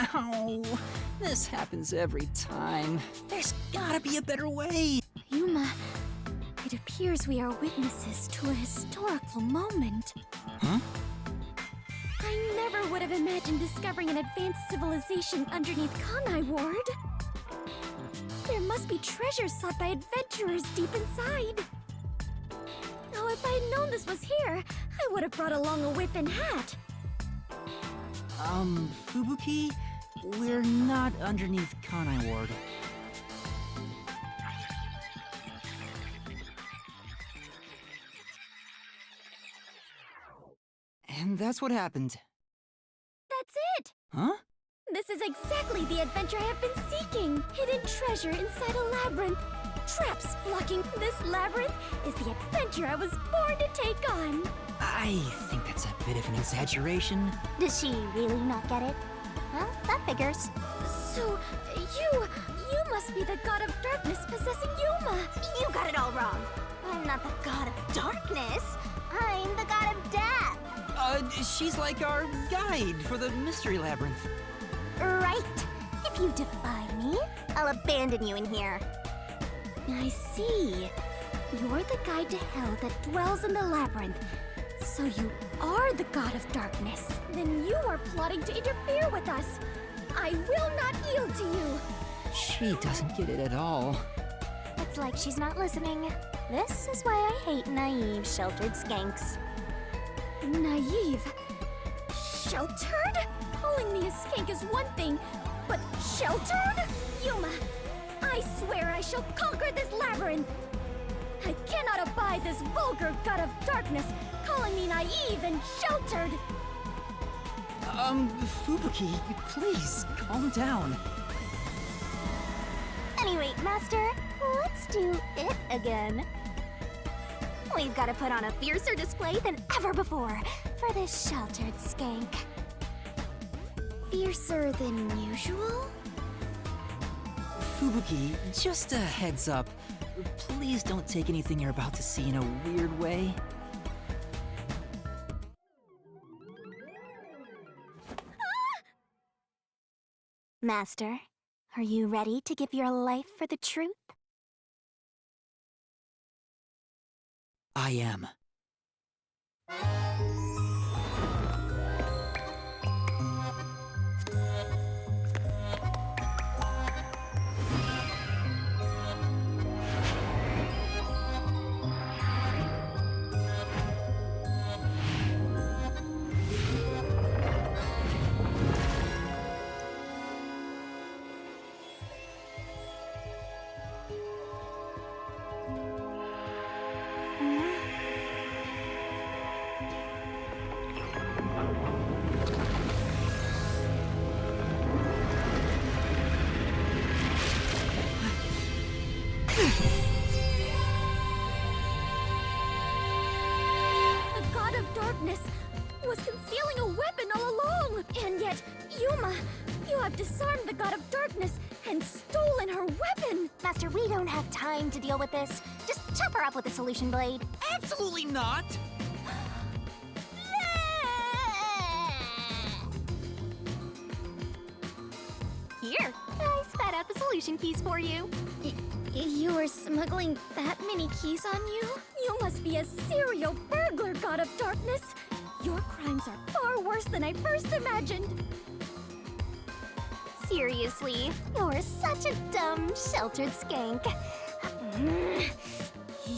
Ow! This happens every time. There's gotta be a better way. Yuma, it appears we are witnesses to a historical moment. Huh? I never would have imagined discovering an advanced civilization underneath Kanai Ward. There must be treasures sought by adventurers deep inside. Now, if I had known this was here, I would have brought along a whip and hat. Fubuki? We're not underneath Kanai Ward. And that's what happened. That's it! Huh? This is exactly the adventure I have been seeking! Hidden treasure inside a labyrinth. Traps blocking this labyrinth is the adventure I was born to take on. I think that's a bit of an exaggeration. Does she really not get it? Well, that figures. So, you must be the god of darkness possessing Yuma. You got it all wrong. I'm not the god of darkness. I'm the god of death. She's like our guide for the mystery labyrinth. Right. If you defy me, I'll abandon you in here. I see. You're the guide to hell that dwells in the labyrinth. So you are the god of darkness. Then you are plotting to interfere with us. I will not yield to you. She doesn't get it at all. It's like she's not listening. This is why I hate naive, sheltered skanks. Naive? Sheltered? Calling me a skank is one thing, but sheltered? Yuma, I swear I shall conquer this labyrinth. I cannot abide this vulgar god of darkness calling me naive and sheltered. Fubuki, please, calm down. Anyway, Master, let's do it again. We've got to put on a fiercer display than ever before for this sheltered skank. Fiercer than usual? Fubuki, just a heads up. Please don't take anything you're about to see in a weird way. Master, are you ready to give your life for the truth? I am. The god of darkness was concealing a weapon all along! And yet, Yuma, you have disarmed the god of darkness and stolen her weapon! Master, we don't have time to deal with this. Just chop her up with a solution blade. Absolutely not! Here, I spat out the solution keys for you. You are smuggling that many keys on you? You must be a serial burglar, god of darkness! Your crimes are far worse than I first imagined! Seriously, you're such a dumb, sheltered skank.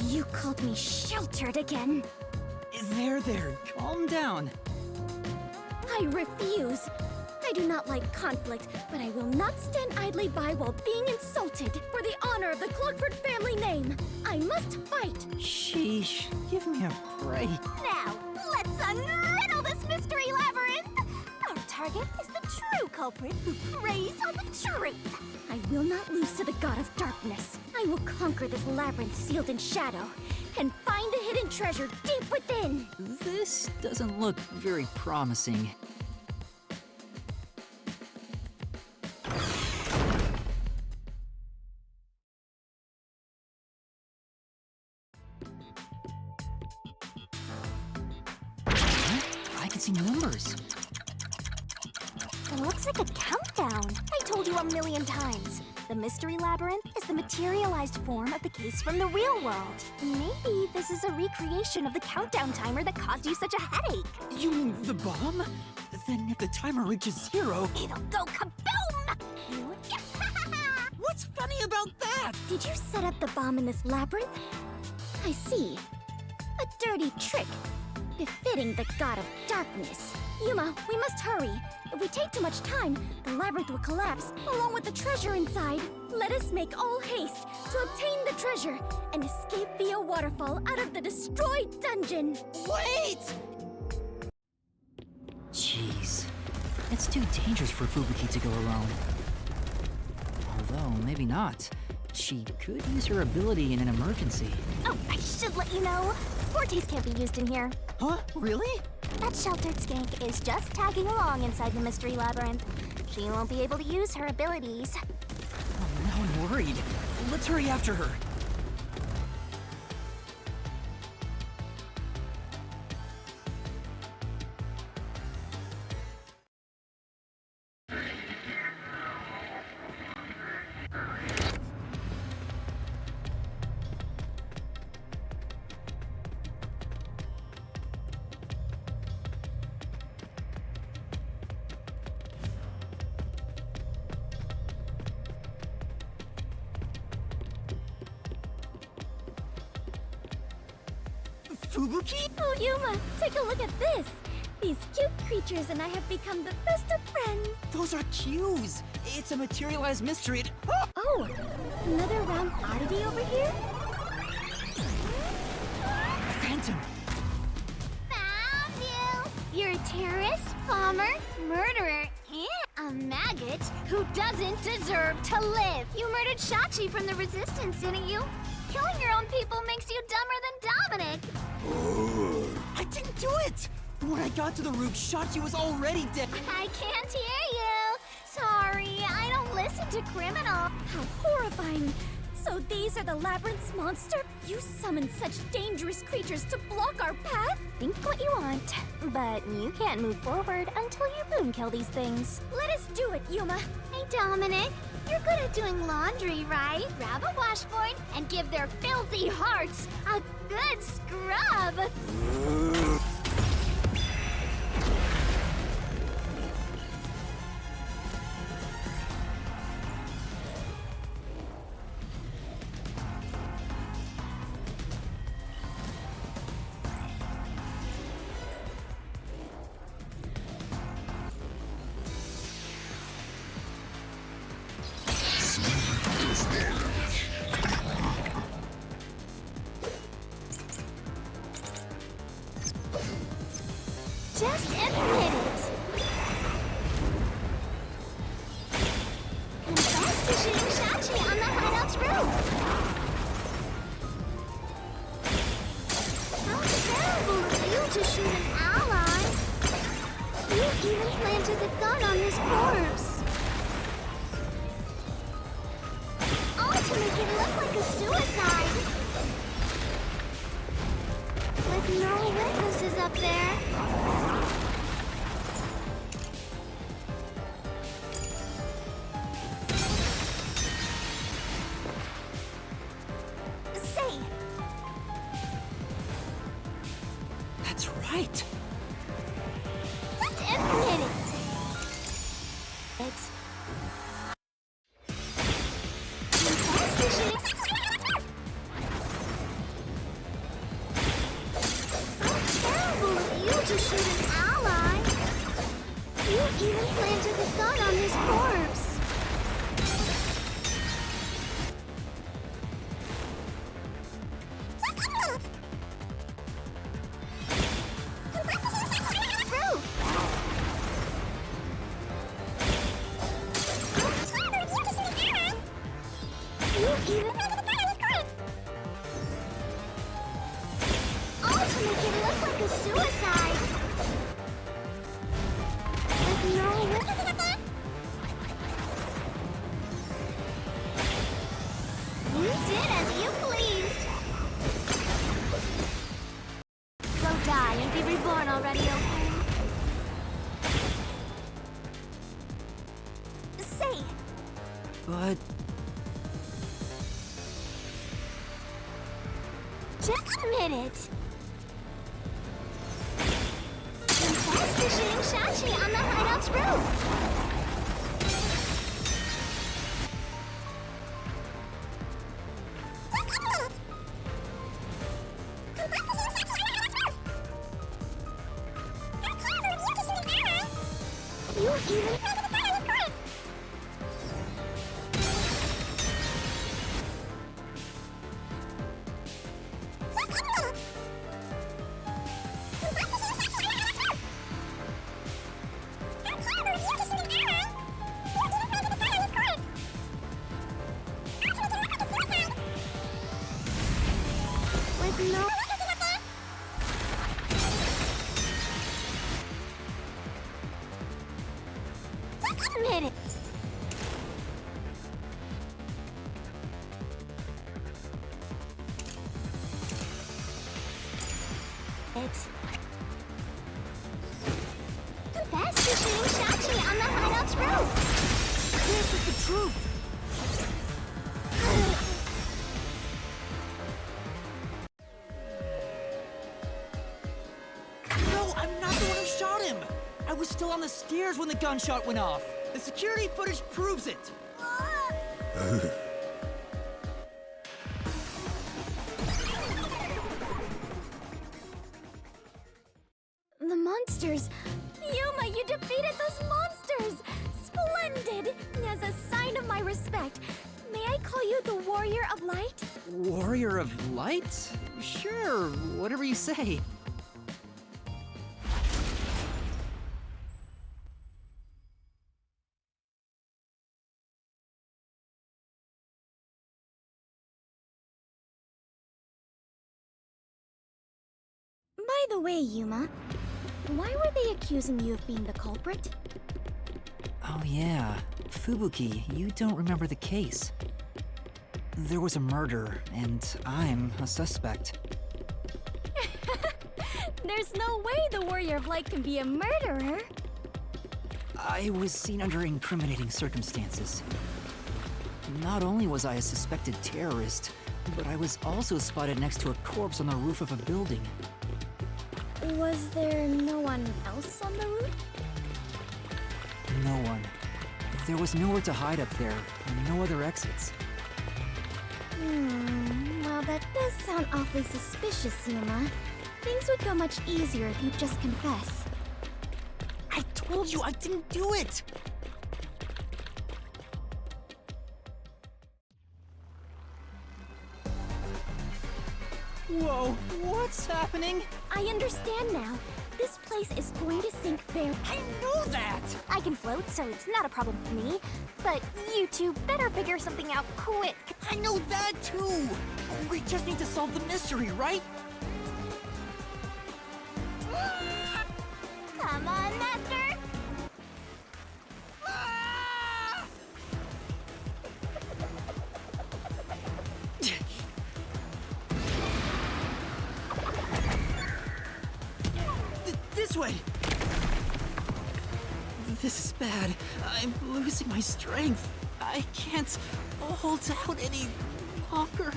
You called me sheltered again. There, calm down. I refuse. I do not like conflict, but I will not stand idly by while being insulted. For the honor of the Clockford family name, I must fight. Sheesh, give me a break. Now, let's unriddle this mystery labyrinth! Our target is the true culprit who preys on the truth. I will not lose to the god of darkness. I will conquer this labyrinth sealed in shadow and find the hidden treasure deep within. This doesn't look very promising. I can see numbers. It looks like a countdown. down. I told you a million times. The mystery labyrinth is the materialized form of the case from the real world. Maybe this is a recreation of the countdown timer that caused you such a headache. You mean the bomb? Then if the timer reaches 0... It'll go kaboom! What's funny about that? Did you set up the bomb in this labyrinth? I see. A dirty trick. Befitting the god of darkness. Yuma, we must hurry. If we take too much time, the labyrinth will collapse, along with the treasure inside. Let us make all haste to obtain the treasure and escape via waterfall out of the destroyed dungeon. Wait! Jeez. It's too dangerous for Fubuki to go alone. Although, maybe not. She could use her ability in an emergency. Oh, I should let you know. Fortes can't be used in here. Huh? Really? That sheltered skank is just tagging along inside the mystery labyrinth. She won't be able to use her abilities. Oh, now I'm worried. Let's hurry after her. Fubuki? Oh, Yuma, take a look at this. These cute creatures and I have become the best of friends. Those are cues. It's a materialized mystery. Oh, another round oddity over here? Phantom. Found you! You're a terrorist, bomber, murderer, and a maggot who doesn't deserve to live. You murdered Shachi from the Resistance, didn't you? Killing your own people makes you dumber than Dominic. I didn't do it! When I got to the roof, Shachi was already dead. I can't hear you. Sorry, I don't listen to criminal. How horrifying! So these are the labyrinth's monster? You summoned such dangerous creatures to block our path? Think what you want, but you can't move forward until you moonkill these things. Let us do it, Yuma. Hey, Dominic, you're good at doing laundry, right? Grab a washboard and give their filthy hearts a good scrub. Just admit it. Confess to shooting Shachi on the hideout's roof. How terrible of you to shoot an ally. You even planted the gun on his corpse. All to make it look like a suicide. With no witnesses up there. Say. That's right. Just admit it. Confess to shooting. Terrible of you to shoot an ally. You even planted the gun on his corpse. You even all to make it look like a suicide. With no witnesses. You did as you pleased. Go die and be reborn already, okay? But Just admit it. Confess to shooting Shachi on the hideout's roof. You even with no admit it. Confess to shooting Shachi on the hideout's roof. this is the truth! No, I'm not the one who shot him! I was still on the stairs when the gunshot went off! The security footage proves it! The monsters! Yuma, you defeated those monsters! Splendid! As a sign of my respect, may I call you the Warrior of Light? Warrior of Light? Sure, whatever you say. By the way, Yuma, why were they accusing you of being the culprit? Oh yeah, Fubuki, you don't remember the case. There was a murder, and I'm a suspect. There's no way the Warrior of Light can be a murderer! I was seen under incriminating circumstances. Not only was I a suspected terrorist, but I was also spotted next to a corpse on the roof of a building. Was there no one else on the roof? No one. There was nowhere to hide up there, and no other exits. Well, that does sound awfully suspicious, Yuma. Things would go much easier if you'd just confess. I told you I didn't do it! Whoa, what's happening? I understand now. This place is going to sink very... I know that! I can float, so it's not a problem for me. But you two better figure something out quick. I know that too! We just need to solve the mystery, right? Come on, Master! This way! This is bad. I'm losing my strength. I can't hold out any longer.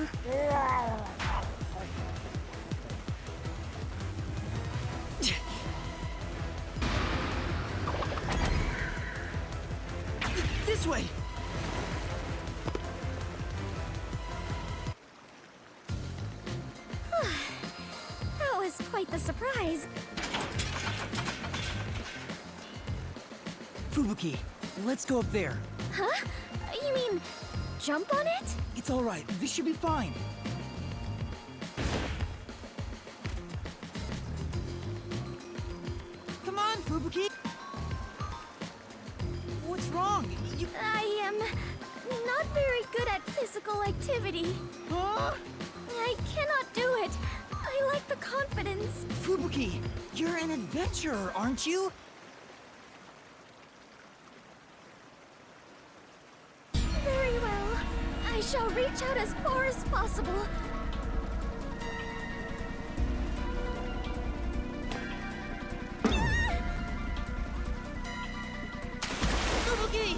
This way! That was quite the surprise. Fubuki, let's go up there. Huh? You mean, jump on it? It's all right. This should be fine. Come on, Fubuki. What's wrong? You... I am not very good at physical activity. Huh? I cannot do it. I lack the confidence. Fubuki, you're an adventurer, aren't you? Very well. I shall reach out as far as possible. Fubuki!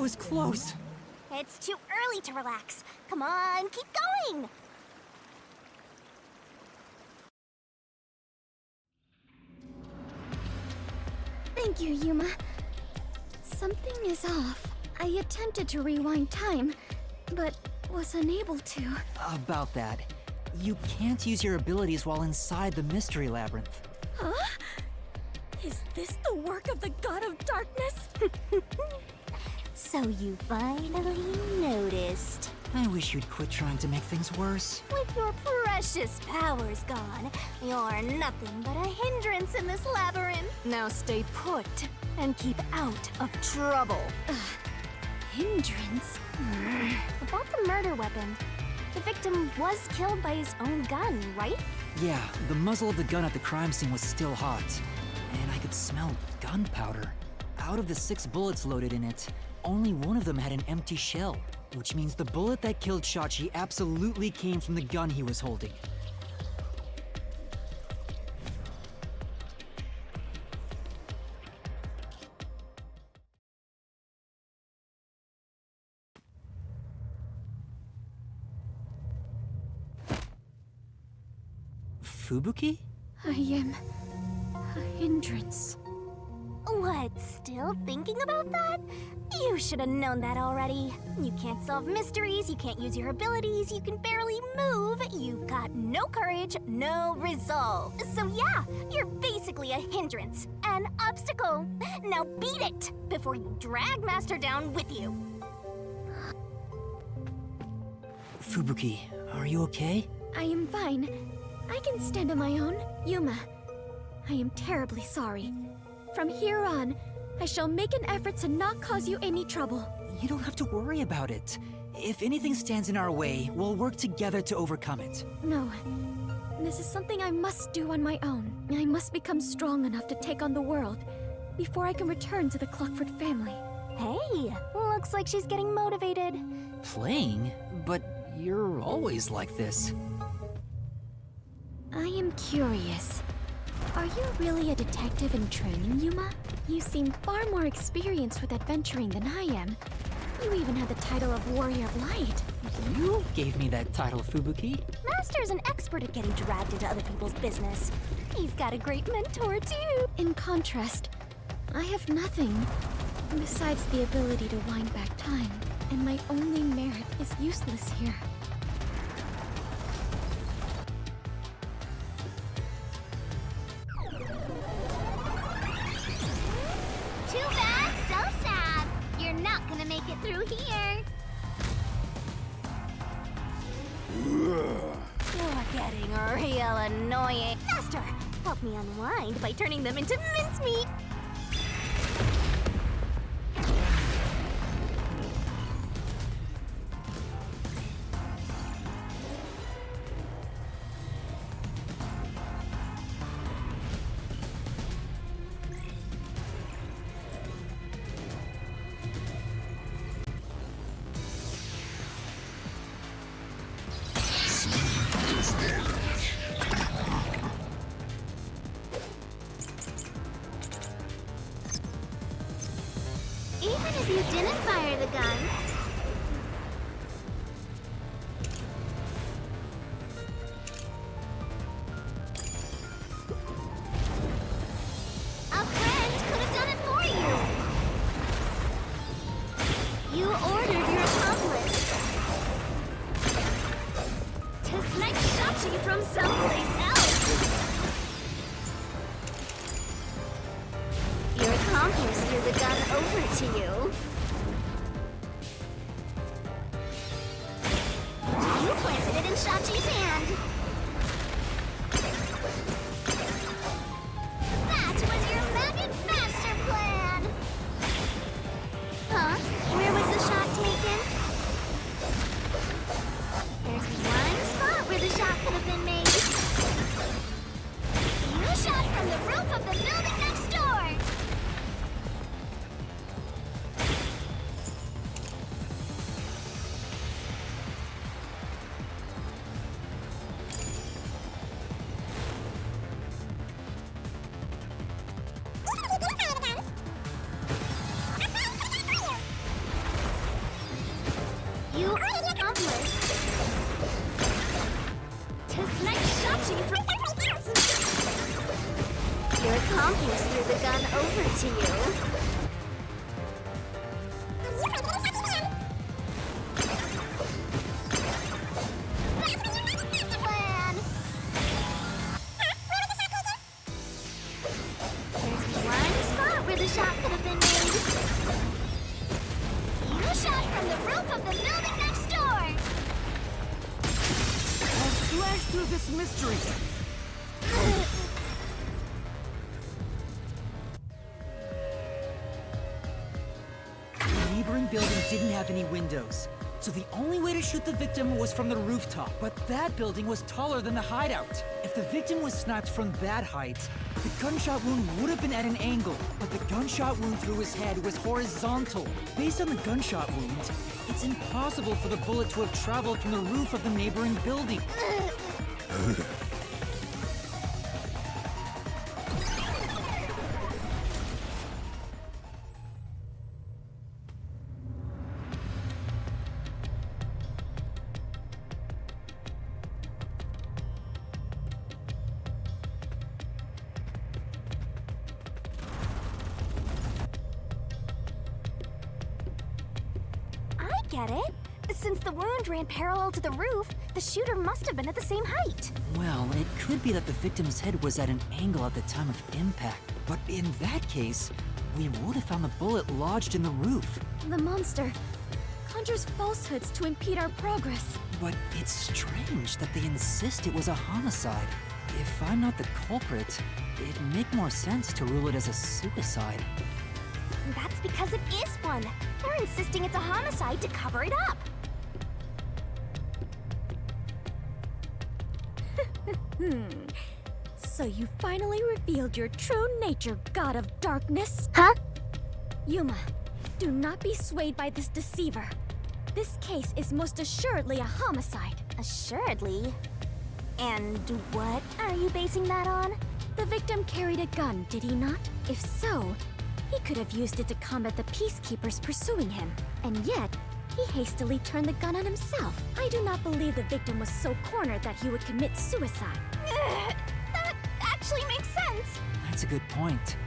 was close. It's too early to relax. Come on, keep going! Thank you, Yuma. Something is off. I attempted to rewind time, but was unable to. About that, you can't use your abilities while inside the mystery labyrinth. Huh? Is this the work of the God of Darkness? So you finally noticed. I wish you'd quit trying to make things worse. With your precious powers gone, you're nothing but a hindrance in this labyrinth. Now stay put and keep out of trouble. Hindrance? About the murder weapon. The victim was killed by his own gun, right? Yeah, the muzzle of the gun at the crime scene was still hot. And I could smell gunpowder. Out of the 6 bullets loaded in it, only one of them had an empty shell, which means the bullet that killed Shachi absolutely came from the gun he was holding. Fubuki? I am a hindrance. What, still thinking about that? You should have known that already. You can't solve mysteries, you can't use your abilities, you can barely move, you've got no courage, no resolve. So yeah, you're basically a hindrance, an obstacle. Now beat it before you drag Master down with you. Fubuki, are you okay? I am fine. I can stand on my own. Yuma, I am terribly sorry. From here on, I shall make an effort to not cause you any trouble. You don't have to worry about it. If anything stands in our way, we'll work together to overcome it. No. This is something I must do on my own. I must become strong enough to take on the world before I can return to the Clockford family. Hey, looks like she's getting motivated. Playing? But you're always like this. I am curious. Are you really a detective in training, Yuma? You seem far more experienced with adventuring than I am. You even had the title of Warrior of Light. You gave me that title, Fubuki. Master's an expert at getting dragged into other people's business. He's got a great mentor, too. In contrast, I have nothing besides the ability to wind back time, and my only merit is useless here. Too bad, so sad. You're not gonna make it through here. You're getting real annoying. Master, help me unwind by turning them into mincemeat. Even if you didn't fire the gun, a friend could have done it for you. You ordered your accomplice to snipe Shachi from someplace else. Your accomplice threw the gun over to you. You planted it in Shachi's hand. That was your maggot master plan! Huh? Where was the shot taken? There's one spot where the shot could have been made. You shot from the roof of the building next door! accomplice to snipe Shachi from... Your accomplice threw the gun over to you. Plan. There's one spot where the shot could have been made. You shot from the roof of the building next door. I'll slash through this mystery. The neighboring building didn't have any windows, so the only way to shoot the victim was from the rooftop. But that building was taller than the hideout. If the victim was sniped from that height, the gunshot wound would have been at an angle, but the gunshot wound through his head was horizontal. Based on the gunshot wound, it's impossible for the bullet to have traveled from the roof of the neighboring building. I get it. Since the wound ran parallel to the roof, the shooter must have been at the same height. Well, it could be that the victim's head was at an angle at the time of impact. But in that case, we would have found the bullet lodged in the roof. The monster conjures falsehoods to impede our progress. But it's strange that they insist it was a homicide. If I'm not the culprit, it'd make more sense to rule it as a suicide. That's because it is one. They're insisting it's a homicide to cover it up. So you finally revealed your true nature, God of Darkness. Huh? Yuma, do not be swayed by this deceiver. This case is most assuredly a homicide. Assuredly. And what are you basing that on? The victim carried a gun, did he not? If so, he could have used it to combat the peacekeepers pursuing him. And yet, he hastily turned the gun on himself. I do not believe the victim was so cornered that he would commit suicide. That actually makes sense. That's a good point.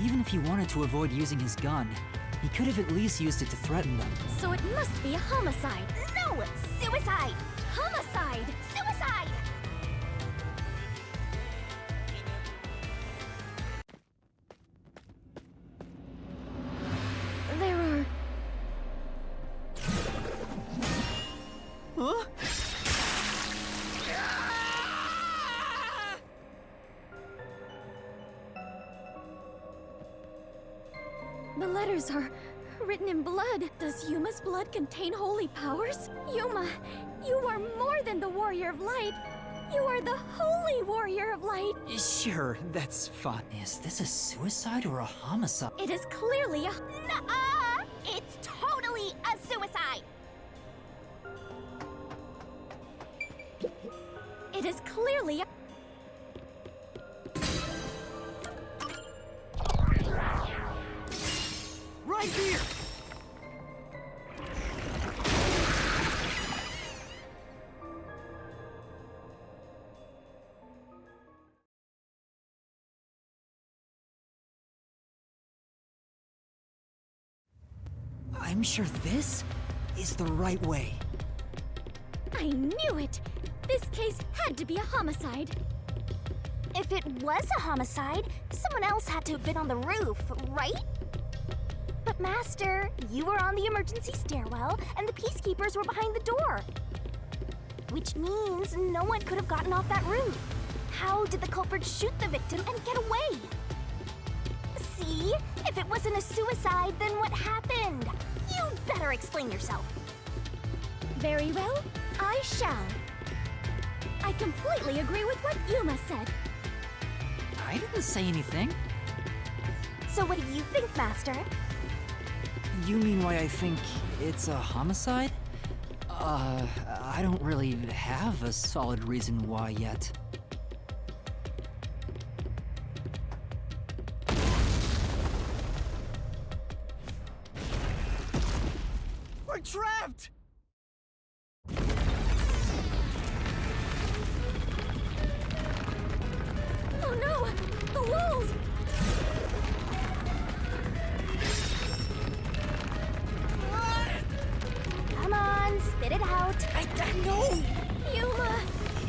Even if he wanted to avoid using his gun, he could have at least used it to threaten them. So it must be a homicide. No! Suicide! Homicide! Suicide! There are... Huh? The letters are written in blood. Does Yuma's blood contain holy powers? Yuma, you are more than the warrior of light. You are the holy warrior of light. Sure, that's fine. Is this a suicide or a homicide? It is clearly a... Nuh-uh! It's totally a suicide! It is clearly a... Right here! I'm sure this is the right way. I knew it! This case had to be a homicide. If it was a homicide, someone else had to have been on the roof, right? But Master, you were on the emergency stairwell, and the peacekeepers were behind the door. Which means no one could have gotten off that roof. How did the culprit shoot the victim and get away? See? If it wasn't a suicide, then what happened? You'd better explain yourself. Very well, I shall. I completely agree with what Yuma said. I didn't say anything. So what do you think, Master? You mean why I think it's a homicide? I don't really have a solid reason why yet. We're trapped!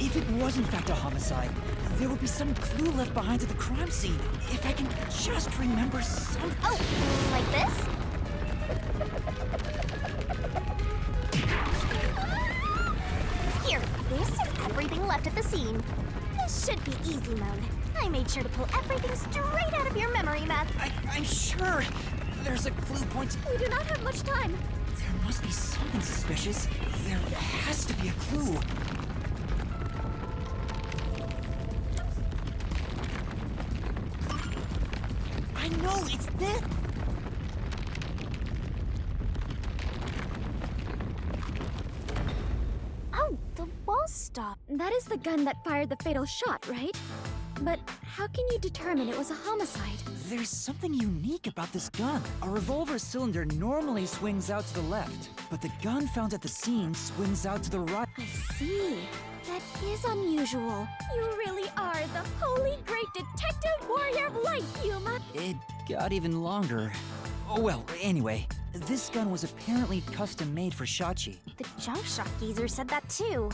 If it was in fact a homicide, there would be some clue left behind at the crime scene. If I can just remember some... Oh, like this? Here, this is everything left at the scene. This should be easy mode. I made sure to pull everything straight out of your memory map. I'm sure there's a clue point. We do not have much time. There must be something suspicious. There has to be a clue. I know, it's this! Oh, the wall stopped. That is the gun that fired the fatal shot, right? But how can you determine it was a homicide? There's something unique about this gun. A revolver cylinder normally swings out to the left, but the gun found at the scene swings out to the right. I see. That is unusual. You really are the holy great detective warrior of light, Yuma. It got even longer. Oh well, anyway, this gun was apparently custom made for Shachi. The junk shop geezer said that too.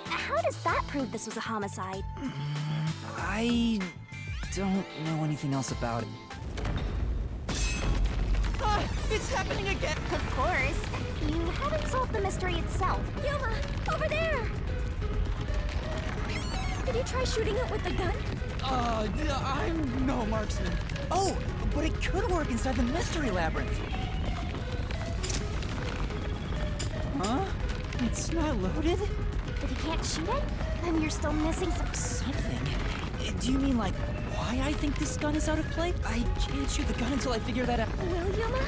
How does that prove this was a homicide? I don't know anything else about it. Ah, it's happening again! Of course. You haven't solved the mystery itself. Yuma, over there! Did you try shooting it with the gun? I'm no marksman. Oh, but it could work inside the mystery labyrinth. Huh? It's not loaded? If you can't shoot it, then you're still missing Something? Do you mean like why I think this gun is out of play? I can't shoot the gun until I figure that out. Well, Yuma,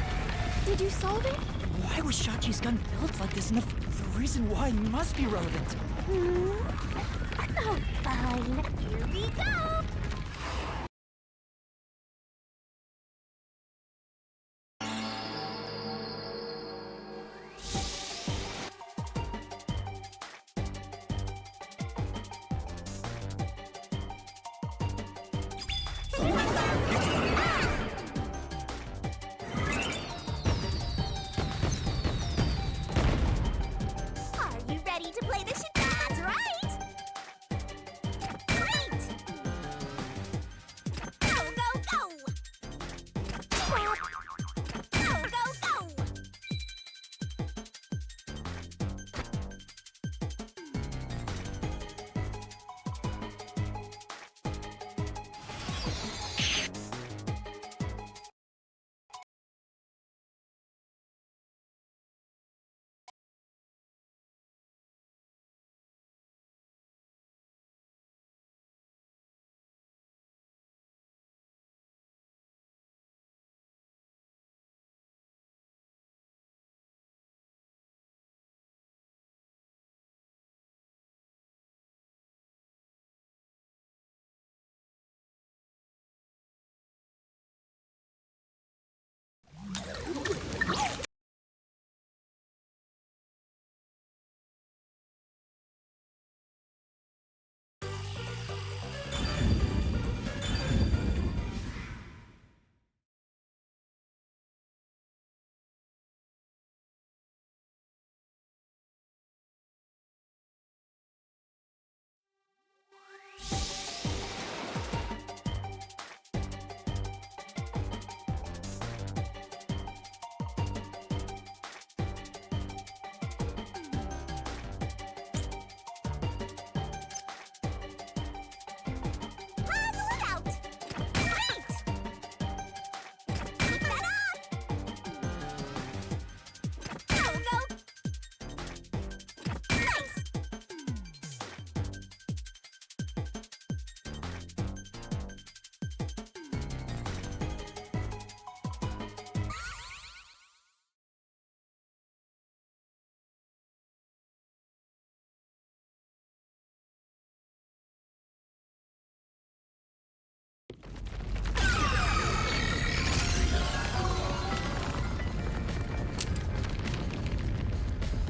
did you solve it? Why was Shachi's gun built like this? And the reason why must be relevant. Oh, fine. Here we go! Are you ready to play the That's right! Great! Go, go, go! Go, go, go!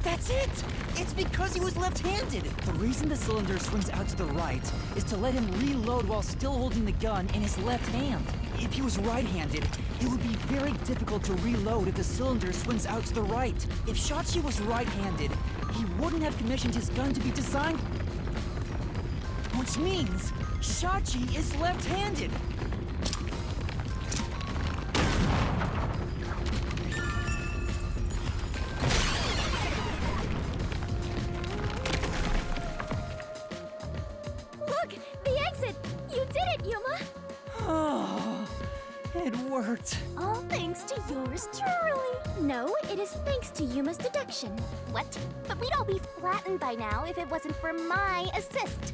That's it! It's because he was left-handed! The reason the cylinder swings out to the right is to let him reload while still holding the gun in his left hand. If he was right-handed, it would be very difficult to reload if the cylinder swings out to the right. If Shachi was right-handed, he wouldn't have commissioned his gun to be designed... Which means Shachi is left-handed. Look! The exit! You did it, Yuma! Oh, it worked. All thanks to yours truly. No, it is thanks to Yuma's deduction. What? But we'd all be flattened by now if it wasn't for my assist.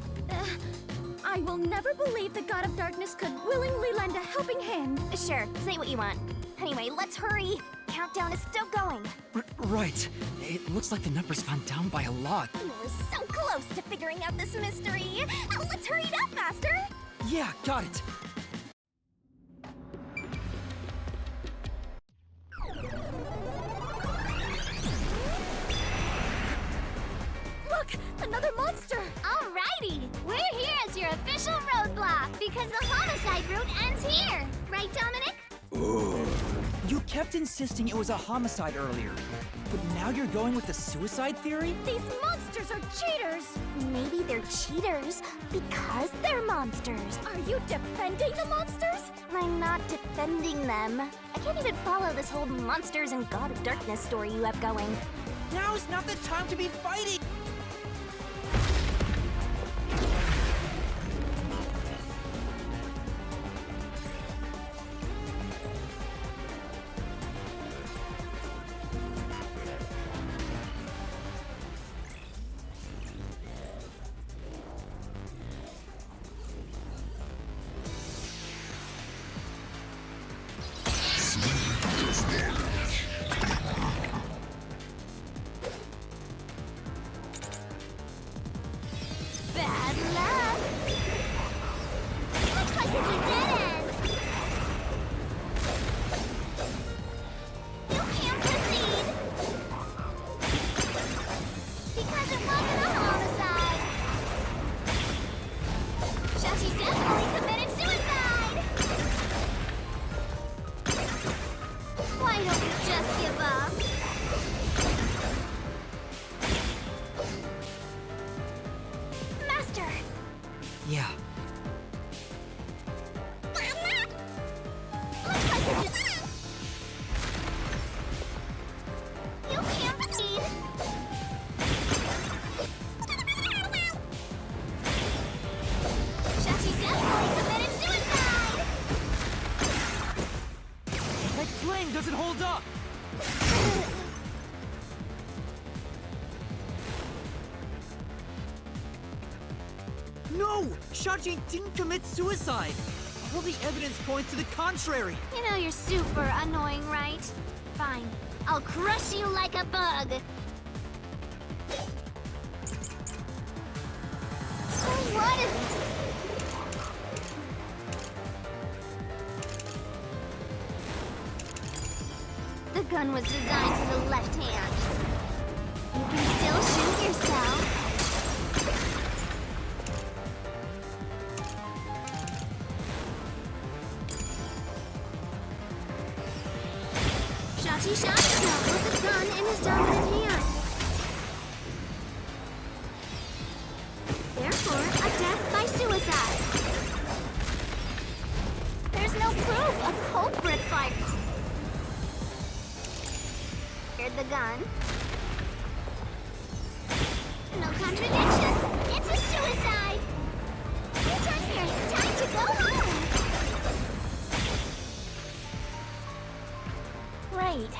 I will never believe the God of Darkness could willingly lend a helping hand. Sure, say what you want. Anyway, let's hurry. Countdown is still going. Right. It looks like the number's gone down by a lot. We were so close to figuring out this mystery. Let's hurry it up, Master. Yeah, got it. Look! Another monster! Alrighty, we're here as your official roadblock because the homicide route ends here. Right, Dominic? You kept insisting it was a homicide earlier, but now you're going with the suicide theory? These monsters are cheaters! Maybe they're cheaters because they're monsters. Are you defending the monsters? I'm not defending them. I can't even follow this whole monsters and God of Darkness story you have going. Now is not the time to be fighting! Bad luck! Looks like it's a dead end! You can't proceed! Because it wasn't a homicide! Shachi definitely committed suicide! Why don't you just give up? Master! Yeah. Looks like it's a... You can't proceed! Shachi definitely committed suicide! That claim doesn't hold up! No! Shachi didn't commit suicide! All the evidence points to the contrary! You know you're super annoying, right? Fine. I'll crush you like a bug! So what if... The gun was designed for the left hand. You can still shoot yourself. Shachi shot himself with the gun in his dominant hand. Therefore, a death by suicide. There's no proof of culprit fired the gun. No contradiction. It's a suicide. Return here. Time to go home. Right.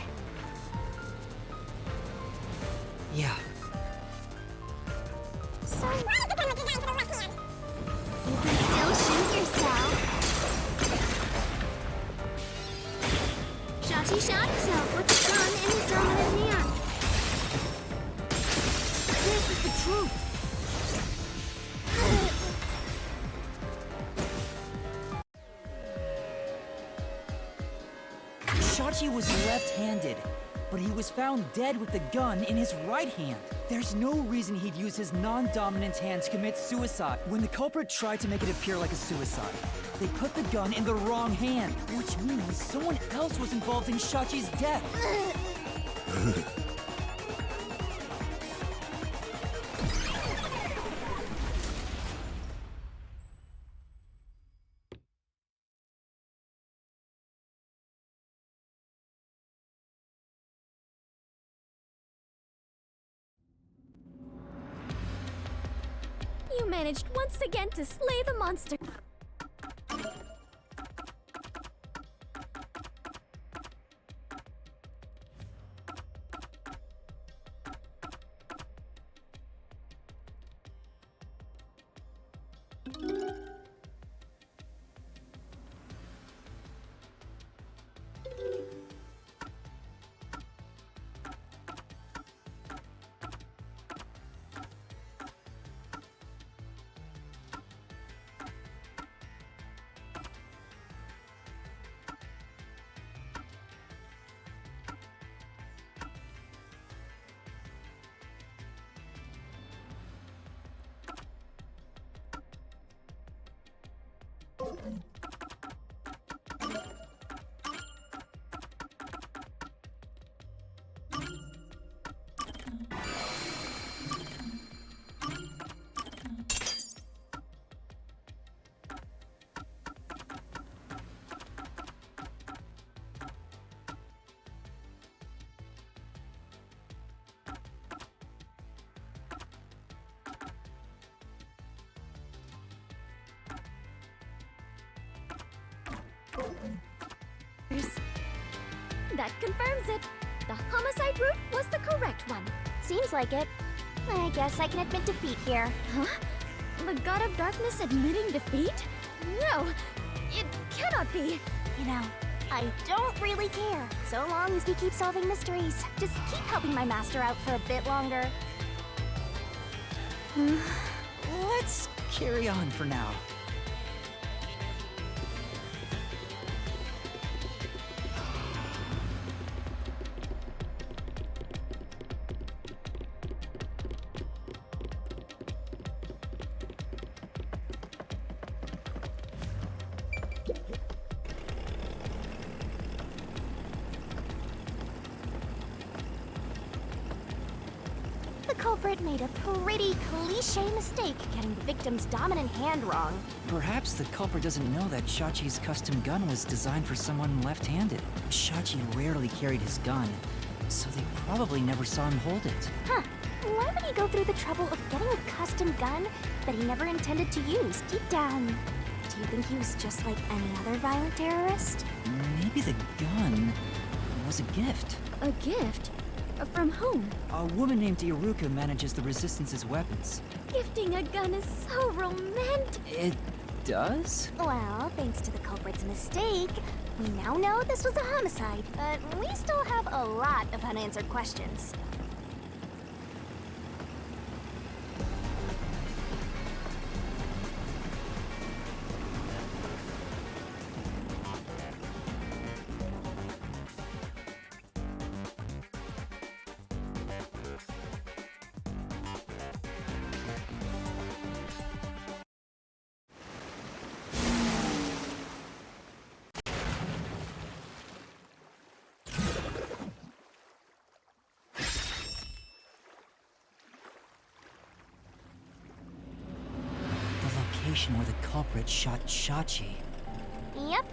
Yeah. So you can still shoot yourself. Shachi shot himself with the gun in his dominant hand. This is the truth! Shachi was left-handed, but he was found dead with the gun in his right hand. There's no reason he'd use his non-dominant hand to commit suicide. When the culprit tried to make it appear like a suicide, they put the gun in the wrong hand, which means someone else was involved in Shachi's death. You managed once again to slay the monster. That confirms it. The homicide route was the correct one. Seems like it. I guess I can admit defeat here. Huh? The God of Darkness admitting defeat? No, it cannot be. You know, I don't really care, so long as we keep solving mysteries. Just keep helping my master out for a bit longer. Let's carry on for now. The culprit made a pretty cliché mistake getting the victim's dominant hand wrong. Perhaps the culprit doesn't know that Shachi's custom gun was designed for someone left-handed. Shachi rarely carried his gun, so they probably never saw him hold it. Huh. Why would he go through the trouble of getting a custom gun that he never intended to use deep down? Do you think he was just like any other violent terrorist? Maybe the gun was a gift. A gift? From whom? A woman named Iruka manages the Resistance's weapons. Gifting a gun is so romantic. It does? Well, thanks to the culprit's mistake, we now know this was a homicide, but we still have a lot of unanswered questions. Where the culprit shot Shachi. Yep.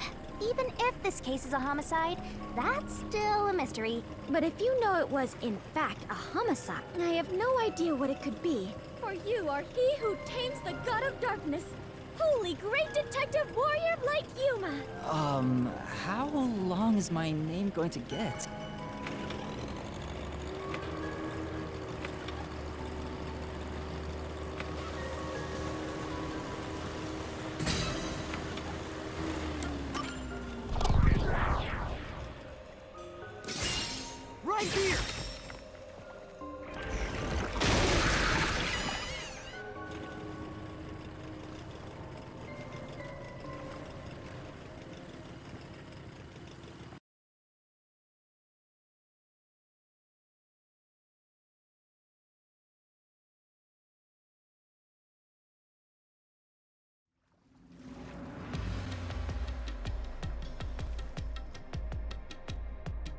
Even if this case is a homicide, that's still a mystery. But if you know it was, in fact, a homicide, I have no idea what it could be. For you are he who tames the God of Darkness. Holy great detective warrior like Yuma! How long is my name going to get? Right here!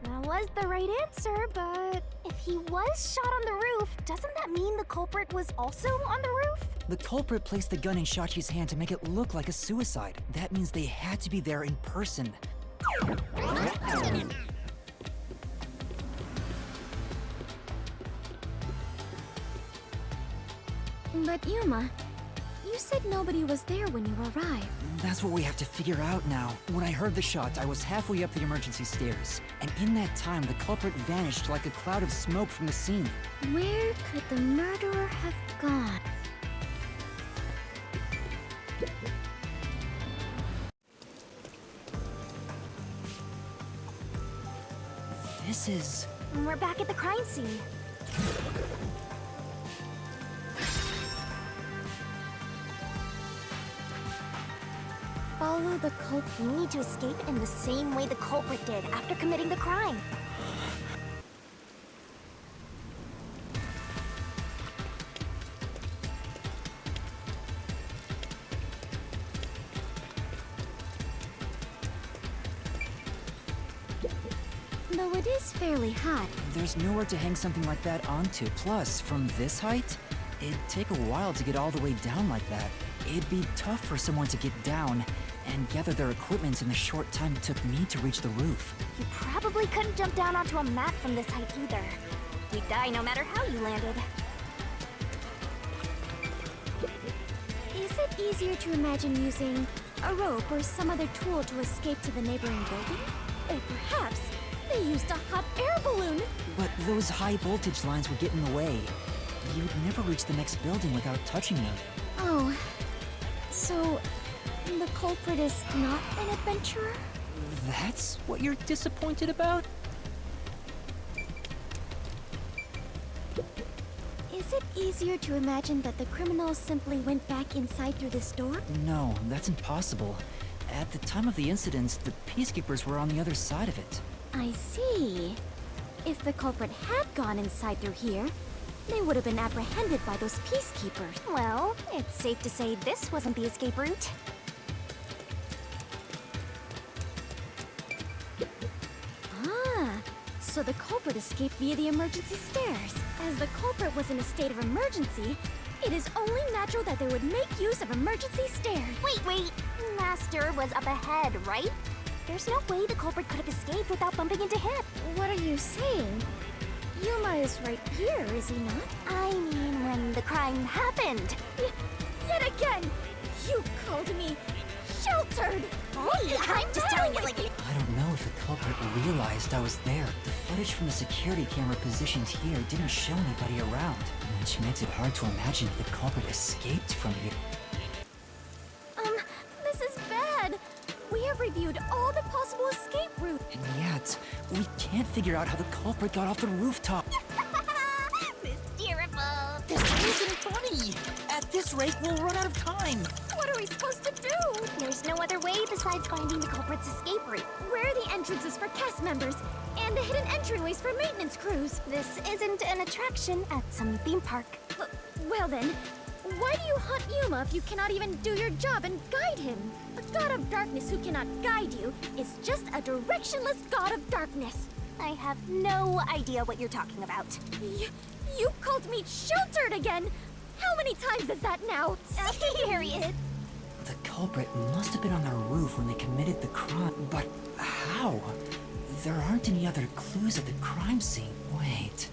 That was the right answer, but if he was shot on the roof, doesn't that mean the culprit was also on the roof? The culprit placed the gun in Shachi's hand to make it look like a suicide. That means they had to be there in person. But Yuma, You said nobody was there when you arrived. That's what we have to figure out now. When I heard the shot, I was halfway up the emergency stairs. And in that time, the culprit vanished like a cloud of smoke from the scene. Where could the murderer have gone? This is... We're back at the crime scene. Follow the culprit. You need to escape in the same way the culprit did after committing the crime. Though it is fairly hot. There's nowhere to hang something like that onto. Plus, from this height, it'd take a while to get all the way down like that. It'd be tough for someone to get down and gather their equipment in the short time it took me to reach the roof. You probably couldn't jump down onto a mat from this height either. You'd die no matter how you landed. Is it easier to imagine using a rope or some other tool to escape to the neighboring building? Or perhaps they used a hot air balloon? But those high voltage lines would get in the way. You'd never reach the next building without touching them. Oh, so the culprit is not an adventurer? That's what you're disappointed about? Is it easier to imagine that the criminal simply went back inside through this door? No, that's impossible. At the time of the incident, the peacekeepers were on the other side of it. I see. If the culprit had gone inside through here, they would have been apprehended by those peacekeepers. Well, it's safe to say this wasn't the escape route. Ah, so the culprit escaped via the emergency stairs. As the culprit was in a state of emergency, it is only natural that they would make use of emergency stairs. Wait. Master was up ahead, right? There's no way the culprit could have escaped without bumping into him. What are you saying? Yuma is right here, is he not? I mean, when the crime happened. Yet again, you called me sheltered! Hey, I'm just telling you like... I don't know if the culprit realized I was there. The footage from the security camera positioned here didn't show anybody around, which makes it hard to imagine if the culprit escaped from here. This is bad. We have reviewed all the possible escape routes. And yet, we can't figure out how the culprit got off the rooftop. Mysterious. This isn't funny! At this rate, we'll run out of time! What are we supposed to do? There's no other way besides finding the culprit's escape route. Where are the entrances for cast members? And the hidden entryways for maintenance crews? This isn't an attraction at some theme park. Well then, why do you hunt Yuma if you cannot even do your job and guide him? A god of darkness who cannot guide you is just a directionless god of darkness. I have no idea what you're talking about. You called me sheltered again! How many times is that now? Serious? The culprit must have been on the roof when they committed the crime, but how? There aren't any other clues at the crime scene. Wait,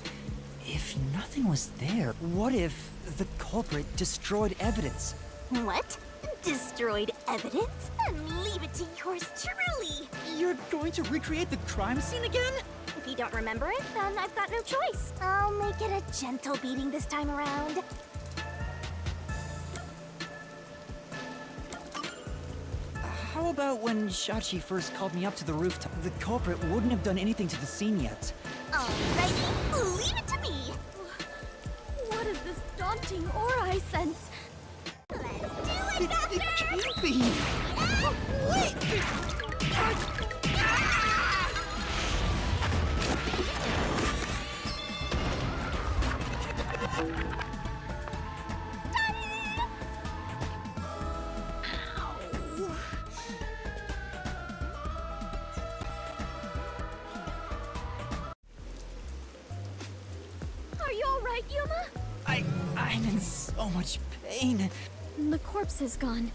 if nothing was there, what if the culprit destroyed evidence? What? Destroyed evidence? Then leave it to yours truly. You're going to recreate the crime scene again? If you don't remember it, then I've got no choice. I'll make it a gentle beating this time around. How about when Shachi first called me up to the rooftop? The culprit wouldn't have done anything to the scene yet. Alrighty, leave it to me. What is this daunting aura I sense? Let's do it, It can't be! Are you alright, Yuma? I'm in so much pain. The corpse is gone,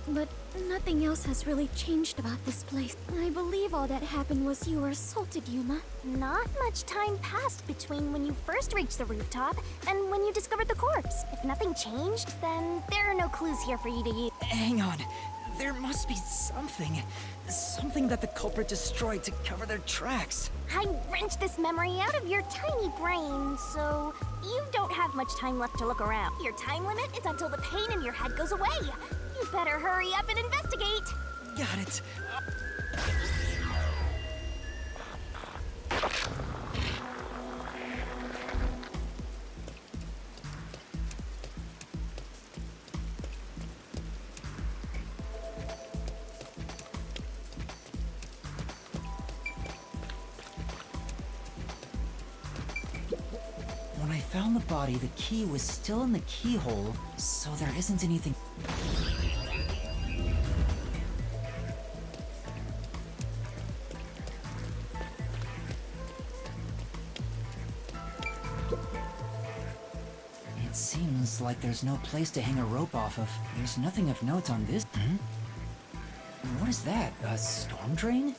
but nothing else has really changed about this place. I believe all that happened was you were assaulted, Yuma. Not much time passed between when you first reached the rooftop and when you discovered the corpse. If Nothing changed? Then there are no clues here for you to use. Hang on. There must be something. Something that the culprit destroyed to cover their tracks. I wrenched this memory out of your tiny brain, so you don't have much time left to look around. Your time limit is until the pain in your head goes away. You better hurry up and investigate. Got it. When I found the body, the key was still in the keyhole, so there isn't anything. It seems like there's no place to hang a rope off of. There's nothing of note on this. What is that? A storm drain?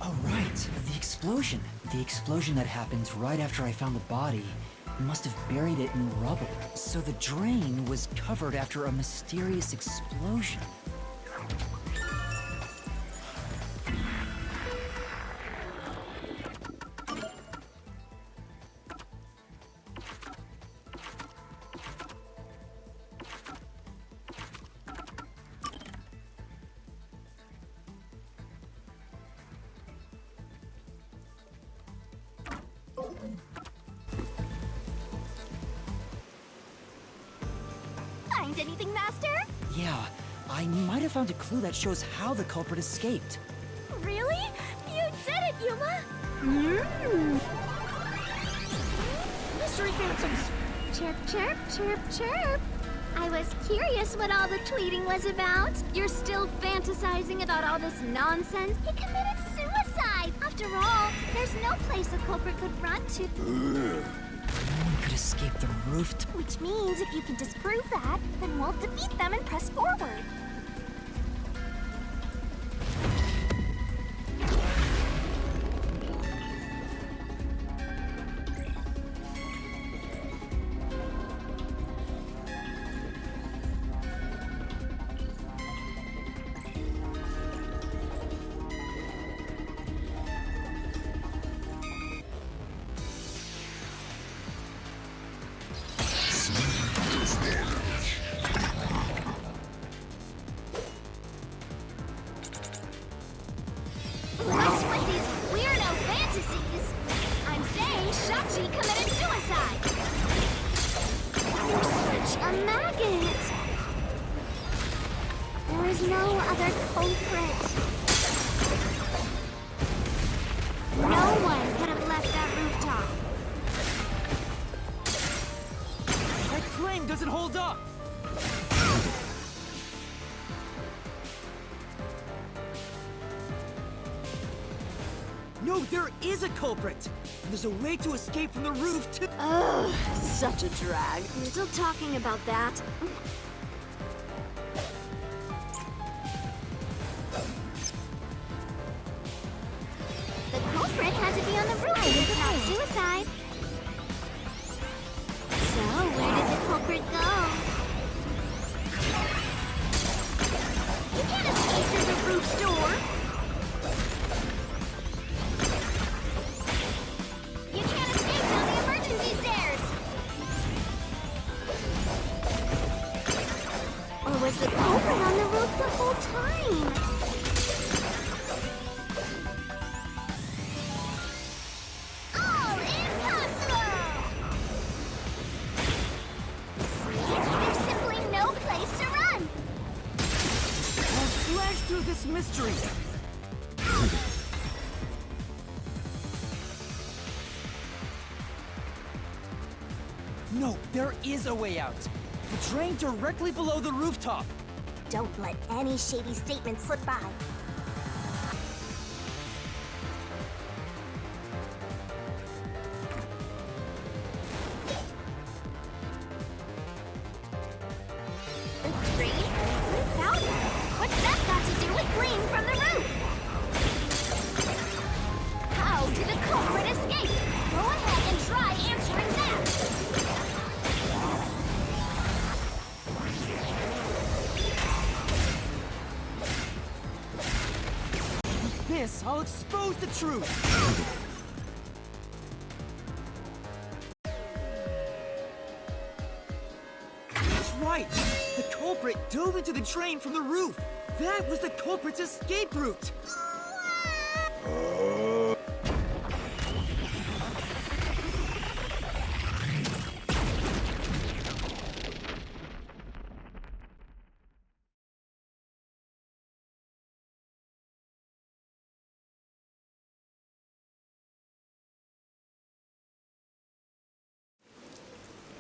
Oh, right. The explosion. The explosion that happened right after I found the body must have buried it in rubble. So the drain was covered after a mysterious explosion. Find anything, Master? Yeah, I might have found a clue that shows how the culprit escaped. Really? You did it, Yuma! Mystery phantoms! Chirp, chirp, chirp, chirp. I was curious what all the tweeting was about. You're still fantasizing about all this nonsense? He committed suicide! After all, there's no place a culprit could run to. No one could escape the roof. Which means if you can disprove that, then we'll defeat them and press forward. What's with these weirdo fantasies? I'm saying Shachi committed suicide! You're such a maggot! There is no other culprit. No one could have left that rooftop. My claim doesn't hold up! No, there is a culprit! There's a way to escape from the roof, too! Ugh, such a drag. You're still talking about that? The culprit had to be on the roof if it's not suicide. So, where did the culprit go? You can't escape through the roof's door. You can't escape down the emergency stairs. Or was the culprit on the roof the whole time? All impossible! See? There's simply no place to run. I'll slash through this mystery! No, there is a way out! The drain directly below the rooftop! Don't let any shady statement slip by. Green? Powder? What's that got to do with green from the roof? How did the culprit escape? Go ahead and try answering that. this, I'll expose the truth! That's right! The culprit dove into the drain from the roof! That was the culprit's escape route!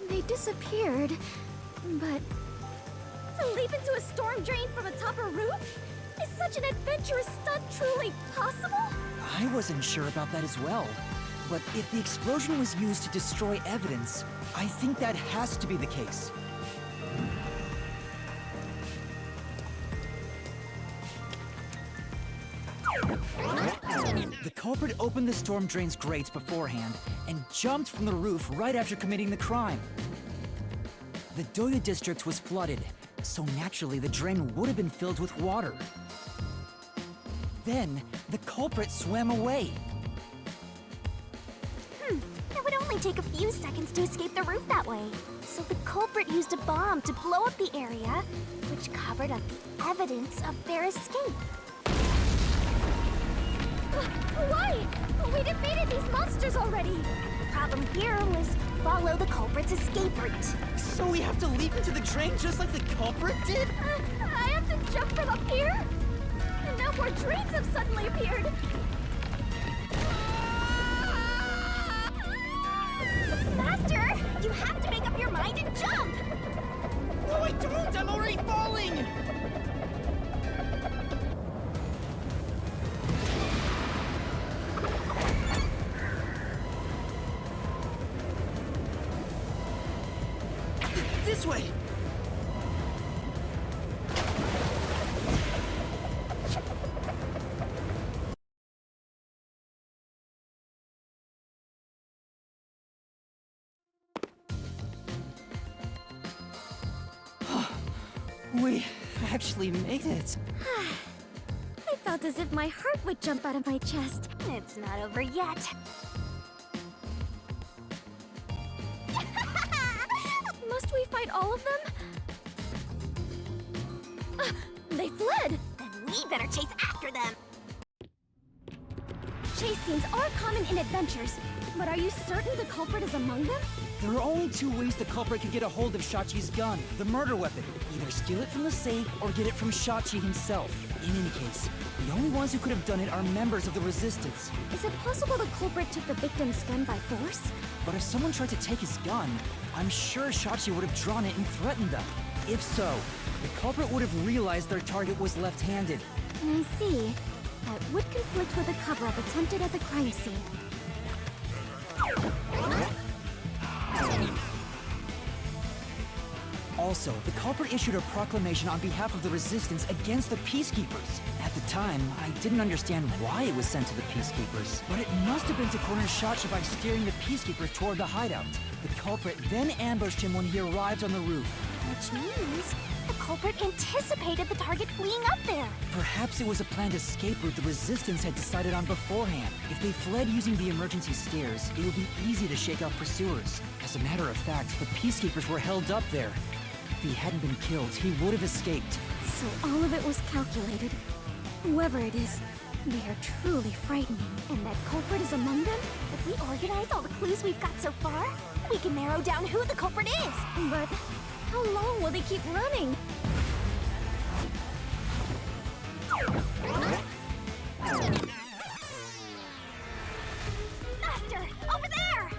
They disappeared, but to leap into a storm drain from atop a roof? Is such an adventurous stunt truly possible? I wasn't sure about that as well. But if the explosion was used to destroy evidence, I think that has to be the case. The culprit opened the storm drain's grates beforehand and jumped from the roof right after committing the crime. The Doya district was flooded, so naturally the drain would have been filled with water. Then, the culprit swam away. It would only take a few seconds to escape the roof that way. So the culprit used a bomb to blow up the area, which covered up the evidence of their escape. Why? We defeated these monsters already! The problem here was follow the culprit's escape route. So we have to leap into the drain just like the culprit did? I have to jump from up here? And now more drains have suddenly appeared! Master, you have to make up your mind and jump! No, I don't! I'm already falling! This way! We actually made it. I felt as if my heart would jump out of my chest. It's not over yet. Must we fight all of them? They fled! Then we better chase after them. Chase scenes are common in adventures, but are you certain the culprit is among them? There are only two ways the culprit could get a hold of Shachi's gun, the murder weapon. Either steal it from the safe or get it from Shachi himself. In any case, the only ones who could have done it are members of the Resistance. Is it possible the culprit took the victim's gun by force? But if someone tried to take his gun, I'm sure Shachi would have drawn it and threatened them. If so, the culprit would have realized their target was left-handed. I see. That would conflict with a cover-up attempted at the crime scene. Also, the culprit issued a proclamation on behalf of the Resistance against the Peacekeepers. At the time, I didn't understand why it was sent to the Peacekeepers, but it must have been to corner Shachi by steering the Peacekeepers toward the hideout. The culprit then ambushed him when he arrived on the roof. Which means the culprit anticipated the target fleeing up there. Perhaps it was a planned escape route the Resistance had decided on beforehand. If they fled using the emergency stairs, it would be easy to shake off pursuers. As a matter of fact, the Peacekeepers were held up there. If he hadn't been killed, he would have escaped. So all of it was calculated. Whoever it is, they are truly frightening. And that culprit is among them? If we organize all the clues we've got so far, we can narrow down who the culprit is. But how long will they keep running? Master, over there!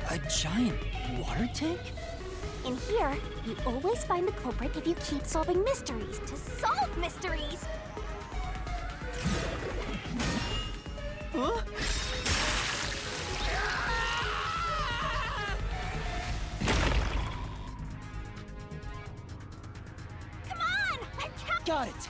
A giant water tank? In here, you always find the culprit if you keep solving mysteries to solve mysteries. Huh? Come on! Got it!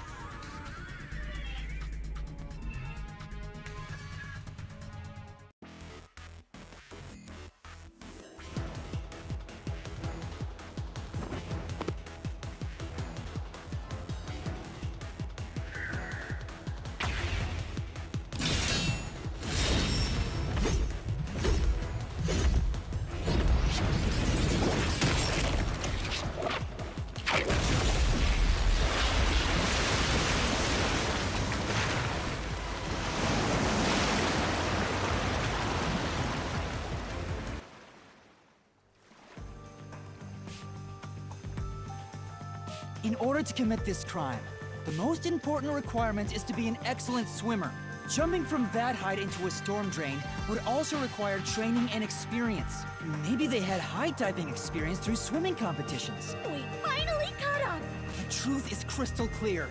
In order to commit this crime, the most important requirement is to be an excellent swimmer. Jumping from that height into a storm drain would also require training and experience. Maybe they had high diving experience through swimming competitions. We finally caught up! The truth is crystal clear.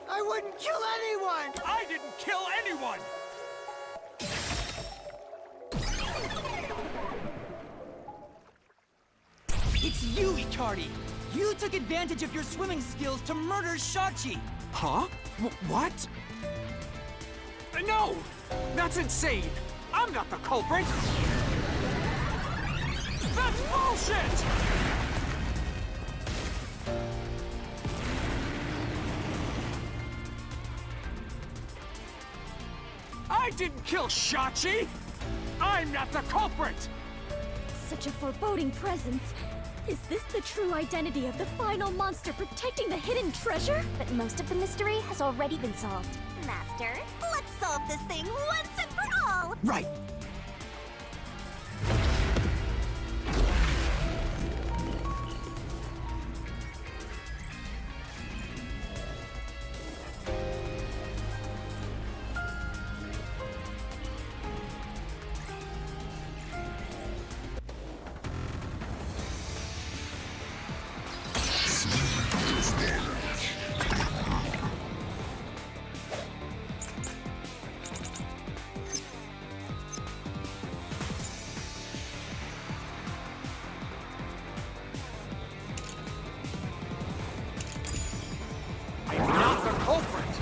I wouldn't kill anyone! I didn't kill anyone! It's you, Icardi! You took advantage of your swimming skills to murder Shachi! Huh? What? No! That's insane! I'm not the culprit! That's bullshit! I didn't kill Shachi! I'm not the culprit! Such a foreboding presence. Is this the true identity of the final monster protecting the hidden treasure? But most of the mystery has already been solved. Master, let's solve this thing once and for all! Right! I'm not the culprit!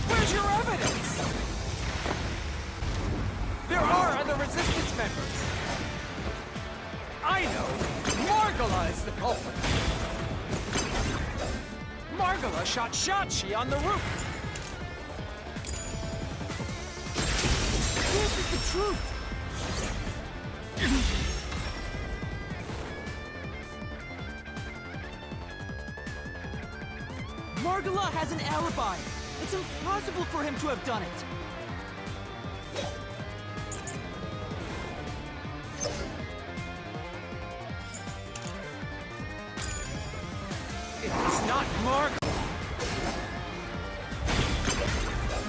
Where's your evidence? There are other resistance members! I know! Margala is the culprit! Margala shot Shachi on the roof! This is the truth! Margala has an alibi! It's impossible for him to have done it! It's not Margala!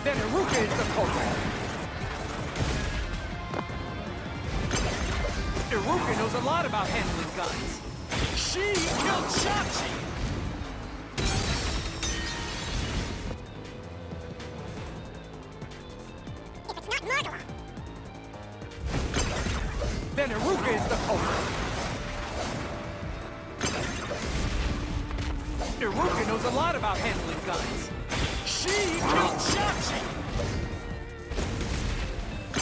Then Iruka is the culprit! Iruka knows a lot about handling guns! She killed Shachi! Then Iruka is the culprit! Iruka knows a lot about handling guns! She killed Shachi!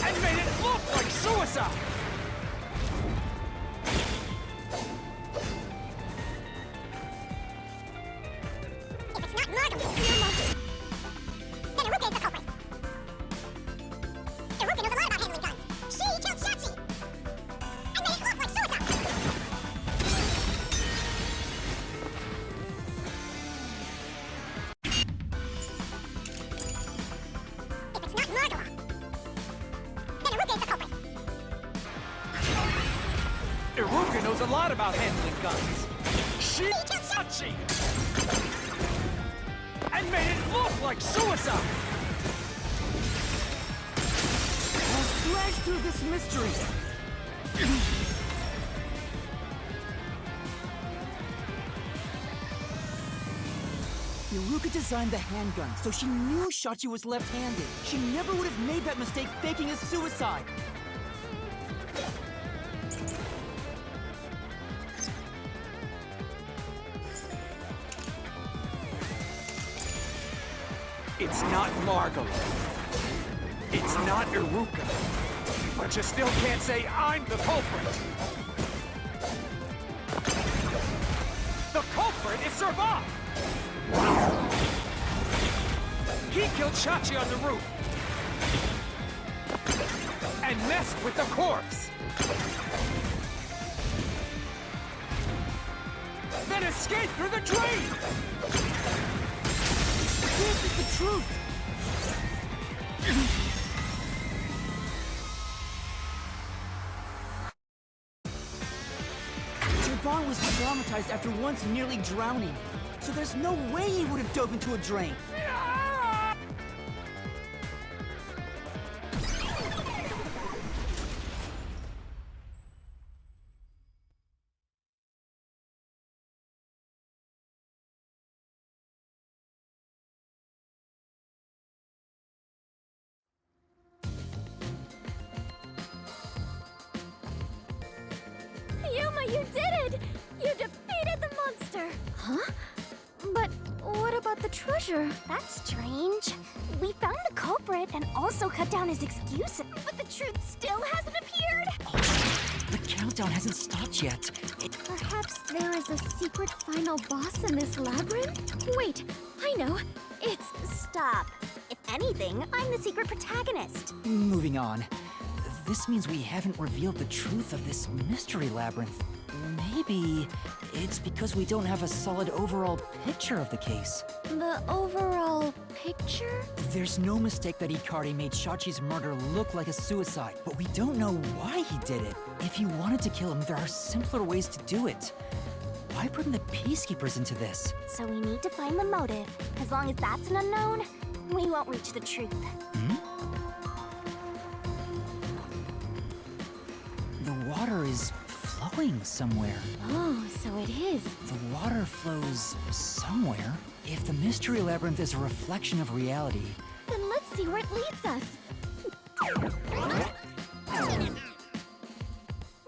And made it look like suicide! Iruka knows a lot about handling guns. She killed Shachi! And made it look like suicide! I'll slash through this mystery! Iruka designed the handgun, so she knew Shachi was left-handed. She never would have made that mistake faking a suicide. It's not Margala. It's not Iruka. But you still can't say I'm the culprit. The culprit is Servat! He killed Shachi on the roof. And messed with the corpse. Then escaped through the drain! This is the truth! Javon was traumatized after once nearly drowning, so there's no way he would have dove into a drain. Yuma, you did it! You defeated the monster! Huh? But what about the treasure? That's strange. We found the culprit and also cut down his excuses. But the truth still hasn't appeared? The countdown hasn't stopped yet. Perhaps there is a secret final boss in this labyrinth? Wait, I know. It's... Stop. If anything, I'm the secret protagonist. Moving on. This means we haven't revealed the truth of this mystery labyrinth. Maybe it's because we don't have a solid overall picture of the case. The overall picture? There's no mistake that Ikari made Shachi's murder look like a suicide, but we don't know why he did it. If you wanted to kill him, there are simpler ways to do it. Why bring the Peacekeepers into this? So we need to find the motive. As long as that's an unknown, we won't reach the truth. The water is flowing somewhere. Oh, so it is. The water flows somewhere. If the mystery labyrinth is a reflection of reality, Then let's see where it leads us.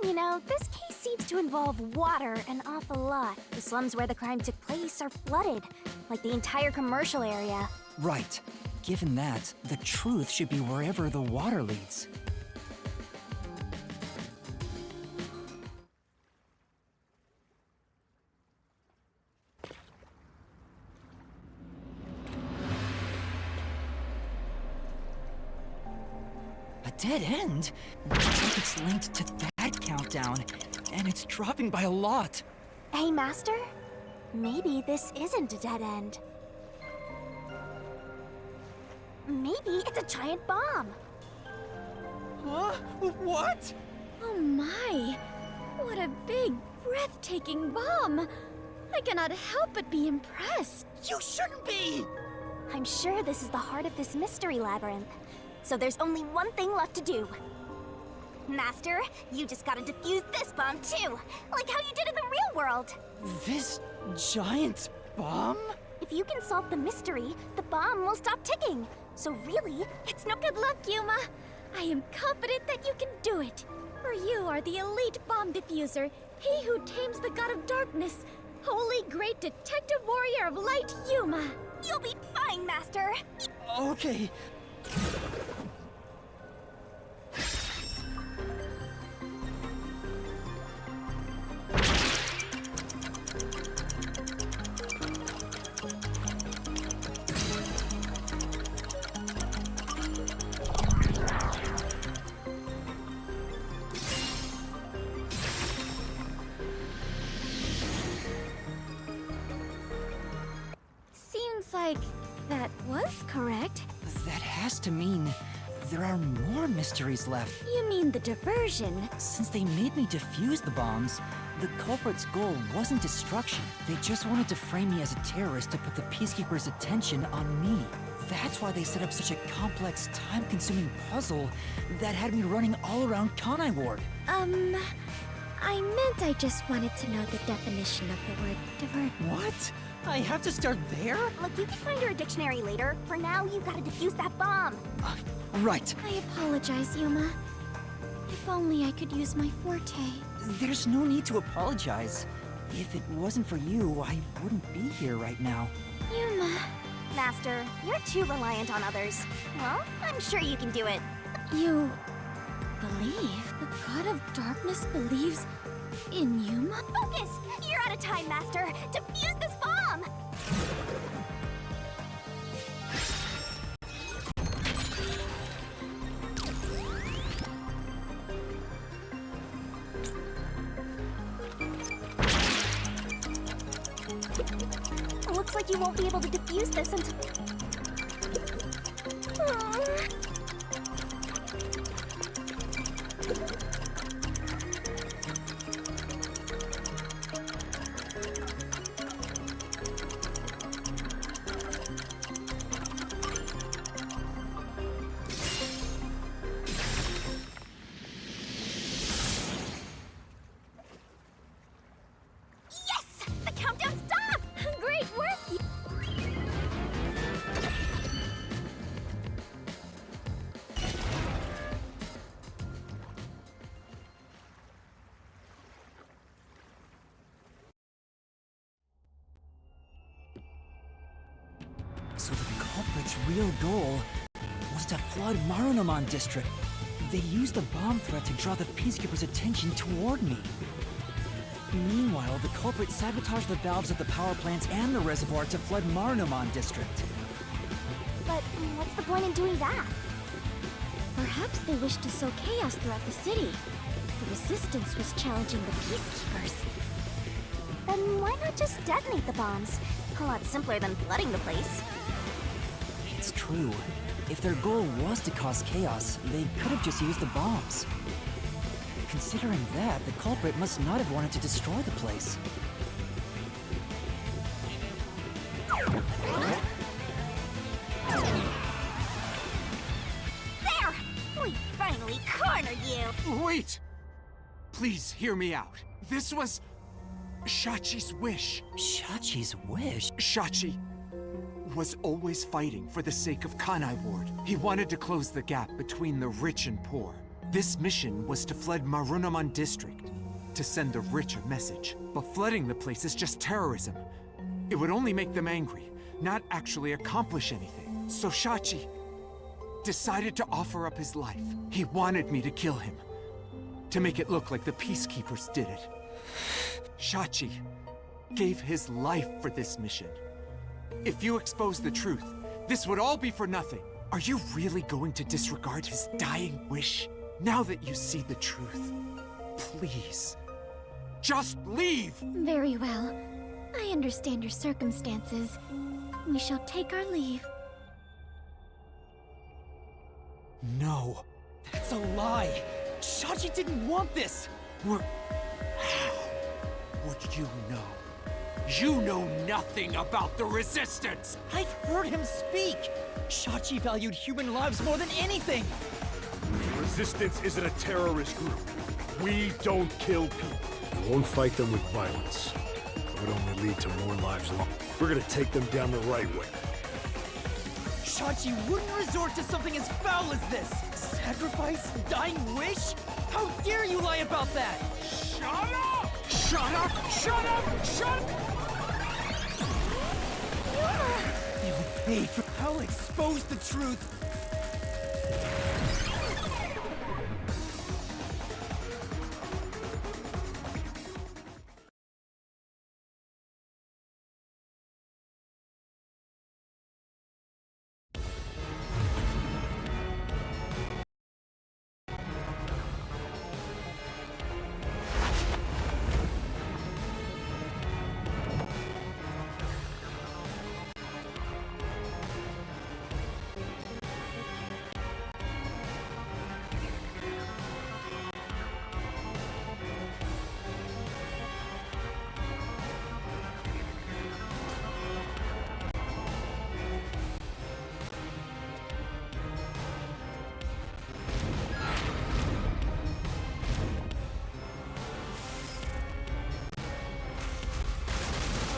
You know, this case seems to involve water an awful lot. The slums where the crime took place are flooded, like the entire commercial area. right. Given that, the truth should be wherever the water leads. A dead end? Looks like it's linked to that countdown, and it's dropping by a lot. Hey, Master? Maybe this isn't a dead end. Maybe it's a giant bomb. Huh? What? Oh my! What a big, breathtaking bomb! I cannot help but be impressed. You shouldn't be! I'm sure this is the heart of this mystery labyrinth. So there's only one thing left to do. Master, you just gotta defuse this bomb too, like how you did in the real world. This giant bomb? If you can solve the mystery, the bomb will stop ticking. So really, it's no Good luck, Yuma! I am confident that you can do it. For you are the elite bomb diffuser, he who tames the god of darkness, holy great detective warrior of light, Yuma. You'll be fine, Master. Okay. Seems like that was correct. That has to mean there are more mysteries left. You mean the diversion? Since they made me defuse the bombs, the culprit's goal wasn't destruction. They just wanted to frame me as a terrorist to put the Peacekeepers' attention on me. That's why they set up such a complex, time-consuming puzzle that had me running all around Kanai Ward. I meant I just wanted to know the definition of the word divert. What? I have to start there? Look, you can find your dictionary later. For now, you gotta defuse that bomb. Right. I apologize, Yuma. If only I could use my forte. There's no need to apologize. If it wasn't for you, I wouldn't be here right now. Yuma, Master, you're too reliant on others. Well, I'm sure you can do it. you believe? The god of darkness believes in Yuma? Focus! You're out of time, Master. Defuse this bomb! Looks like you won't be able to defuse this until... So the culprit's real goal was to flood Marunomon District. They used the bomb threat to draw the Peacekeepers' attention toward me. Meanwhile, the culprit sabotaged the valves of the power plants and the reservoir to flood Marunomon District. But what's the point in doing that? Perhaps they wished to sow chaos throughout the city. The Resistance was challenging the Peacekeepers. Then why not just detonate the bombs? A lot simpler than flooding the place. It's true. If their goal was to cause chaos, they could have just used the bombs. Considering that, the culprit must not have wanted to destroy the place. There! We finally cornered you! Wait! Please hear me out. This was Shachi's wish. Shachi's wish? Shachi was always fighting for the sake of Kanai Ward. He wanted to close the gap between the rich and poor. This mission was to flood Marunomon District, to send the rich a message. But flooding the place is just terrorism. It would only make them angry, not actually accomplish anything. So Shachi decided to offer up his life. He wanted me to kill him, to make it look like the Peacekeepers did it. Shachi gave his life for this mission. If you expose the truth, this would all be for nothing. Are you really going to disregard his dying wish? Now that you see the truth, please, just leave! Very well. I understand your circumstances. We shall take our leave. No. That's a lie! Shachi didn't want this! How would you know? You know nothing about the Resistance! I've heard him speak! Shachi valued human lives more than anything! Resistance isn't a terrorist group. We don't kill people. We won't fight them with violence. It would only lead to more lives lost. We're gonna take them down the right way. Shachi wouldn't resort to something as foul as this! Sacrifice? Dying wish? How dare you lie about that? Shut up! Shut up! Shut up! Shut up! They will pay for... I'll expose the truth!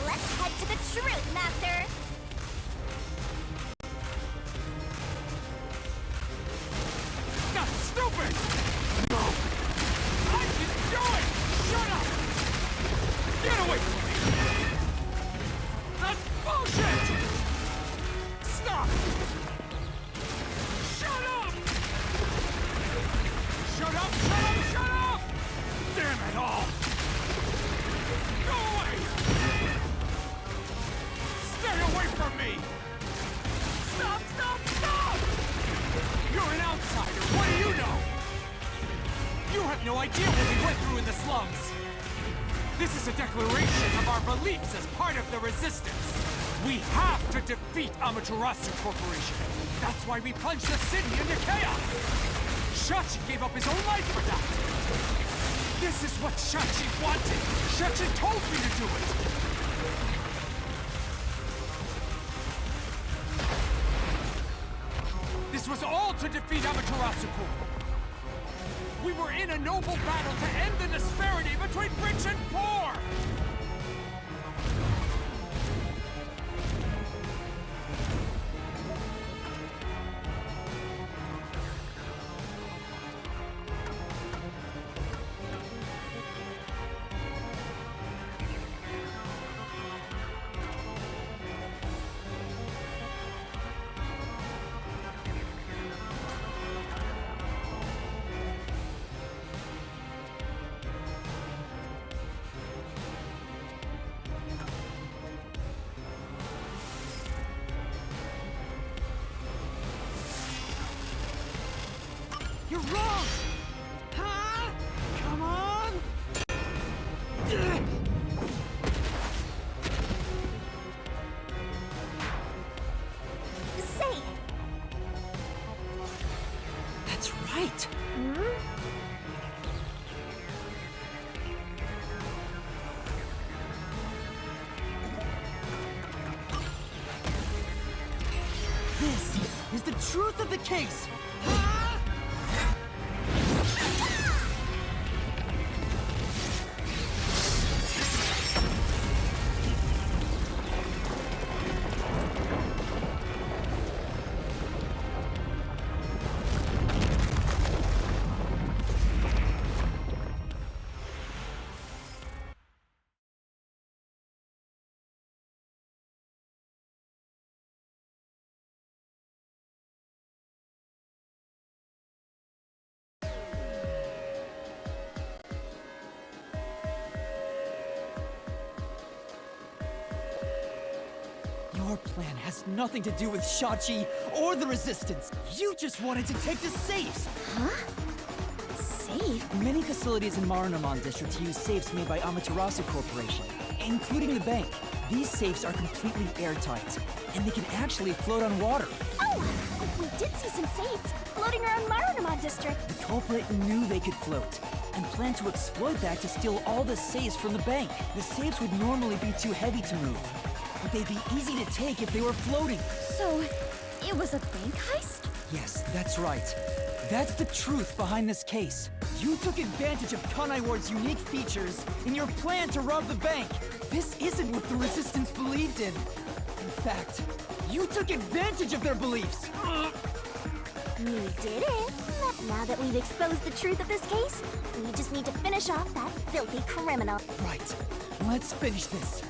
Let's head to the truth, Master! That's stupid! No! I can do it! Shut up! Get away from me! That's bullshit! Stop! Shut up! Shut up! Shut up! Shut up! Damn it all! Go away! Stay away from me! Stop! Stop! Stop! You're an outsider. What do you know? You have no idea what we went through in the slums. This is a declaration of our beliefs as part of the Resistance. We have to defeat Amaterasu Corporation. That's why we plunged the city into chaos. Shachi gave up his own life for that. This is what Shachi wanted. Shachi told me to do it. This was all to defeat Amaterasu Corp. We were in a noble battle to end the disparity between rich and poor! truth of the case. Your plan has nothing to do with Shachi or the Resistance. You just wanted to take the safes! Huh? Safe? Many facilities in Marunaman District use safes made by Amaterasu Corporation, including the bank. These safes are completely airtight, and they can actually float on water. Oh! We did see some safes floating around Marunaman District. The culprit knew they could float, and planned to exploit that to steal all the safes from the bank. The safes would normally be too heavy to move, but they'd be easy to take if they were floating. So, it was a bank heist? Yes, that's right. That's the truth behind this case. You took advantage of Kanai Ward's unique features in your plan to rob the bank. This isn't what the Resistance believed in. In fact, you took advantage of their beliefs. We did it. Now that we've exposed the truth of this case, we just need to finish off that filthy criminal. Right. Let's finish this.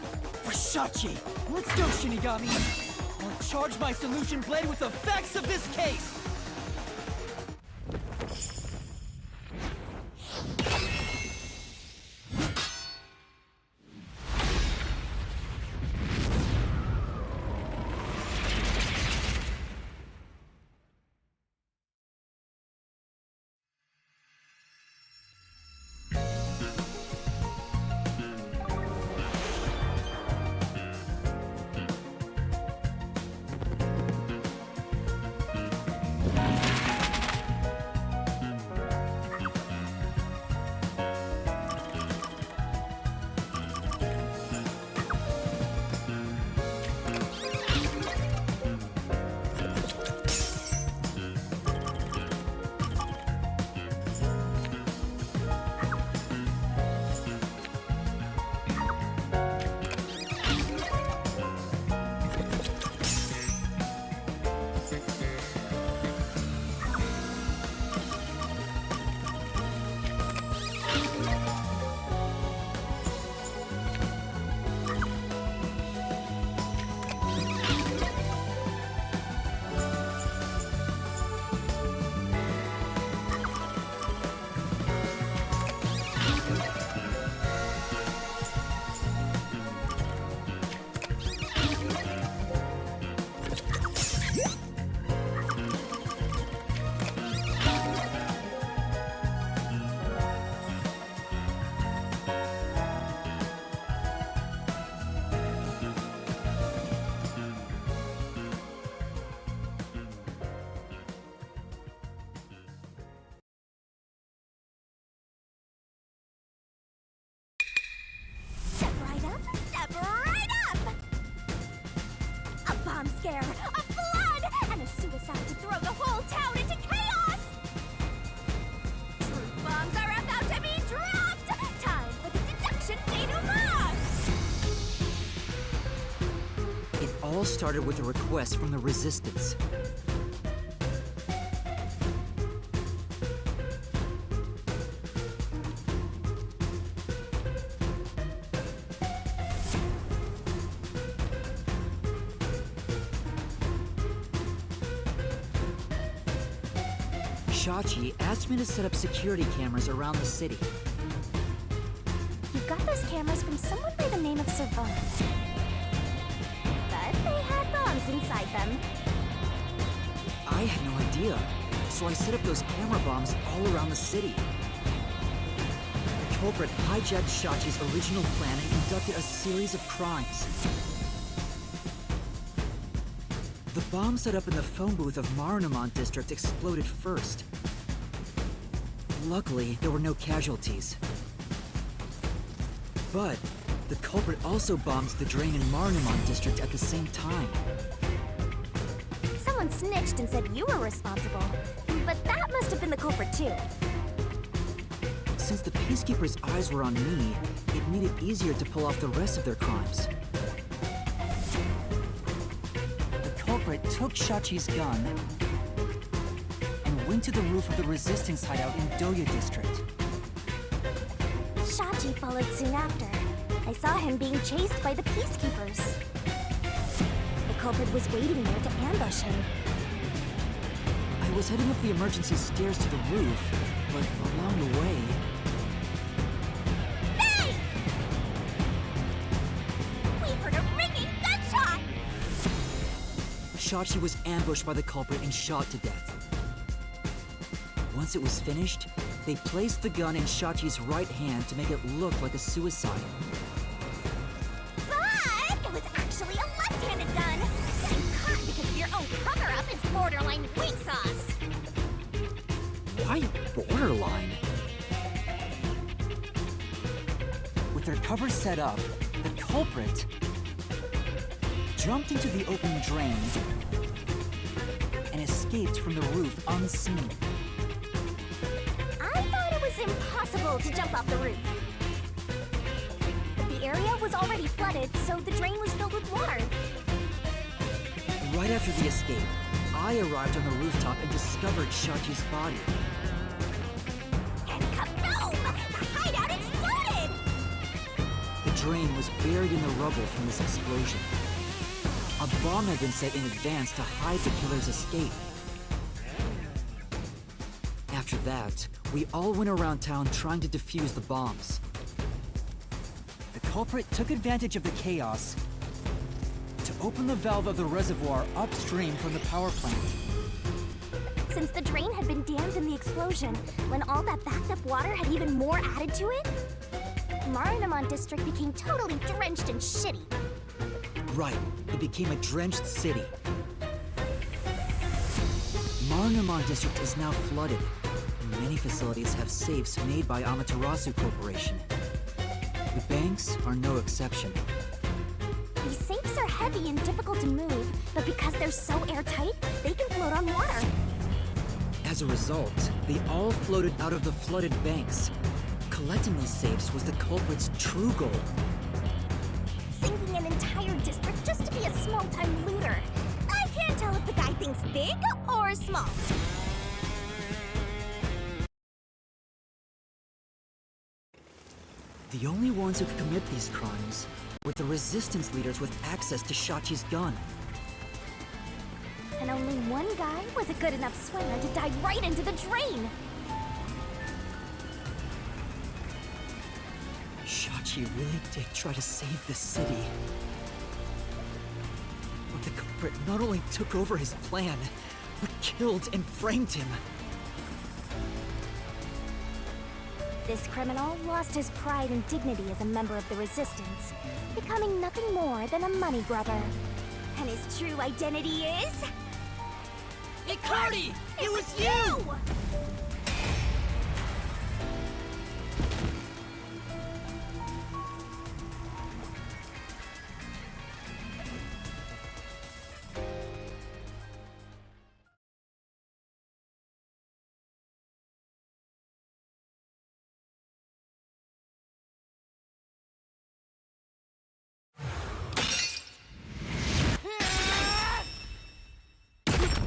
For Shachi. Let's go, Shinigami. I'll charge my solution blade with the facts of this case. Step right up, step right up! A bomb scare, a flood, and a suicide to throw the whole town into chaos! Truth bombs are about to be dropped! Time for the deduction denouement! It all started with a request from the Resistance. Shachi asked me to set up security cameras around the city. You got those cameras from someone by the name of Savant. But they had bombs inside them. I had no idea, so I set up those camera bombs all around the city. The culprit hijacked Shachi's original plan and conducted a series of crimes. The bomb set up in the phone booth of Marunaman District exploded first. Luckily, there were no casualties. But the culprit also bombed the drain in Marunaman District at the same time. Someone someone snitched and said you were responsible. But that must have been the culprit too. Since the Peacekeeper's eyes were on me, it made it easier to pull off the rest of their crimes. The culprit took Shachi's gun and went to the roof of the Resistance hideout in Doya District. Shachi followed soon after. I saw him being chased by the Peacekeepers. The culprit was waiting there to ambush him. I was heading up the emergency stairs to the roof, but along the way... Hey! We heard a ringing gunshot! Shachi was ambushed by the culprit and shot to death. Once it was finished, they placed the gun in Shachi's right hand to make it look like a suicide. But it was actually a left-handed gun! Getting caught because of your own cover-up is borderline weak sauce! Why borderline? With their cover set up, the culprit jumped into the open drain and escaped from the roof unseen. I thought it was impossible to jump off the roof. But the area was already flooded, so the drain was filled with water. Right after the escape, I arrived on the rooftop and discovered Shachi's body. And kaboom! The hideout exploded! The drain was buried in the rubble from this explosion. A bomb had been set in advance to hide the killer's escape. After that, we all went around town trying to defuse the bombs. The culprit took advantage of the chaos to open the valve of the reservoir upstream from the power plant. Since the drain had been dammed in the explosion, when all that backed up water had even more added to it, Marunamon District became totally drenched and shitty. Right, it became a drenched city. Marunamon District is now flooded. Many facilities have safes made by Amaterasu Corporation. The banks are no exception. These safes are heavy and difficult to move, but because they're so airtight, they can float on water. As a result, they all floated out of the flooded banks. Collecting these safes was the culprit's true goal. Sinking an entire district just to be a small-time looter. I can't tell if the guy thinks big or small. The only ones who could commit these crimes were the resistance leaders with access to Shachi's gun. And only one guy was a good enough swimmer to dive right into the drain. Shachi really did try to save the city. But the culprit not only took over his plan, but killed and framed him. This criminal lost his pride and dignity as a member of the Resistance, becoming nothing more than a money grubber. And his true identity is... Icardi! It was you!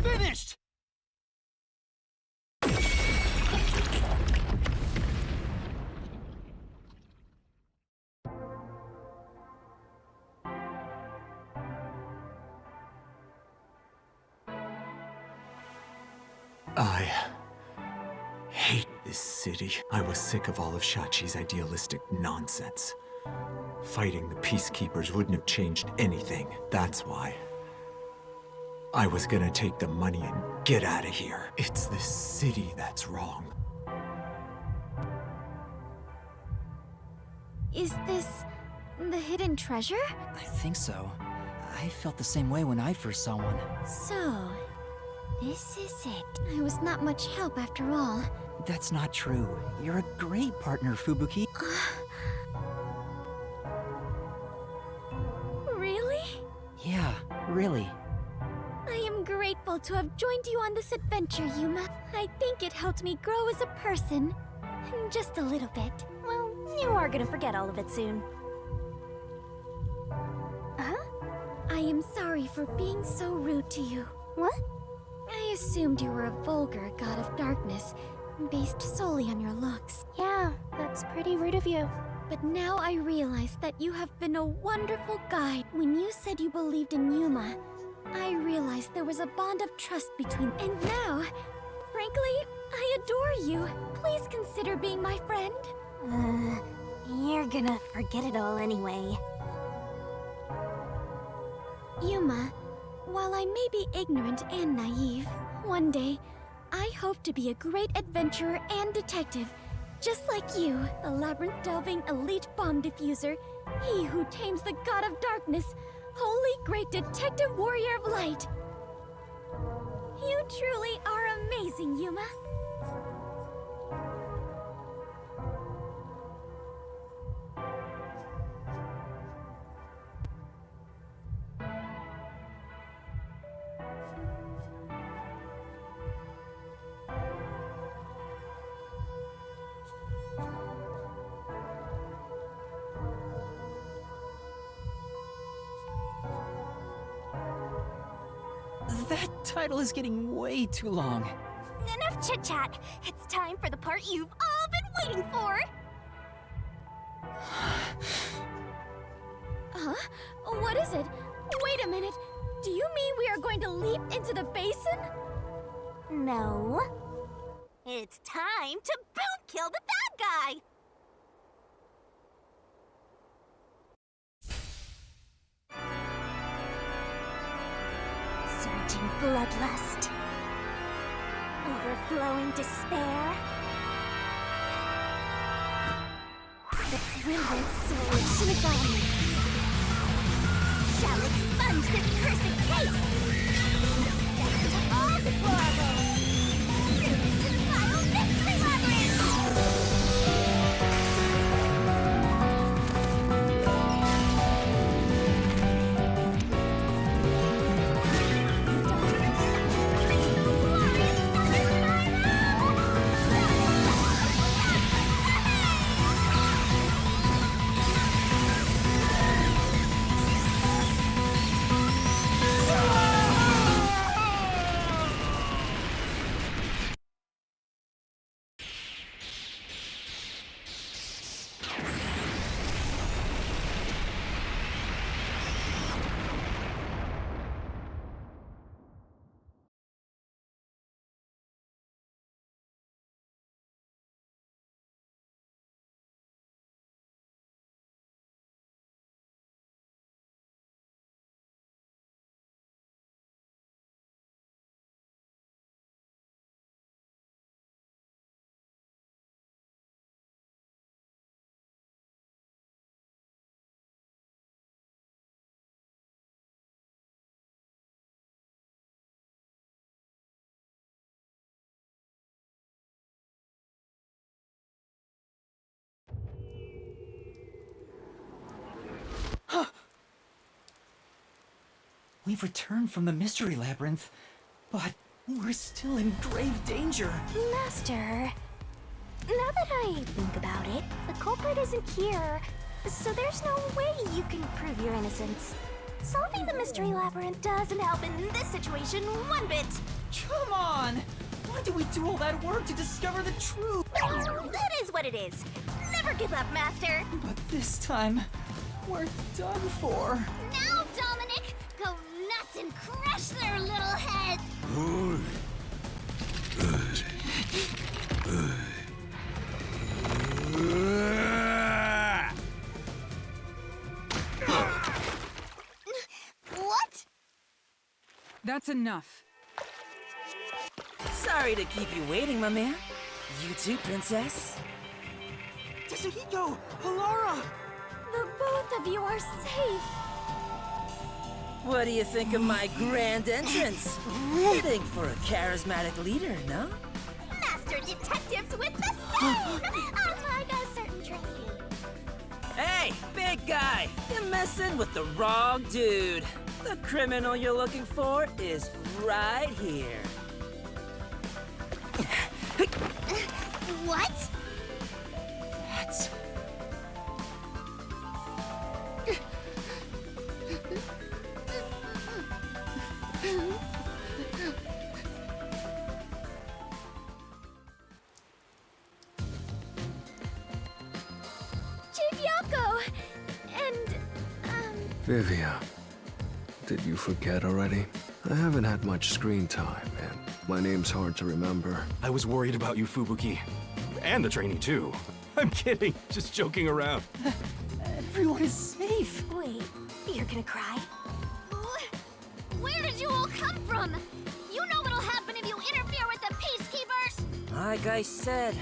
Finished! I hate this city. I was sick of all of Shachi's idealistic nonsense. Fighting the Peacekeepers wouldn't have changed anything. That's why. I was gonna take the money and get out of here. It's this city that's wrong. Is this... the hidden treasure? I think so. I felt the same way when I first saw one. So... this is it. I was not much help after all. That's not true. You're a great partner, Fubuki. Really? Yeah, really. I am grateful wonderful to have joined you on this adventure, Yuma. I think it helped me grow as a person. Just a little bit. Well, you are gonna forget all of it soon. Huh? I am sorry for being so rude to you. What? I assumed you were a vulgar god of darkness, based solely on your looks. Yeah, that's pretty rude of you. But now I realize that you have been a wonderful guide. When you said you believed in Yuma, I realized there was a bond of trust between. And now, frankly, I adore you. Please consider being my friend. You're gonna forget it all anyway. Yuma, while I may be ignorant and naive, one day, I hope to be a great adventurer and detective, just like you, a labyrinth-delving elite bomb diffuser, he who tames the god of darkness, holy great detective warrior of light. You truly are amazing, Yuma. That title is getting way too long. Enough chit-chat. It's time for the part you've all been waiting for. Huh? What is it? Wait a minute. Do you mean we are going to leap into the basin? No. It's time to boom kill the bad guy. Surging bloodlust. Overflowing despair. The brilliant soul of Shinigami shall expunge this cursed case. Death to all deplorables. Through to the final mystery labyrinth. We've returned from the mystery labyrinth, but we're still in grave danger. Master, now that I think about it, the culprit isn't here, so there's no way you can prove your innocence. Solving the mystery labyrinth doesn't help in this situation one bit. Come on! Why do we do all that work to discover the truth? That is what it is. Never give up, Master. But this time, we're done for. Now, Dominic, go nuts and crush their little heads. What? That's enough. Sorry to keep you waiting, my man. You too, princess? Tetsuhiko! Alara! The both of you are safe. What do you think of my grand entrance? Fitting for a charismatic leader, no? Master detectives with the same! Unlike a certain Trinity. Hey, big guy! You're messing with the wrong dude. The criminal you're looking for is right here. What? That's... Chivyoko! And, Vivia, did you forget already? I haven't had much screen time, and my name's hard to remember. I was worried about you, Fubuki. And the training, too. I'm kidding. Just joking around. Everyone is safe. Wait, you're gonna cry? Where did you all come from? You know what'll happen if you interfere with the peacekeepers! Like I said,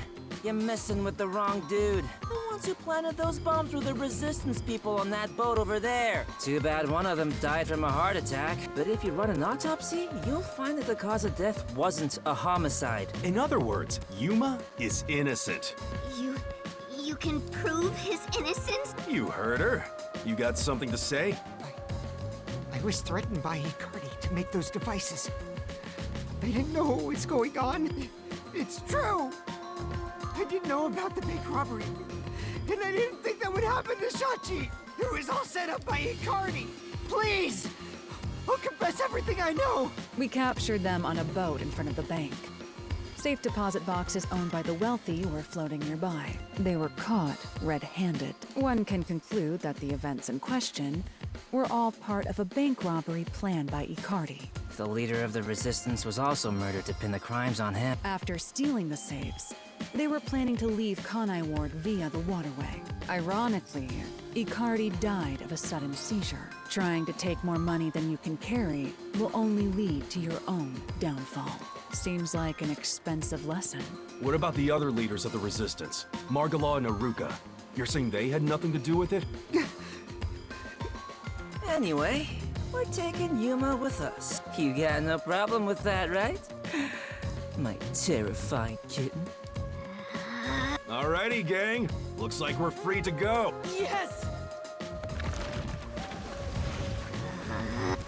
you're messing with the wrong dude. The ones who planted those bombs were the resistance people on that boat over there. Too bad one of them died from a heart attack. But if you run an autopsy, you'll find that the cause of death wasn't a homicide. In other words, Yuma is innocent. You can prove his innocence? You heard her. You got something to say? I was threatened by Icardi to make those devices. I didn't know what was going on. It's true. I didn't know about the big robbery. And I didn't think that would happen to Shachi. It was all set up by Icardi. Please! I'll confess everything I know. We captured them on a boat in front of the bank. Safe deposit boxes owned by the wealthy were floating nearby. They were caught red-handed. One can conclude that the events in question were all part of a bank robbery planned by Icardi. The leader of the resistance was also murdered to pin the crimes on him. After stealing the safes, they were planning to leave Kanai Ward via the waterway. Ironically, Icardi died of a sudden seizure. Trying to take more money than you can carry will only lead to your own downfall. Seems like an expensive lesson. What about the other leaders of the resistance? Margala and Aruka. You're saying they had nothing to do with it? Anyway, we're taking Yuma with us. You got no problem with that, right? My terrifying kitten. Alrighty, gang. Looks like we're free to go. Yes!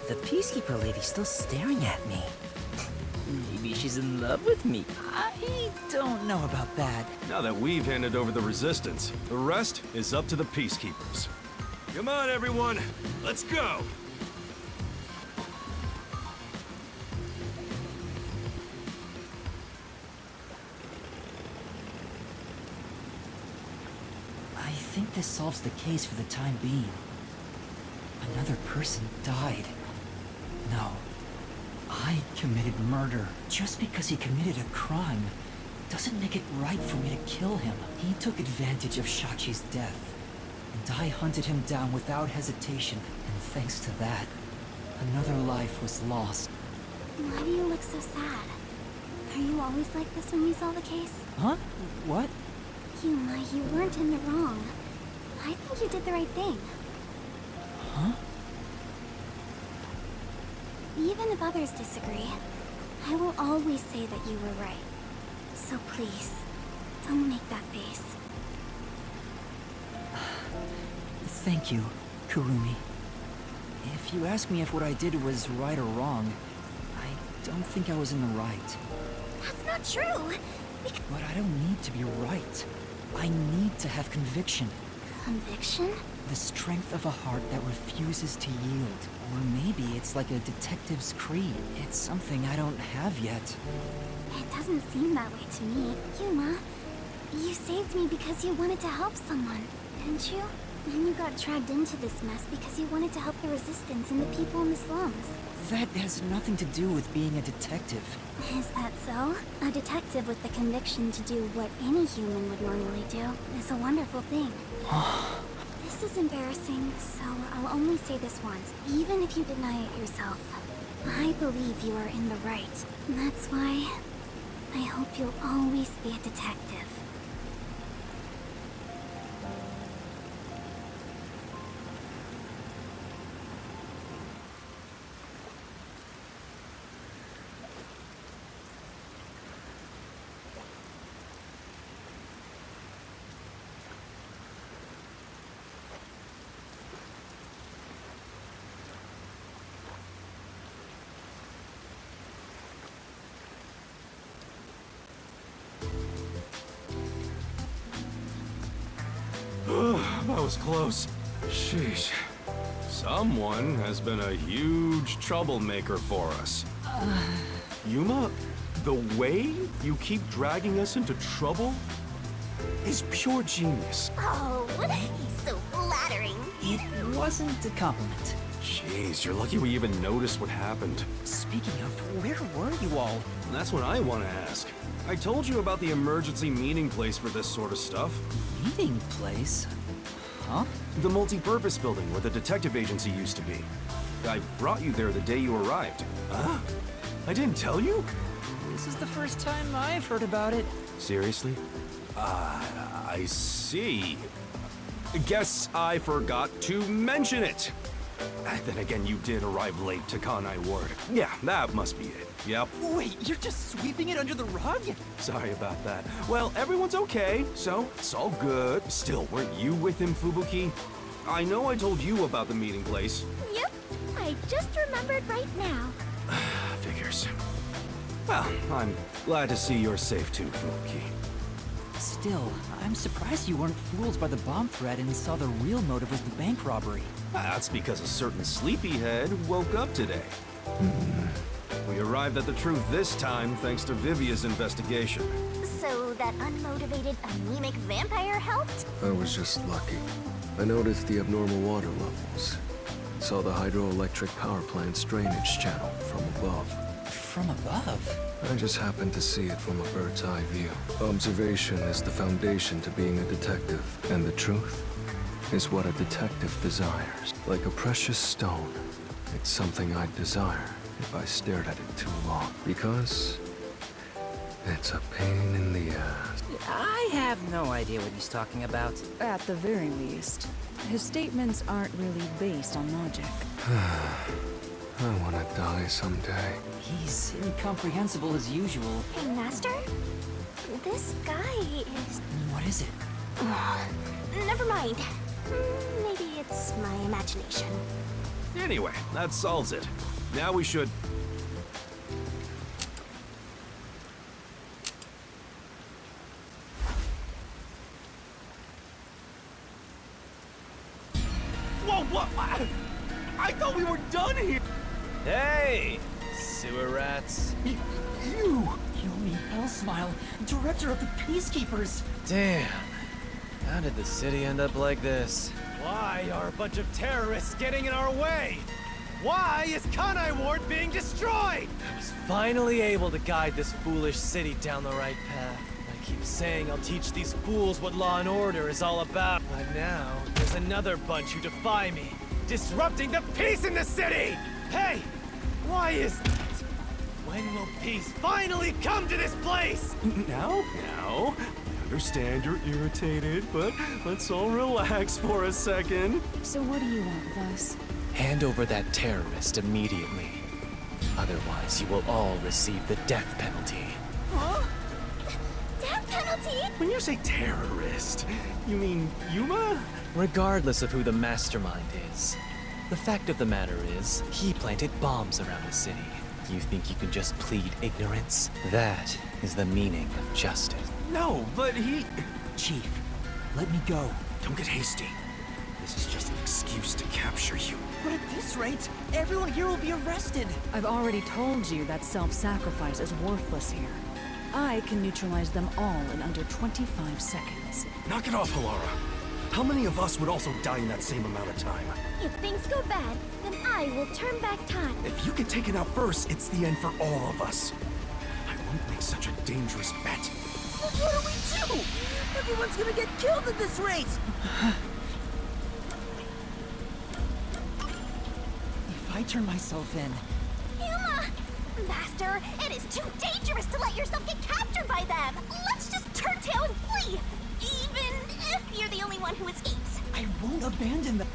The peacekeeper lady's still staring at me. Maybe she's in love with me. I don't know about that. Now that we've handed over the resistance, the rest is up to the peacekeepers. Come on, everyone. Let's go. I think this solves the case for the time being. Another person died. No. I committed murder. Just because he committed a crime doesn't make it right for me to kill him. He took advantage of Shachi's death, and I hunted him down without hesitation. And thanks to that, another life was lost. why do you look so sad? Are you always like this when you solve a case? Huh? What? Yuma, you weren't in the wrong. I think you did the right thing. Huh? Even if others disagree, I will always say that you were right. So please, don't make that face. Thank you, Kurumi. If you ask me if what I did was right or wrong, I don't think I was in the right. That's not true! But I don't need to be right. I need to have conviction. Conviction? The strength of a heart that refuses to yield. Or maybe it's like a detective's creed. It's something I don't have yet. It doesn't seem that way to me. Yuma, you saved me because you wanted to help someone, didn't you? And you got dragged into this mess because you wanted to help the resistance and the people in the slums. That has nothing to do with being a detective. Is that so? A detective with the conviction to do what any human would normally do is a wonderful thing. This is embarrassing, so I'll only say this once. Even if you deny it yourself, I believe you are in the right. And that's why I hope you'll always be a detective. That was close. Sheesh. Someone has been a huge troublemaker for us. Yuma, the way you keep dragging us into trouble is pure genius. Oh, he's so flattering. It wasn't a compliment. Jeez, you're lucky we even noticed what happened. Speaking of, where were you all? That's what I want to ask. I told you about the emergency meeting place for this sort of stuff. Meeting place? Huh? The multi-purpose building where the detective agency used to be. I brought you there the day you arrived. Huh? I didn't tell you? This is the first time I've heard about it. Seriously? I see. Guess I forgot to mention it. Then again, you did arrive late to Kanai Ward. Yeah, that must be it. Yep. Wait, you're just sweeping it under the rug? Sorry about that. Well, everyone's okay, so it's all good. Still, weren't you with him, Fubuki? I know I told you about the meeting place. Yep, I just remembered right now. Figures. Well, I'm glad to see you're safe too, Fubuki. Still, I'm surprised you weren't fooled by the bomb threat and saw the real motive was the bank robbery. That's because a certain sleepyhead woke up today. We arrived at the truth this time thanks to Vivia's investigation. So that unmotivated, anemic vampire helped? I was just lucky. I noticed the abnormal water levels. Saw the hydroelectric power plant's drainage channel from above. From above? I just happened to see it from a bird's eye view. Observation is the foundation to being a detective, and the truth is what a detective desires. Like a precious stone, it's something I'd desire if I stared at it too long. Because it's a pain in the ass. I have no idea what he's talking about. At the very least, his statements aren't really based on logic. I want to die someday. He's incomprehensible as usual. Hey, Master? This guy is... What is it? Never mind. Maybe it's my imagination. Anyway, that solves it. Now we should... Whoa, what? I thought we were done here! Hey, sewer rats. You! Yomi Hellsmile, director of the Peacekeepers! Damn. How did the city end up like this? Why are a bunch of terrorists getting in our way? Why is Kanai Ward being destroyed? I was finally able to guide this foolish city down the right path. I keep saying I'll teach these fools what law and order is all about. But now, there's another bunch who defy me, disrupting the peace in the city! Hey! Why is that? When will peace finally come to this place? Now, I understand you're irritated, but let's all relax for a second. So what do you want with us? Hand over that terrorist immediately. Otherwise, you will all receive the death penalty. Huh? Death penalty? When you say terrorist, you mean Yuma? Regardless of who the mastermind is, the fact of the matter is, he planted bombs around the city. You think you can just plead ignorance? That is the meaning of justice. No, but he... Chief, let me go. Don't get hasty. This is just an excuse to capture you. But at this rate, everyone here will be arrested. I've already told you that self-sacrifice is worthless here. I can neutralize them all in under 25 seconds. Knock it off, Halara. How many of us would also die in that same amount of time? If things go bad, then I will turn back time. If you get taken out first, it's the end for all of us. I won't make such a dangerous bet. What do we do? Everyone's gonna get killed at this rate! If I turn myself in... Yuma! Master, it is too dangerous to let yourself get captured by them! Let's just turn tail and flee! Even if you're the only one who escapes. I won't abandon them.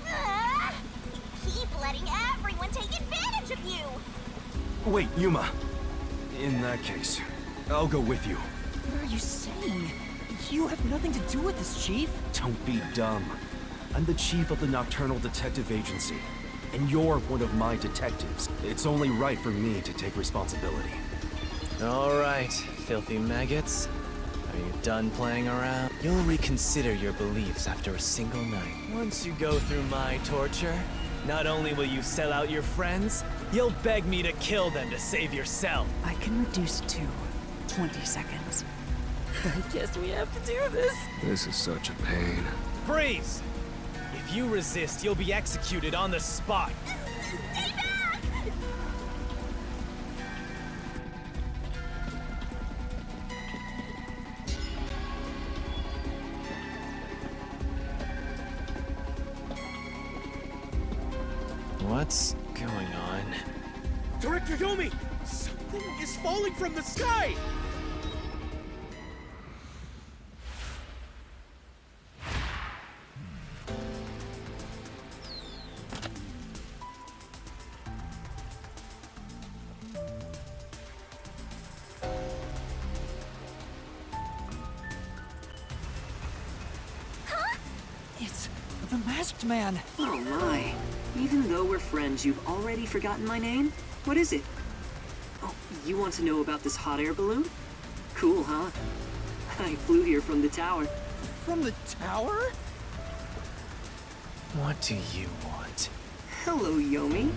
You keep letting everyone take advantage of you! Wait, Yuma. In that case, I'll go with you. What are you saying? You have nothing to do with this, Chief. Don't be dumb. I'm the chief of the Nocturnal Detective Agency, and you're one of my detectives. It's only right for me to take responsibility. All right, filthy maggots. Are you done playing around? You'll reconsider your beliefs after a single night. Once you go through my torture, not only will you sell out your friends, you'll beg me to kill them to save yourself. I can reduce to 20 seconds. I guess we have to do this. This is such a pain. Freeze! If you resist, you'll be executed on the spot. Stay back! What's going on? Director Yomi! Something is falling from the sky! It's the masked man. Oh my. Even though we're friends, you've already forgotten my name? What is it? Oh, you want to know about this hot air balloon? Cool, huh? I flew here from the tower. From the tower? What do you want? Hello, Yomi.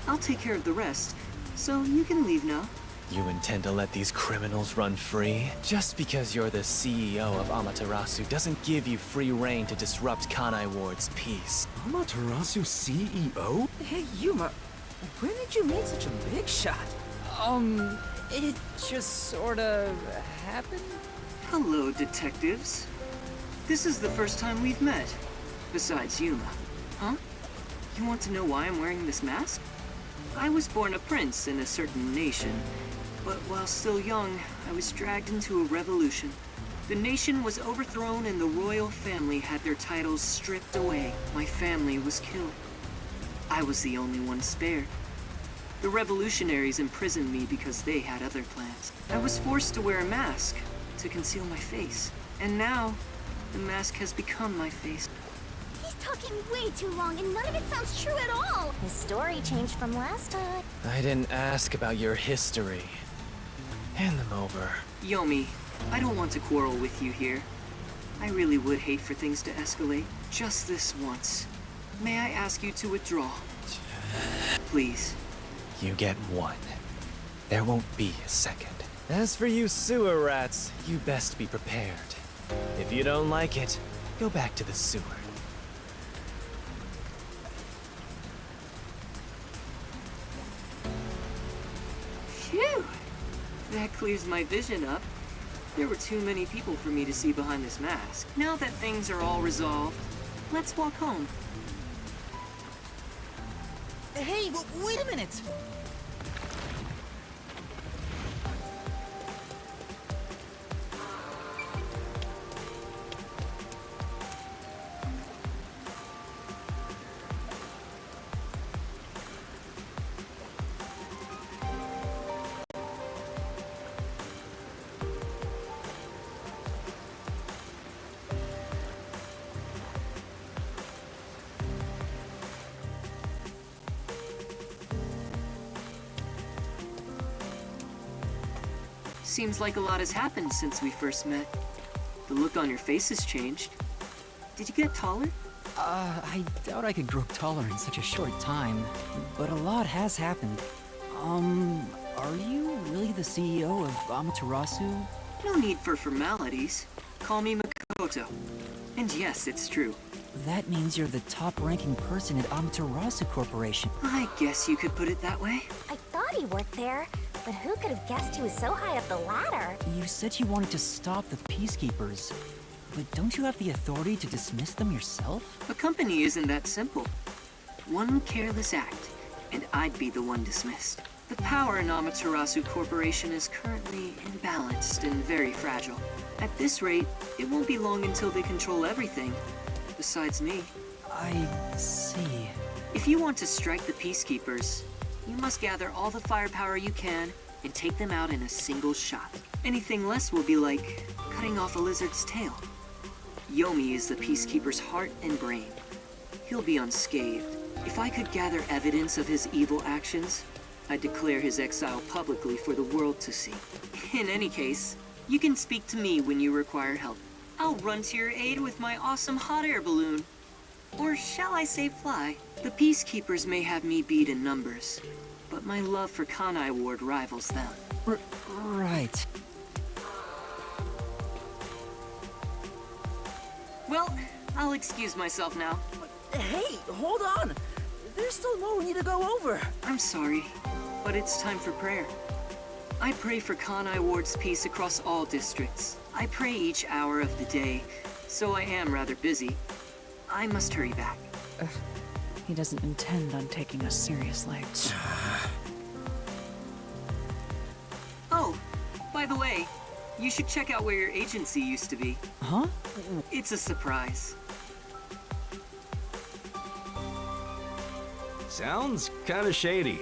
I'll take care of the rest, so you can leave now. You intend to let these criminals run free? Just because you're the CEO of Amaterasu doesn't give you free rein to disrupt Kanai Ward's peace. Amaterasu CEO? Hey, Yuma, when did you meet such a big shot? It just sorta happened. Hello, detectives. This is the first time we've met. Besides Yuma. Huh? You want to know why I'm wearing this mask? I was born a prince in a certain nation, but while still young, I was dragged into a revolution. The nation was overthrown and the royal family had their titles stripped away. My family was killed. I was the only one spared. The revolutionaries imprisoned me because they had other plans. I was forced to wear a mask to conceal my face. And now, the mask has become my face. He's talking way too long and none of it sounds true at all. His story changed from last time. I didn't ask about your history. Hand them over. Yomi, I don't want to quarrel with you here. I really would hate for things to escalate. Just this once. May I ask you to withdraw? Please. You get one. There won't be a second. As for you sewer rats, you best be prepared. If you don't like it, go back to the sewer. Phew! That clears my vision up. There were too many people for me to see behind this mask. Now that things are all resolved, let's walk home. Hey, wait a minute! Seems like a lot has happened since we first met. The look on your face has changed. Did you get taller? I doubt I could grow taller in such a short time, but a lot has happened. Are you really the CEO of Amaterasu? No need for formalities. Call me Makoto. And yes, it's true. That means you're the top-ranking person at Amaterasu Corporation. I guess you could put it that way. I thought he worked there, but who could have guessed he was so high up the ladder? You said you wanted to stop the Peacekeepers, but don't you have the authority to dismiss them yourself? A company isn't that simple. One careless act, and I'd be the one dismissed. The power in Amaterasu Corporation is currently imbalanced and very fragile. At this rate, it won't be long until they control everything, besides me. I see. If you want to strike the Peacekeepers, you must gather all the firepower you can and take them out in a single shot. Anything less will be like cutting off a lizard's tail. Yomi is the Peacekeeper's heart and brain. He'll be unscathed. If I could gather evidence of his evil actions, I'd declare his exile publicly for the world to see. In any case, You can speak to me when you require help. I'll run to your aid with my awesome hot air balloon. Or shall I say fly? The Peacekeepers may have me beat in numbers, but my love for Kanai Ward rivals them. Right. Well, I'll excuse myself now. Hey, hold on! There's still more we need to go over. I'm sorry, but it's time for prayer. I pray for Kanai Ward's peace across all districts. I pray each hour of the day, so I am rather busy. I must hurry back. He doesn't intend on taking us seriously. Oh, by the way, you should check out where your agency used to be. Huh? It's a surprise. Sounds kinda shady.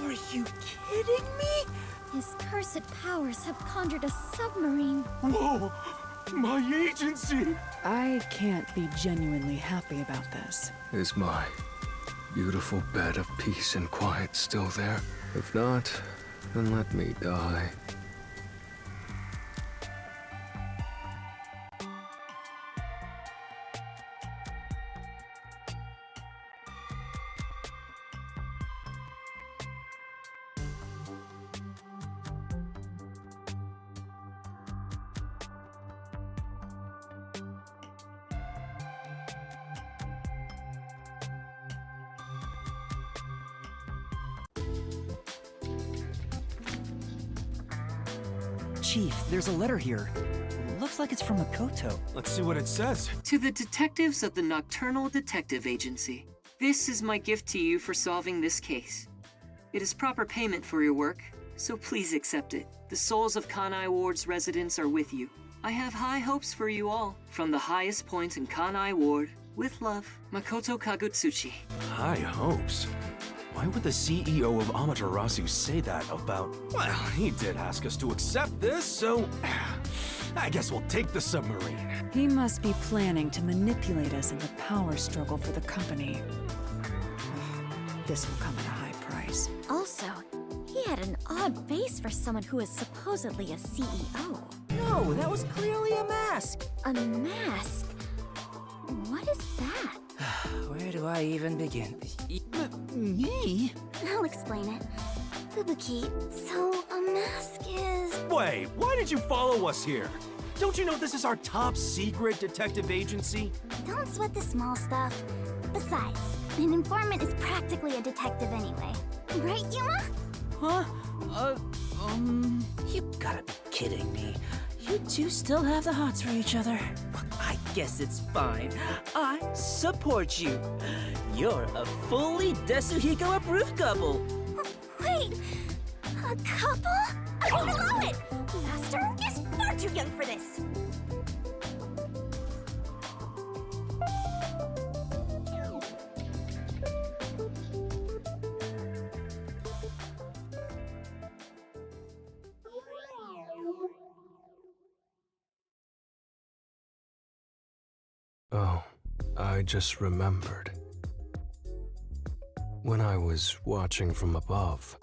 Are you kidding me? His cursed powers have conjured a submarine. Whoa! My agency! I can't be genuinely happy about this. Is my beautiful bed of peace and quiet still there? If not, then let me die. Chief, there's a letter here. Looks like it's from Makoto. Let's see what it says. To the detectives of the Nocturnal Detective Agency, this is my gift to you for solving this case. It is proper payment for your work, so please accept it. The souls of Kanai Ward's residents are with you. I have high hopes for you all, from the highest point in Kanai Ward. With love, Makoto Kagutsuchi. High hopes? Why would the CEO of Amaterasu say that about... Well, he did ask us to accept this, so... I guess we'll take the submarine. He must be planning to manipulate us in the power struggle for the company. This will come at a high price. Also, he had an odd face for someone who is supposedly a CEO. No, that was clearly a mask. A mask? What is that? Where do I even begin? Me? I'll explain it. Fubuki, so a mask is... Wait, why did you follow us here? Don't you know this is our top secret detective agency? Don't sweat the small stuff. Besides, an informant is practically a detective anyway. Right, Yuma? Huh? You gotta be kidding me. You two still have the hots for each other. I guess it's fine. I support you. You're a fully Desuhiko approved couple. Wait! A couple? I won't allow it! Master is far too young for this! Oh, I just remembered. When I was watching from above,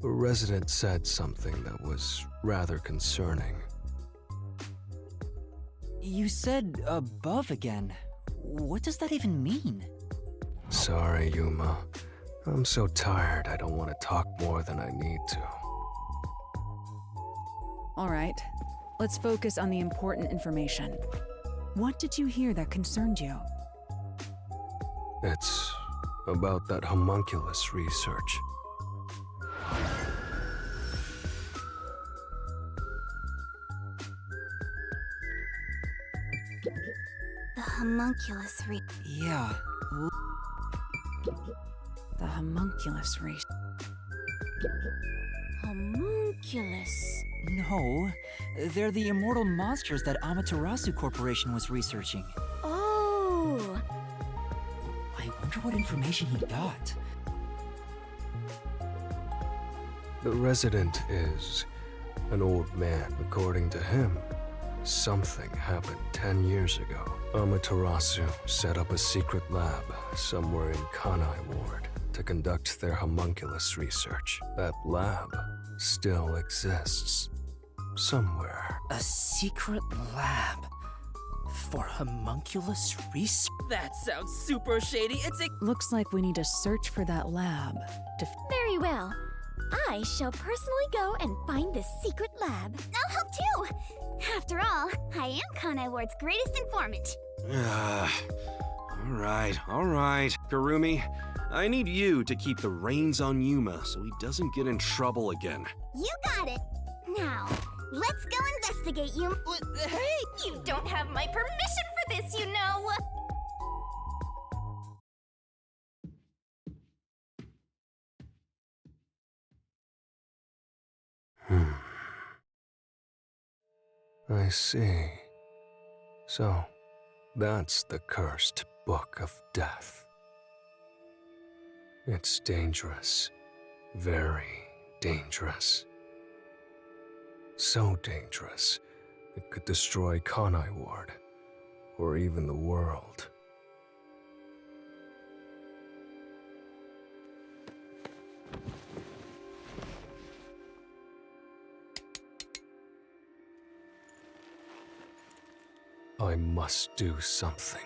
a resident said something that was rather concerning. You said above again. What does that even mean? Sorry, Yuma. I'm so tired I don't want to talk more than I need to. All right, let's focus on the important information. What did you hear that concerned you? It's about that homunculus research. The homunculus Yeah. The homunculus race. Homunculus. No, they're the immortal monsters that Amaterasu Corporation was researching. Oh! I wonder what information he got. The resident is An old man, according to him. Something happened 10 years ago. Amaterasu set up a secret lab somewhere in Kanai Ward to conduct their homunculus research. That lab still exists. Somewhere. A secret lab for homunculus research? That sounds super shady. Looks like we need to search for that lab to Very well. I shall personally go and find this secret lab. I'll help too. After all, I am Kanai Ward's greatest informant. All right. Karumi, I need you to keep the reins on Yuma so he doesn't get in trouble again. You got it. Now, let's go investigate you. Hey! You don't have my permission for this, you know! I see. So, that's the cursed Book of Death. It's dangerous. Very dangerous. So dangerous, it could destroy Kanai Ward, or even the world. I must do something.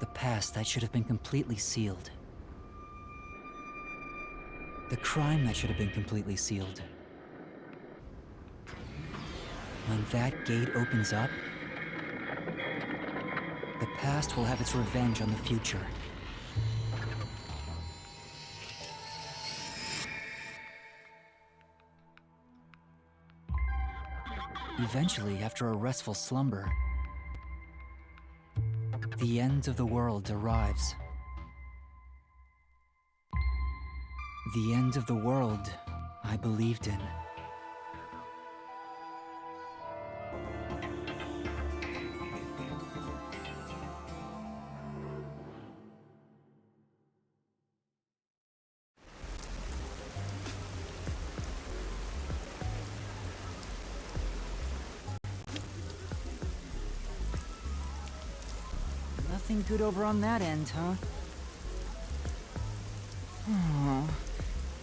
The past that should have been completely sealed. The crime that should have been completely sealed. When that gate opens up, the past will have its revenge on the future. Eventually, after a restful slumber, the end of the world arrives. The end of the world I believed in. Nothing good over on that end, huh? Oh,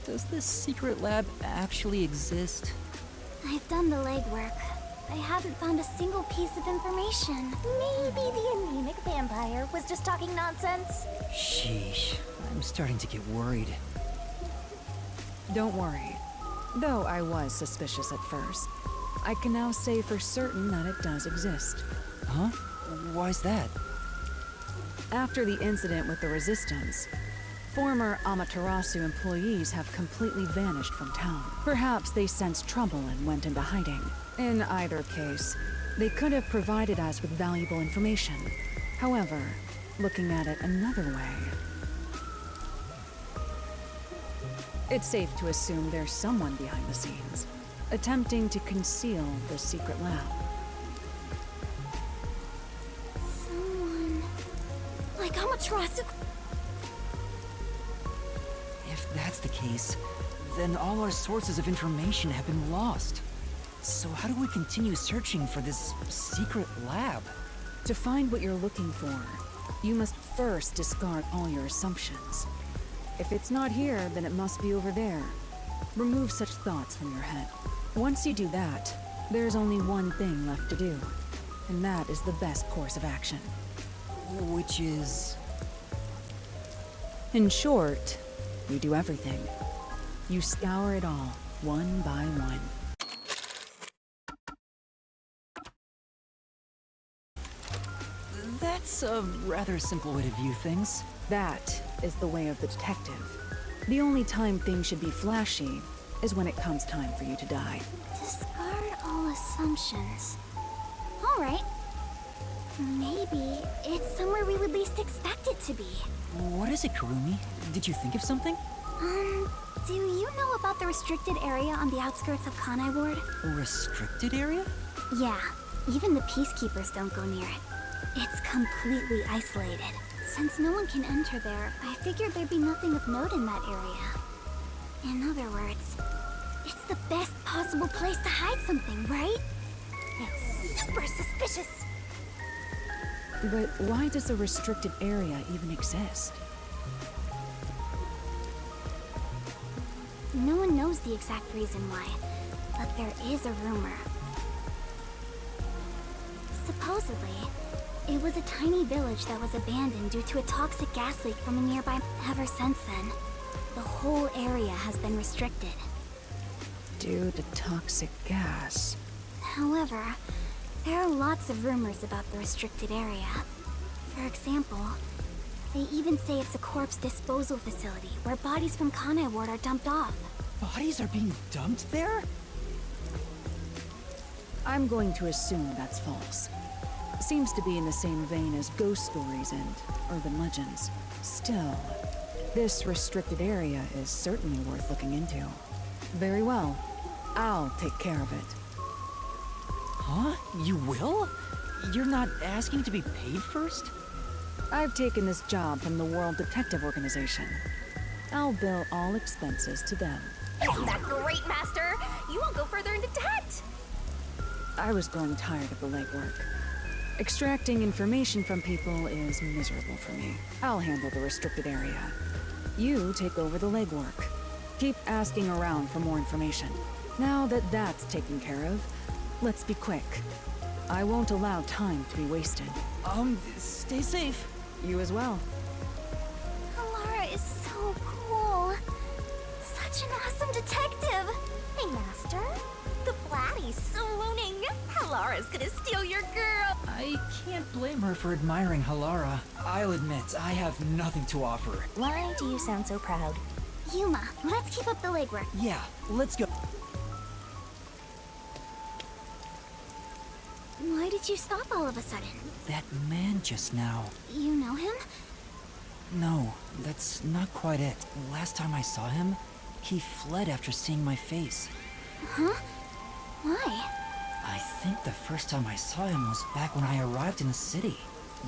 does this secret lab actually exist? I've done the legwork. I haven't found a single piece of information. Maybe the anemic vampire was just talking nonsense. Sheesh, I'm starting to get worried. Don't worry. Though I was suspicious at first, I can now say for certain that it does exist. Huh? Why's that? After the incident with the Resistance, former Amaterasu employees have completely vanished from town. Perhaps they sensed trouble and went into hiding. In either case, they could have provided us with valuable information. However, looking at it another way, it's safe to assume there's someone behind the scenes, attempting to conceal the secret lab. Someone... like Amaterasu... If that's the case, then all our sources of information have been lost. So how do we continue searching for this secret lab? To find what you're looking for, you must first discard all your assumptions. If it's not here, then it must be over there. Remove such thoughts from your head. Once you do that, there's only one thing left to do, and that is the best course of action. Which is... In short, you do everything. You scour it all, one by one. That's a rather simple way to view things. That is the way of the detective. The only time things should be flashy is when it comes time for you to die. Discard all assumptions. Alright. Maybe it's somewhere we would least expect it to be. What is it, Kurumi? Did you think of something? Do you know about the restricted area on the outskirts of Kanai Ward? Restricted area? Yeah, even the peacekeepers don't go near it. It's completely isolated. Since no one can enter there, I figured there'd be nothing of note in that area. In other words, it's the best possible place to hide something, right? It's super suspicious. But why does a restricted area even exist? No one knows the exact reason why, but there is a rumor. Supposedly, it was a tiny village that was abandoned due to a toxic gas leak from a nearby... Ever since then, the whole area has been restricted. Due to toxic gas. However, there are lots of rumors about the restricted area. For example, they even say it's a corpse disposal facility where bodies from Kanai Ward are dumped off. Bodies are being dumped there? I'm going to assume that's false. Seems to be in the same vein as ghost stories and urban legends. Still, this restricted area is certainly worth looking into. Very well. I'll take care of it. Huh? You will? You're not asking to be paid first? I've taken this job from the World Detective Organization. I'll bill all expenses to them. Isn't that great, Master? You won't go further into debt. I was growing tired of the legwork. Extracting information from people is miserable for me. I'll handle the restricted area. You take over the legwork. Keep asking around for more information. Now that that's taken care of, let's be quick. I won't allow time to be wasted. Stay safe. You as well. Alara is so cool. Such an awesome detective. Hey, Master. The Flatty's swooning. Halara's gonna steal your girl. I can't blame her for admiring Halara. I'll admit, I have nothing to offer. Why do you sound so proud? Yuma, let's keep up the legwork. Yeah, let's go. Why did you stop all of a sudden? That man just now. You know him? No, that's not quite it. Last time I saw him, he fled after seeing my face. Huh? Why? I think the first time I saw him was back when I arrived in the city.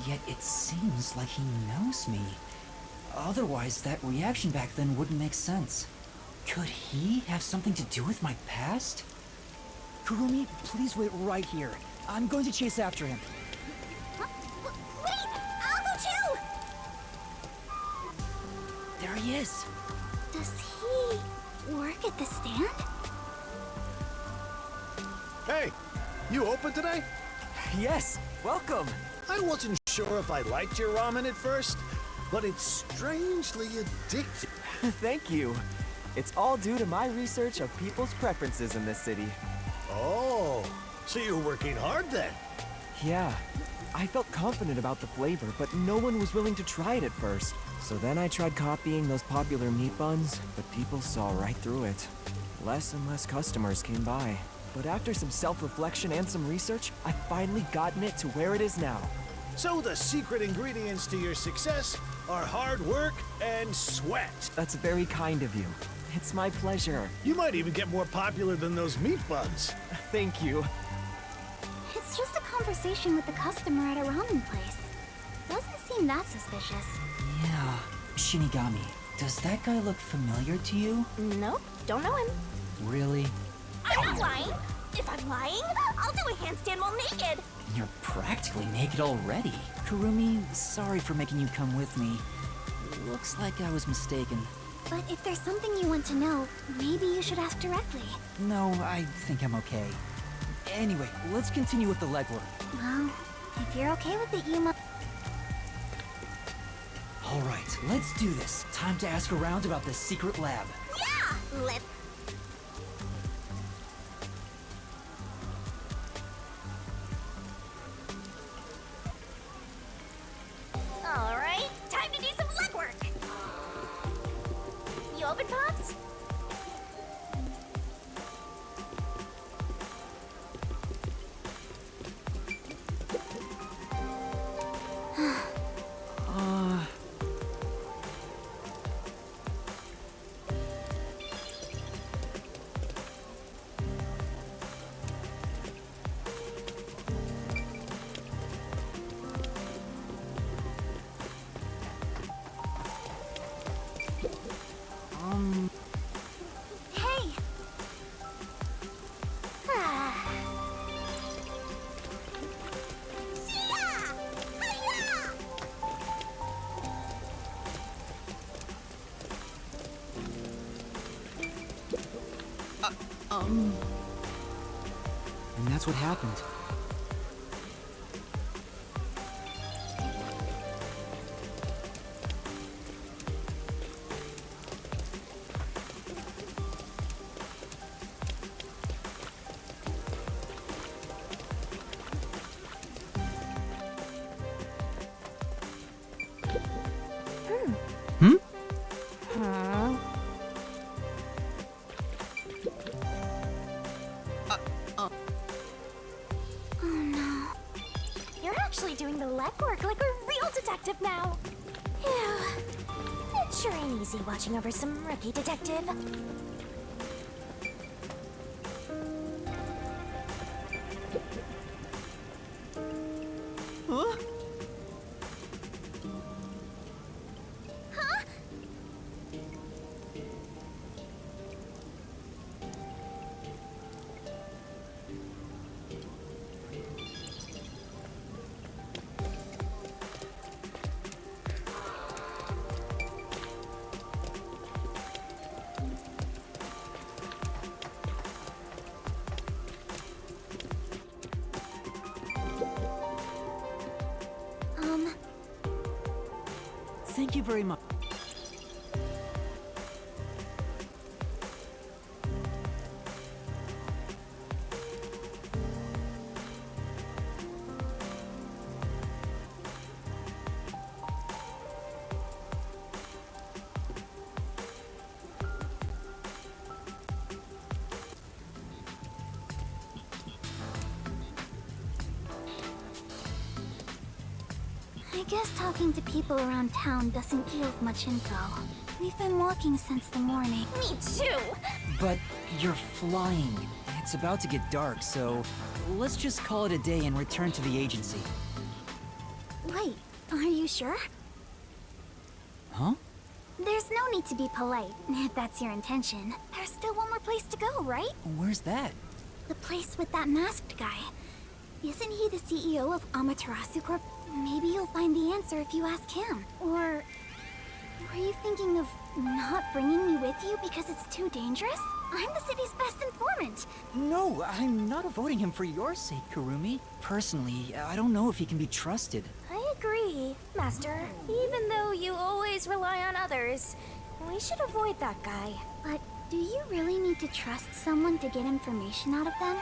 Yet it seems like he knows me. Otherwise, that reaction back then wouldn't make sense. Could he have something to do with my past? Kurumi, please wait right here. I'm going to chase after him. Huh? Wait! I'll go too! There he is. Does he work at the stand? Hey, you open today? Yes, welcome. I wasn't sure if I liked your ramen at first, but it's strangely addictive. Thank you. It's all due to my research of people's preferences in this city. Oh, so you're working hard then? Yeah, I felt confident about the flavor, but no one was willing to try it at first. So then I tried copying those popular meat buns, but people saw right through it. Less and less customers came by. But after some self-reflection and some research, I've finally gotten it to where it is now. So the secret ingredients to your success are hard work and sweat. That's very kind of you. It's my pleasure. You might even get more popular than those meat buns. Thank you. It's just a conversation with the customer at a ramen place. Doesn't seem that suspicious. Yeah. Shinigami, does that guy look familiar to you? Nope, don't know him. Really? I'm not lying. If I'm lying, I'll do a handstand while naked. You're practically naked already. Kurumi, sorry for making you come with me. Looks like I was mistaken. But if there's something you want to know, maybe you should ask directly. No, I think I'm okay. Anyway, let's continue with the legwork. Well, if you're okay with it, Yuma. Alright, let's do this. Time to ask around about the secret lab. Yeah! Let's... Alright, time to do some legwork! You open, Pops? Hey! Sia! Hiya! And that's what happened. Oh no. You're actually doing the legwork like a real detective now. Phew. It sure ain't easy watching over some rookie detective. Huh? Huh? Thank you very much. I guess talking to people around town doesn't yield much info. We've been walking since the morning. Me too! But you're flying. It's about to get dark, so let's just call it a day and return to the agency. Wait, are you sure? Huh? There's no need to be polite, if that's your intention. There's still one more place to go, right? Where's that? The place with that masked guy. Isn't he the CEO of Amaterasu Corp? Maybe you'll find the answer if you ask him. Or... were you thinking of not bringing me with you because it's too dangerous? I'm the city's best informant. No, I'm not avoiding him for your sake, Kurumi. Personally, I don't know if he can be trusted. I agree, Master. Even though you always rely on others, we should avoid that guy. But do you really need to trust someone to get information out of them?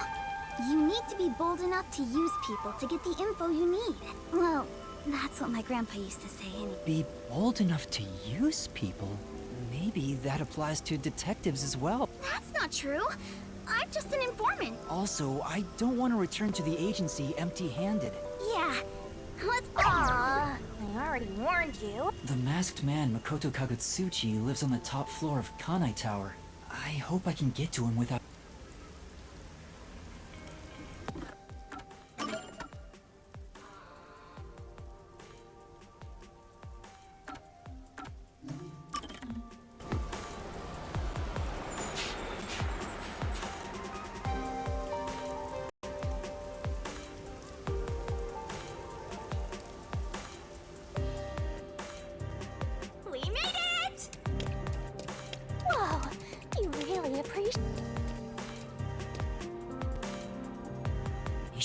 You need to be bold enough to use people to get the info you need. Well, that's what my grandpa used to say anyway. Be bold enough to use people? Maybe that applies to detectives as well. That's not true. I'm just an informant. Also, I don't want to return to the agency empty-handed. Yeah. Let's... Aww. I already warned you. The masked man, Makoto Kagutsuchi, lives on the top floor of Kanai Tower. I hope I can get to him without...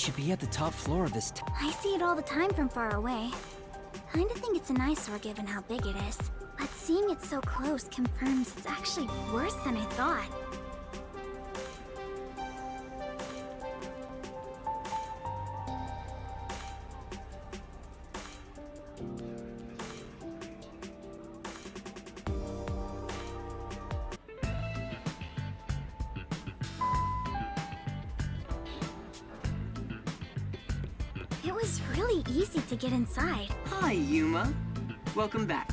should be at the top floor of this I see it all the time from far away. Kinda think it's an eyesore given how big it is. But seeing it so close confirms it's actually worse than I thought. It was really easy to get inside. Hi, Yuma. Welcome back.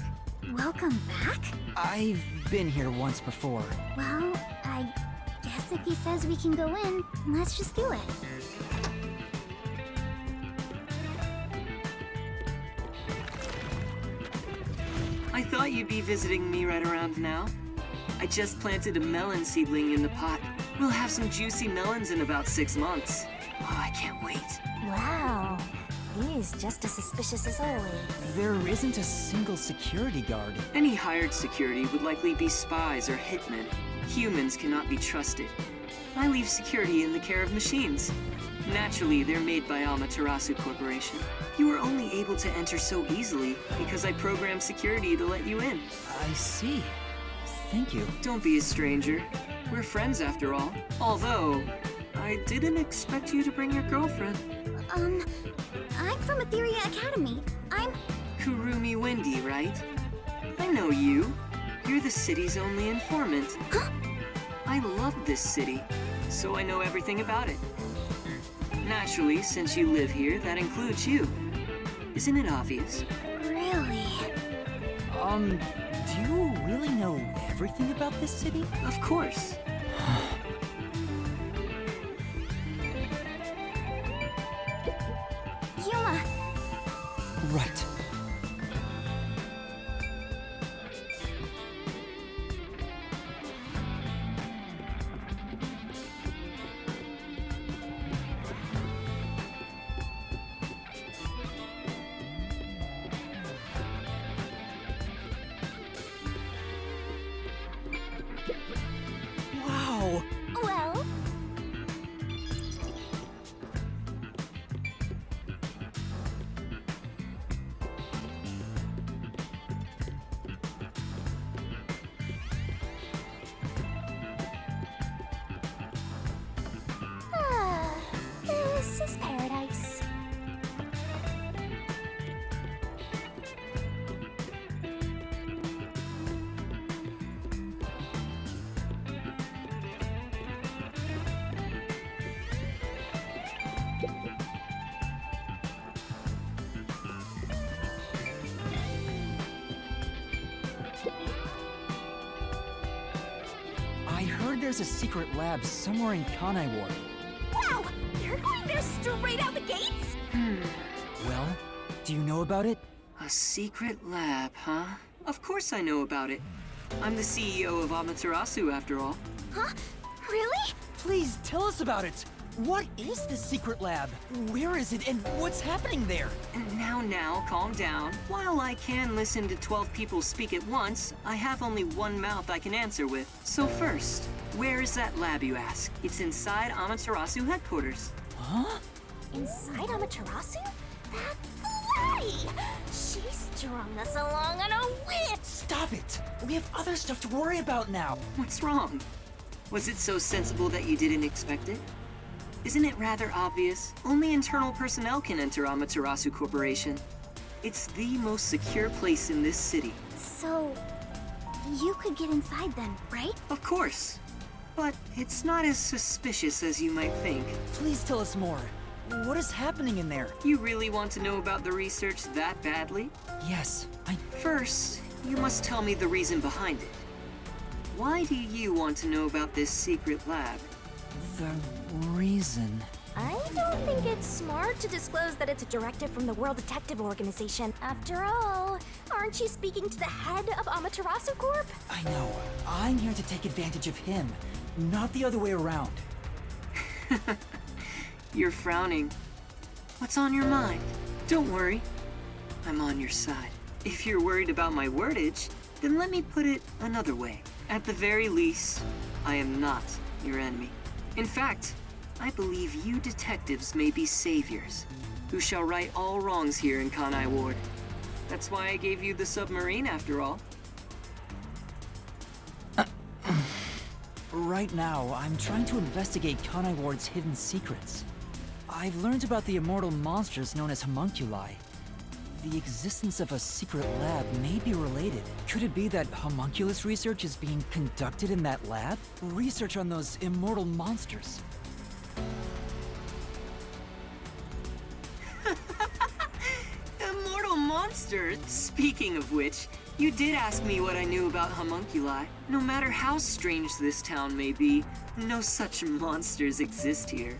Welcome back? I've been here once before. Well, I guess if he says we can go in, let's just do it. I thought you'd be visiting me right around now. I just planted a melon seedling in the pot. We'll have some juicy melons in about 6 months. Oh, I can't wait. Wow. He's just as suspicious as always. There isn't a single security guard. Any hired security would likely be spies or hitmen. Humans cannot be trusted. I leave security in the care of machines. Naturally, they're made by Amaterasu Corporation. You were only able to enter so easily because I programmed security to let you in. I see. Thank you. Don't be a stranger. We're friends after all. Although, I didn't expect you to bring your girlfriend. I'm from Etheria Academy. I'm... Kurumi Wendy, right? I know you. You're the city's only informant. Huh? I love this city, so I know everything about it. Naturally, since you live here, that includes you. Isn't it obvious? Really? Do you really know everything about this city? Of course. Yuma! Right. Wow! Well... this is paradise. I heard there's a secret lab somewhere in Kanai Ward. Wow! You're going there straight out the gates? Well, do you know about it? A secret lab, huh? Of course I know about it. I'm the CEO of Amaterasu, after all. Huh? Really? Please tell us about it. What is this secret lab? Where is it and what's happening there? And now, calm down. While I can listen to 12 people speak at once, I have only one mouth I can answer with. So first, where is that lab, you ask? It's inside Amaterasu headquarters. Huh? Inside Amaterasu? That flatty! She strung us along on a whip! Stop it! We have other stuff to worry about now. What's wrong? Was it so sensible that you didn't expect it? Isn't it rather obvious? Only internal personnel can enter Amaterasu Corporation. It's the most secure place in this city. So, you could get inside then, right? Of course. But it's not as suspicious as you might think. Please tell us more. What is happening in there? You really want to know about the research that badly? Yes, First, you must tell me the reason behind it. Why do you want to know about this secret lab? The reason... I don't think it's smart to disclose that it's a directive from the World Detective Organization. After all, aren't you speaking to the head of Amaterasu Corp? I know. I'm here to take advantage of him, not the other way around. You're frowning. What's on your mind? Don't worry. I'm on your side. If you're worried about my wordage, then let me put it another way. At the very least, I am not your enemy. In fact, I believe you detectives may be saviors, who shall right all wrongs here in Kanai Ward. That's why I gave you the submarine, after all. Right now, I'm trying to investigate Kanai Ward's hidden secrets. I've learned about the immortal monsters known as homunculi. The existence of a secret lab may be related. Could it be that homunculus research is being conducted in that lab? Research on those immortal monsters. Immortal monsters? Speaking of which, you did ask me what I knew about homunculi. No matter how strange this town may be, no such monsters exist here.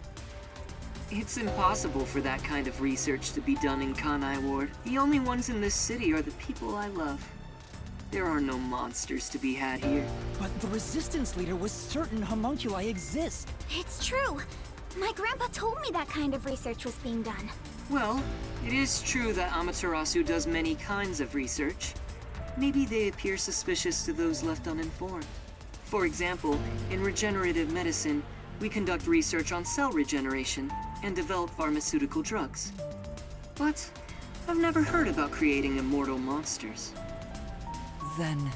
It's impossible for that kind of research to be done in Kanai Ward. The only ones in this city are the people I love. There are no monsters to be had here. But the Resistance leader was certain homunculi exist. It's true. My grandpa told me that kind of research was being done. Well, it is true that Amaterasu does many kinds of research. Maybe they appear suspicious to those left uninformed. For example, in regenerative medicine, we conduct research on cell regeneration and develop pharmaceutical drugs. But I've never heard about creating immortal monsters. Then,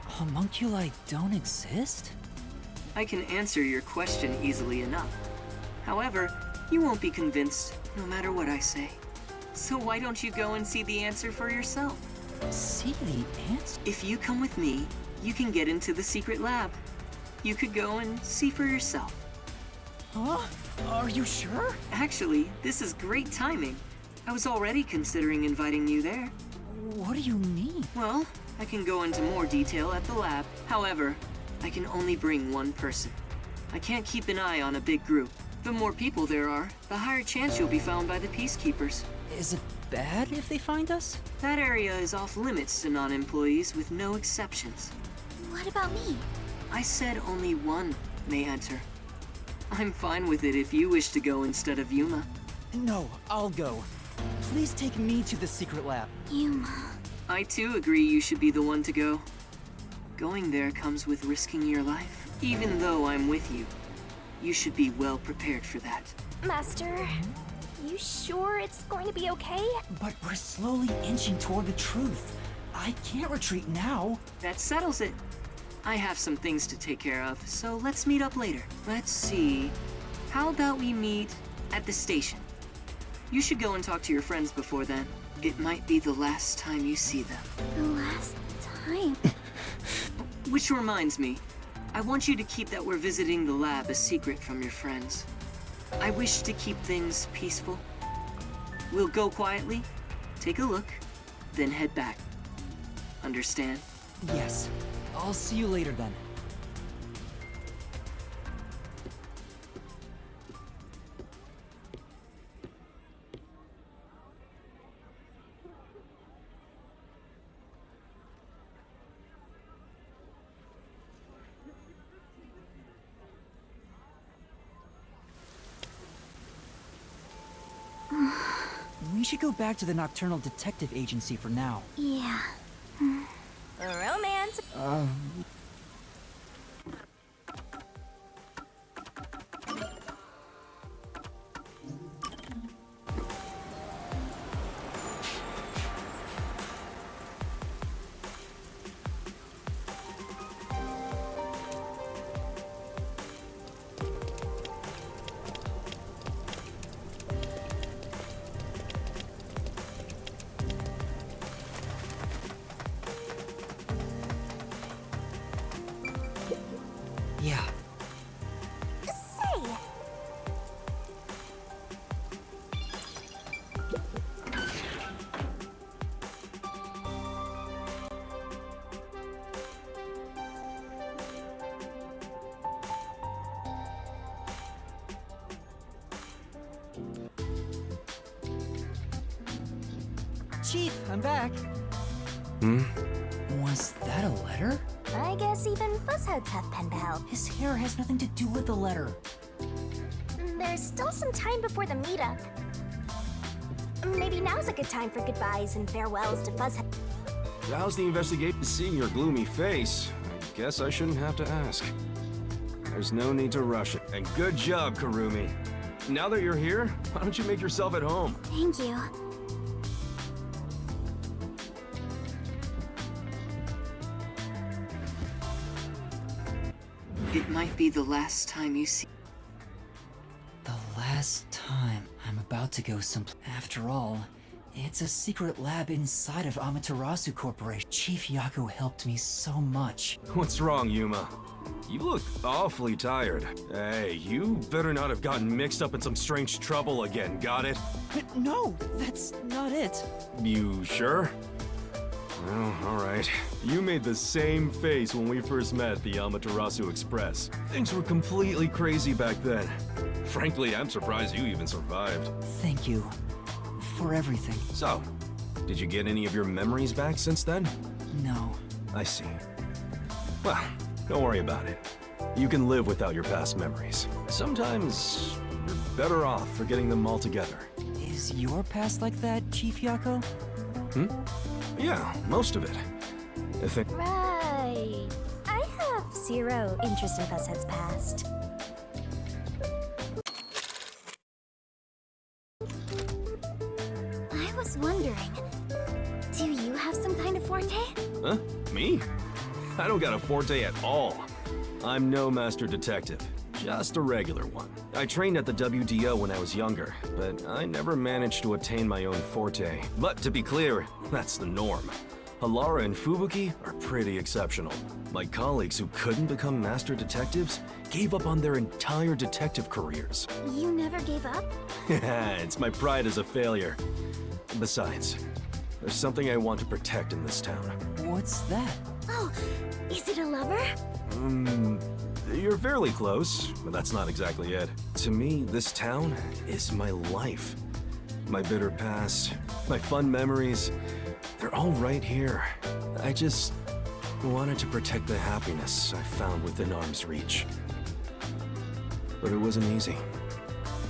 homunculi don't exist? I can answer your question easily enough. However, you won't be convinced no matter what I say. So why don't you go and see the answer for yourself? See the answer? If you come with me, you can get into the secret lab. You could go and see for yourself. Huh? Are you sure? Actually, this is great timing. I was already considering inviting you there. What do you mean? Well, I can go into more detail at the lab. However, I can only bring one person. I can't keep an eye on a big group. The more people there are, the higher chance you'll be found by the peacekeepers. Is it bad if they find us? That area is off limits to non-employees with no exceptions. What about me? I said only one may enter. I'm fine with it if you wish to go instead of Yuma. No, I'll go. Please take me to the secret lab. Yuma. I too agree you should be the one to go. Going there comes with risking your life. Even though I'm with you, you should be well prepared for that. Master, you sure it's going to be okay? But we're slowly inching toward the truth. I can't retreat now. That settles it. I have some things to take care of, so let's meet up later. Let's see. How about we meet at the station? You should go and talk to your friends before then. It might be the last time you see them. The last time? Which reminds me, I want you to keep that we're visiting the lab a secret from your friends. I wish to keep things peaceful. We'll go quietly, take a look, then head back. Understand? Yes. I'll see you later then. We should go back to the Nocturnal Detective Agency for now. Yeah. Romance. Yeah. Say. Chief, I'm back. Was that a letter? I guess even Fuzzheads have pen pal. His hair has nothing to do with the letter. There's still some time before the meetup. Maybe now's a good time for goodbyes and farewells to Fuzzhead. How's the investigation? Seeing your gloomy face, I guess I shouldn't have to ask. There's no need to rush it. And good job, Kurumi. Now that you're here, why don't you make yourself at home? Thank you. It might be the last time you see. The last time I'm about to go someplace. After all, it's a secret lab inside of Amaterasu Corporation. Chief Yaku helped me so much. What's wrong, Yuma? You look awfully tired. Hey, you better not have gotten mixed up in some strange trouble again, got it? No, that's not it. You sure? Oh, alright. You made the same face when we first met at the Amaterasu Express. Things were completely crazy back then. Frankly, I'm surprised you even survived. Thank you for everything. So, did you get any of your memories back since then? No. I see. Well, don't worry about it. You can live without your past memories. Sometimes you're better off forgetting them altogether. Is your past like that, Chief Yako? Yeah, most of it. If it... Right. I have zero interest in Fuzzhead's past. I was wondering, do you have some kind of forte? Huh? Me? I don't got a forte at all. I'm no master detective, just a regular one. I trained at the WDO when I was younger, but I never managed to attain my own forte. But to be clear, that's the norm. Halara and Fubuki are pretty exceptional. My colleagues who couldn't become master detectives gave up on their entire detective careers. You never gave up? It's my pride as a failure. Besides, there's something I want to protect in this town. What's that? Oh, is it a lover? You're fairly close, but that's not exactly it. To me, this town is my life. My bitter past, my fun memories, they're all right here. I just wanted to protect the happiness I found within arm's reach. But it wasn't easy.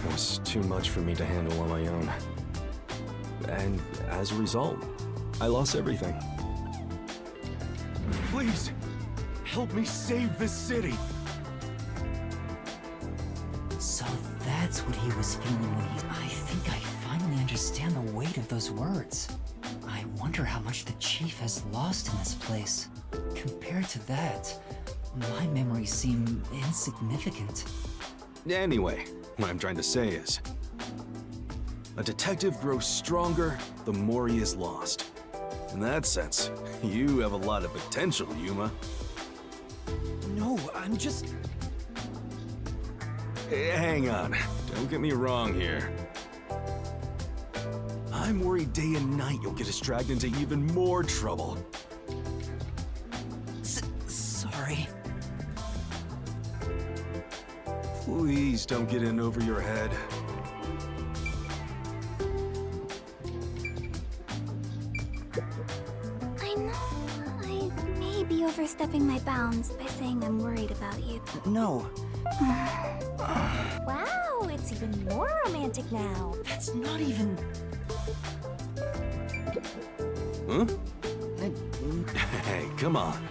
It was too much for me to handle on my own. And as a result, I lost everything. Please, help me save this city! So that's what he was feeling when he... I think I finally understand the weight of those words. I wonder how much the chief has lost in this place. Compared to that, my memories seem insignificant. Anyway, what I'm trying to say is, a detective grows stronger the more he is lost. In that sense, you have a lot of potential, Yuma. No, I'm just... Hang on, don't get me wrong here. I'm worried day and night you'll get us dragged into even more trouble. Sorry. Please don't get in over your head. I know I may be overstepping my bounds by saying I'm worried about you. No. Wow, it's even more romantic now. That's not even... Huh? Hey, come on.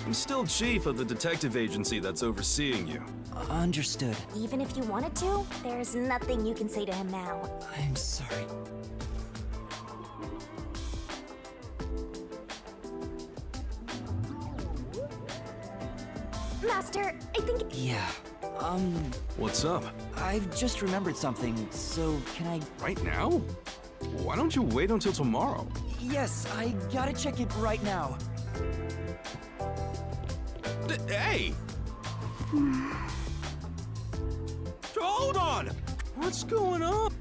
I'm still chief of the detective agency that's overseeing you. Understood. Even if you wanted to, there's nothing you can say to him now. I'm sorry. Master, I think... Yeah. What's up? I've just remembered something, so can I... Right now? Why don't you wait until tomorrow? Yes, I gotta check it right now. Hey! Hold on! What's going on?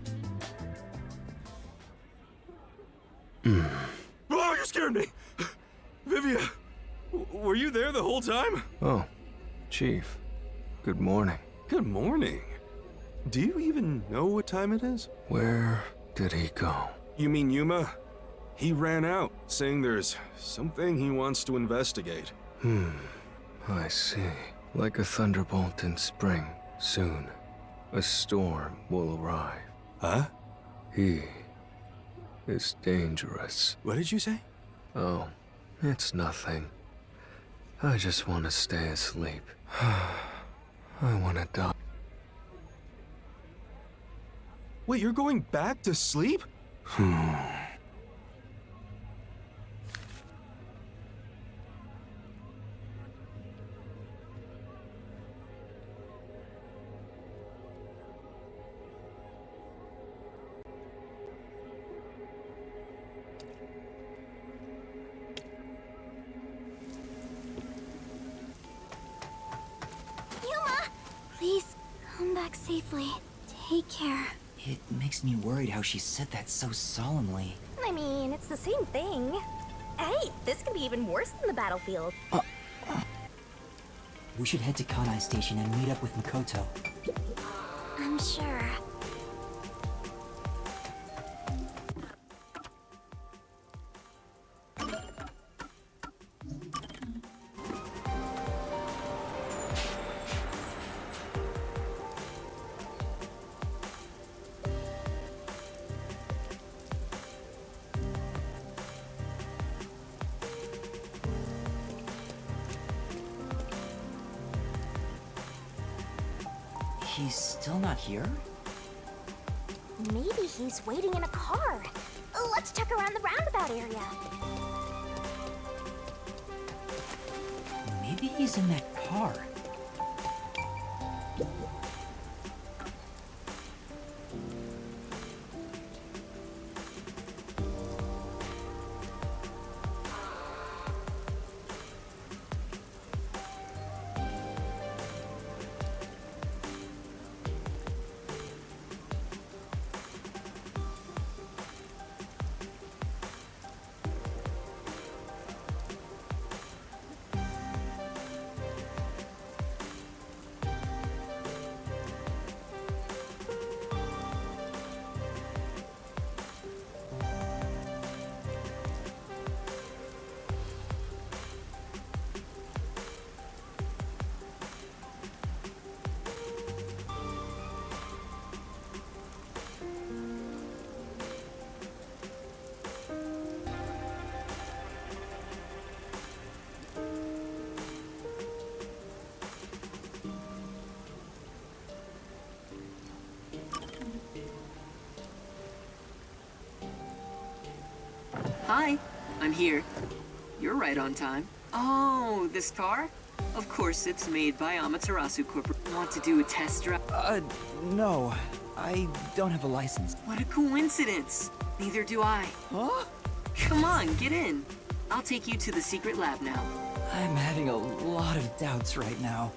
Oh, you scared me! Vivia, were you there the whole time? Oh, Chief. Good morning. Good morning. Do you even know what time it is? Where did he go? You mean Yuma? He ran out, saying there's something he wants to investigate. I see. Like a thunderbolt in spring, soon, a storm will arrive. Huh? He is dangerous. What did you say? Oh, it's nothing. I just want to stay asleep. I wanna die. Wait, you're going back to sleep? Yuma! Please, come back safely. Take care. It makes me worried how she said that so solemnly. I mean, it's the same thing. Hey, this could be even worse than the battlefield. We should head to Kanai Station and meet up with Makoto. I'm sure. He's still not here? Maybe he's waiting in a car. Let's check around the roundabout area. Maybe he's in that car. Hi, I'm here. You're right on time. Oh, this car? Of course, it's made by Amaterasu Corporation. Want to do a test drive? No. I don't have a license. What a coincidence. Neither do I. Huh? Come on, get in. I'll take you to the secret lab now. I'm having a lot of doubts right now.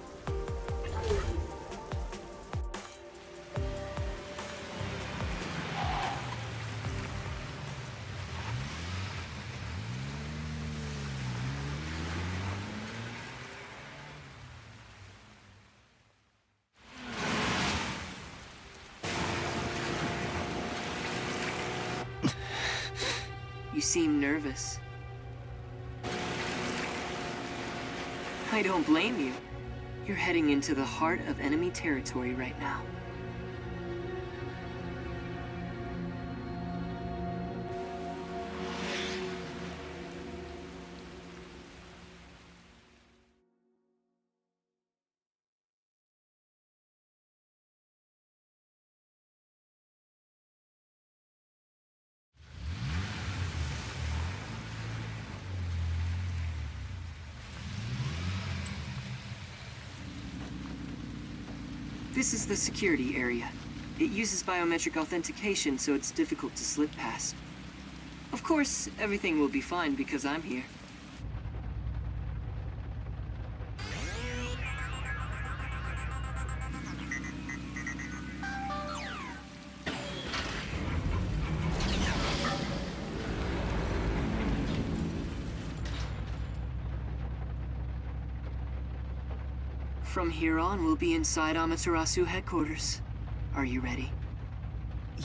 You seem nervous. I don't blame you. You're heading into the heart of enemy territory right now. This is the security area. It uses biometric authentication, so it's difficult to slip past. Of course, everything will be fine because I'm here. From here on, we'll be inside Amaterasu headquarters. Are you ready?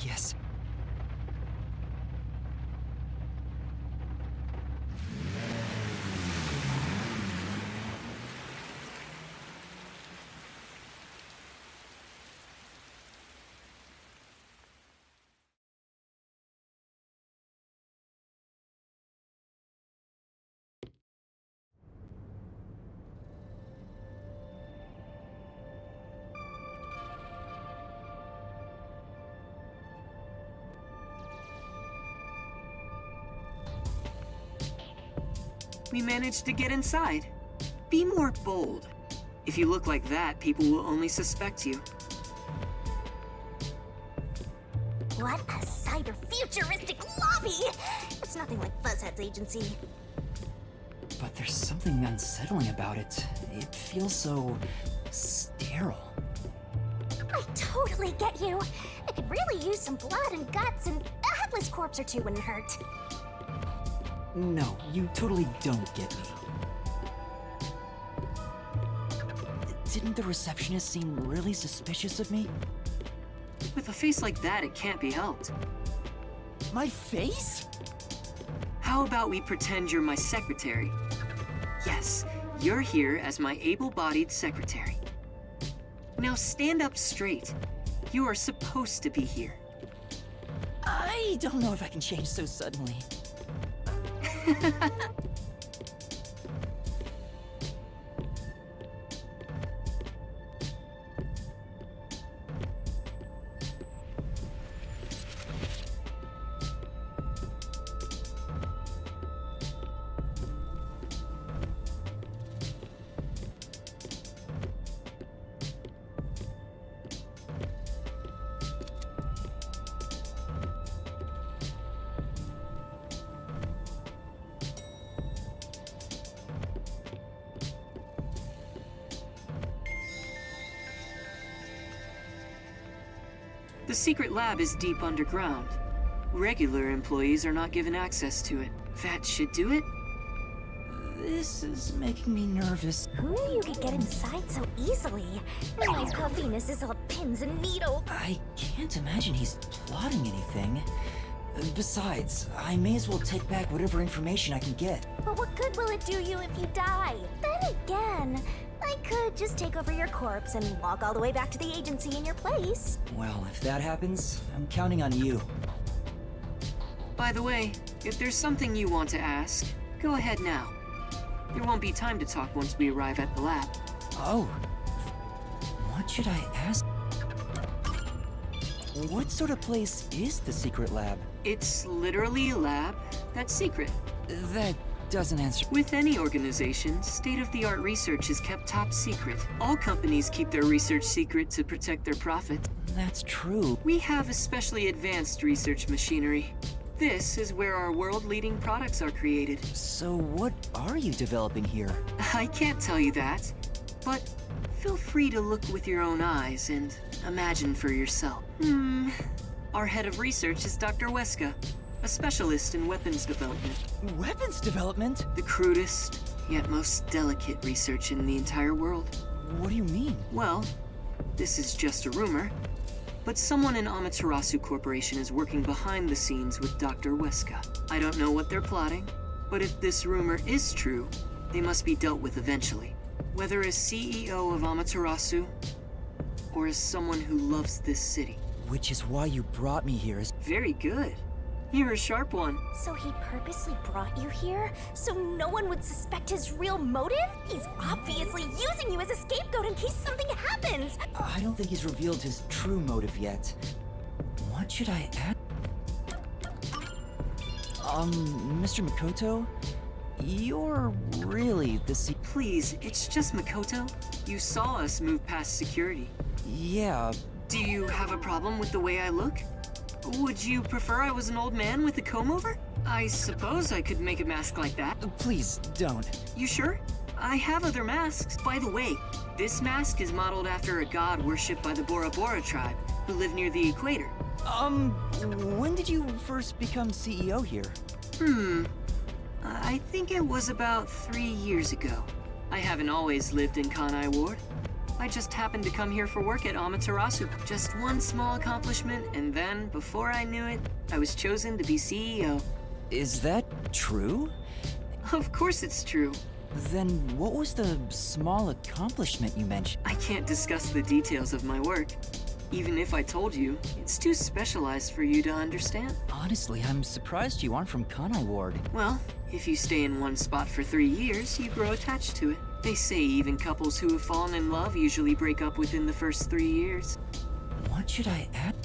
Yes. we managed to get inside. Be more bold. If you look like that, people will only suspect you. What a cyber futuristic lobby! It's nothing like Fuzzhead's agency. But there's something unsettling about it. It feels so sterile. I totally get you. I could really use some blood and guts, and a headless corpse or two wouldn't hurt. No, you totally don't get me. Didn't the receptionist seem really suspicious of me? With a face like that, it can't be helped. My face? How about we pretend you're my secretary? Yes, you're here as my able-bodied secretary. Now stand up straight. You are supposed to be here. I don't know if I can change so suddenly. The secret lab is deep underground. Regular employees are not given access to it. That should do it? This is making me nervous. Who knew you could get inside so easily? My puffiness is all pins and needles. I can't imagine he's plotting anything. Besides, I may as well take back whatever information I can get. But what good will it do you if you die? Then again, I could just take over your corpse and walk all the way back to the agency in your place. Well, if that happens, I'm counting on you. By the way, if there's something you want to ask, go ahead now. There won't be time to talk once we arrive at the lab. Oh. What should I ask? What sort of place is the secret lab? It's literally a lab that's secret. That doesn't answer. With any organization, state-of-the-art research is kept top secret. All companies keep their research secret to protect their profit. That's true. We have especially advanced research machinery. This is where our world-leading products are created. So what are you developing here? I can't tell you that, but feel free to look with your own eyes and imagine for yourself. Our head of research is Dr. Weska, a specialist in weapons development. Weapons development? The crudest, yet most delicate research in the entire world. What do you mean? Well, this is just a rumor, but someone in Amaterasu Corporation is working behind the scenes with Dr. Weska. I don't know what they're plotting, but if this rumor is true, they must be dealt with eventually. Whether as CEO of Amaterasu, or as someone who loves this city. Which is why you brought me here. Very good. You're a sharp one. So he purposely brought you here? So no one would suspect his real motive? He's obviously using you as a scapegoat in case something happens! I don't think he's revealed his true motive yet. What should I add? Mr. Makoto? You're really the Please, it's just Makoto. You saw us move past security. Yeah. Do you have a problem with the way I look? Would you prefer I was an old man with a comb-over? I suppose I could make a mask like that. Please, don't. You sure? I have other masks. By the way, this mask is modeled after a god worshipped by the Bora Bora tribe, who live near the equator. When did you first become CEO here? I think it was about 3 years ago. I haven't always lived in Kanai Ward. I just happened to come here for work at Amaterasu. Just one small accomplishment, and then, before I knew it, I was chosen to be CEO. Is that true? Of course it's true. Then what was the small accomplishment you mentioned? I can't discuss the details of my work. Even if I told you, it's too specialized for you to understand. Honestly, I'm surprised you aren't from Kanai Ward. Well, if you stay in one spot for 3 years, you grow attached to it. They say even couples who have fallen in love usually break up within the first 3 years. What should I add?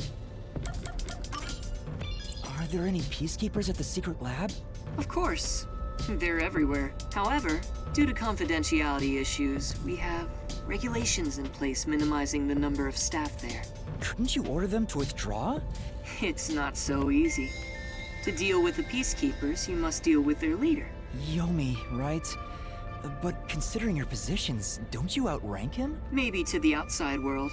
Are there any peacekeepers at the secret lab? Of course. They're everywhere. However, due to confidentiality issues, we have regulations in place minimizing the number of staff there. Couldn't you order them to withdraw? It's not so easy. To deal with the peacekeepers, you must deal with their leader. Yomi, right? But considering your positions, don't you outrank him? Maybe to the outside world,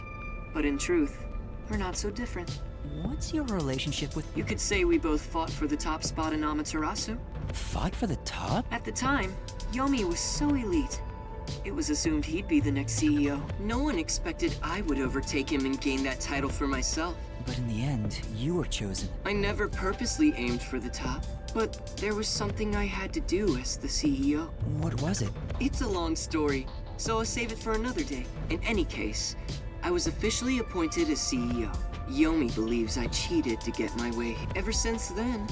but in truth, we're not so different. What's your relationship with... You could say we both fought for the top spot in Amaterasu. Fought for the top? At the time, Yomi was so elite. It was assumed he'd be the next CEO. No one expected I would overtake him and gain that title for myself. But in the end, you were chosen. I never purposely aimed for the top, but there was something I had to do as the CEO. What was it? It's a long story, so I'll save it for another day. In any case, I was officially appointed as CEO. Yomi believes I cheated to get my way. Ever since then,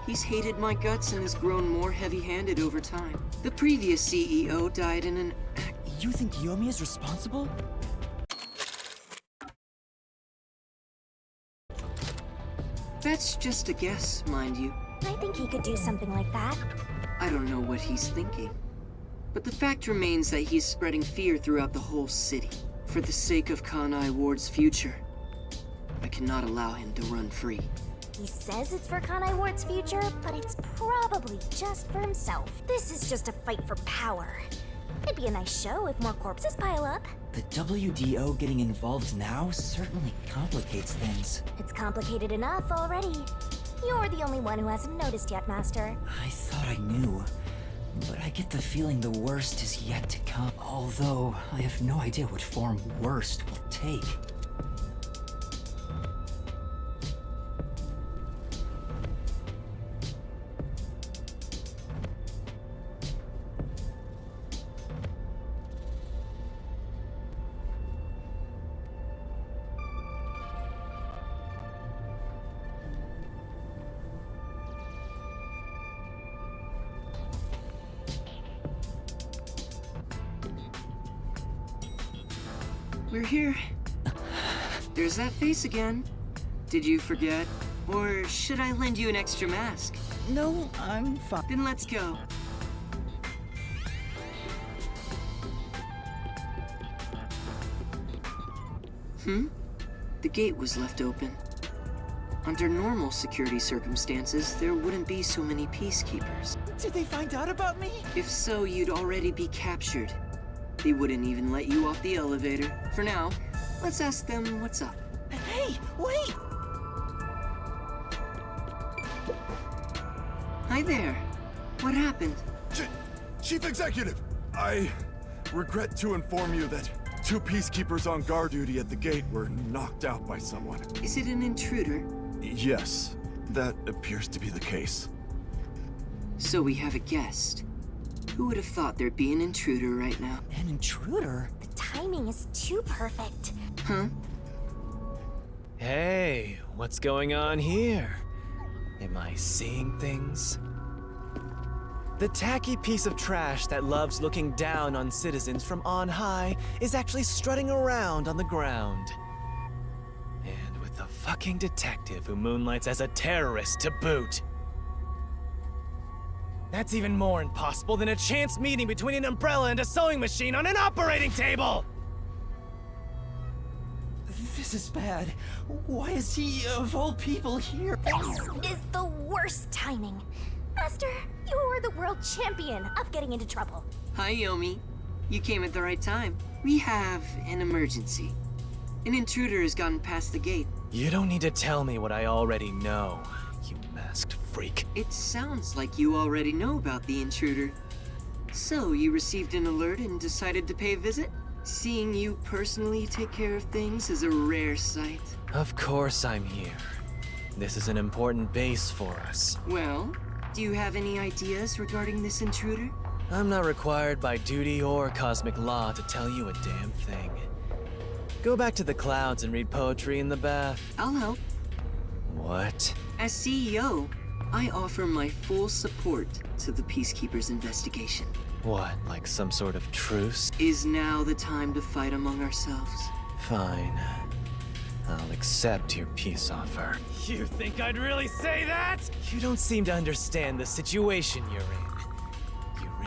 he's hated my guts and has grown more heavy-handed over time. The previous CEO died in an act. You think Yomi is responsible? That's just a guess, mind you. I think he could do something like that. I don't know what he's thinking. But the fact remains that he's spreading fear throughout the whole city. For the sake of Kanai Ward's future, I cannot allow him to run free. He says it's for Kanai Ward's future, but it's probably just for himself. This is just a fight for power. It'd be a nice show if more corpses pile up. The WDO getting involved now certainly complicates things. It's complicated enough already. You're the only one who hasn't noticed yet, Master. I thought I knew, but I get the feeling the worst is yet to come. Although, I have no idea what form worst will take. We're here. There's that face again. Did you forget? Or should I lend you an extra mask? No, I'm fine. Then let's go. The gate was left open. Under normal security circumstances, there wouldn't be so many peacekeepers. Did they find out about me? If so, you'd already be captured. They wouldn't even let you off the elevator. For now, let's ask them what's up. Hey, wait! Hi there. What happened? Chief Executive! I regret to inform you that 2 peacekeepers on guard duty at the gate were knocked out by someone. Is it an intruder? Yes, that appears to be the case. So we have a guest. Who would have thought there'd be an intruder right now? An intruder? The timing is too perfect. Huh? Hey, what's going on here? Am I seeing things? The tacky piece of trash that loves looking down on citizens from on high is actually strutting around on the ground. And with the fucking detective who moonlights as a terrorist to boot. That's even more impossible than a chance meeting between an umbrella and a sewing machine on an operating table! This is bad. Why is he, of all people, here? This is the worst timing. Master, you are the world champion of getting into trouble. Hi, Yomi. You came at the right time. We have an emergency. An intruder has gotten past the gate. You don't need to tell me what I already know, you masked freak. It sounds like you already know about the intruder. So, you received an alert and decided to pay a visit? Seeing you personally take care of things is a rare sight. Of course I'm here. This is an important base for us. Well, do you have any ideas regarding this intruder? I'm not required by duty or cosmic law to tell you a damn thing. Go back to the clouds and read poetry in the bath. I'll help. What? As CEO, I offer my full support to the Peacekeepers' investigation. What, like some sort of truce? Is now the time to fight among ourselves? Fine. I'll accept your peace offer. You think I'd really say that? You don't seem to understand the situation you're in.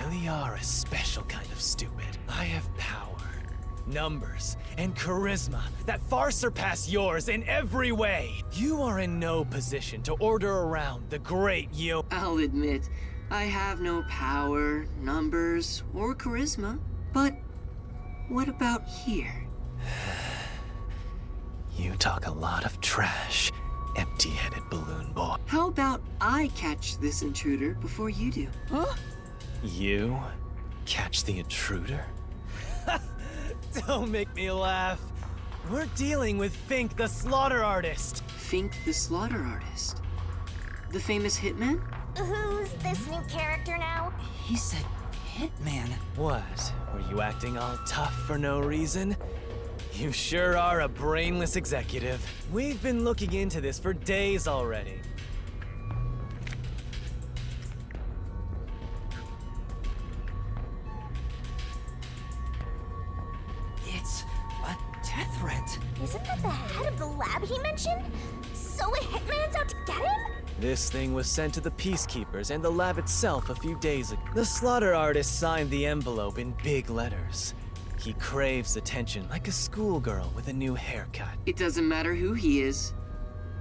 really are a special kind of stupid. I have power, numbers, and charisma that far surpass yours in every way. You are in no position to order around the great Yo. I'll admit, I have no power, numbers, or charisma. But what about here? You talk a lot of trash, empty-headed balloon boy. How about I catch this intruder before you do? Huh? You catch the intruder? Don't make me laugh. We're dealing with Fink the Slaughter Artist. Fink the Slaughter Artist? The famous hitman? Who's this new character now? He said hitman. What? Were you acting all tough for no reason? You sure are a brainless executive. We've been looking into this for days already. It's a death threat. Isn't that the head of the lab he mentioned? So a hitman's out to get him? This thing was sent to the Peacekeepers and the lab itself a few days ago. The Slaughter Artist signed the envelope in big letters. He craves attention like a schoolgirl with a new haircut. It doesn't matter who he is.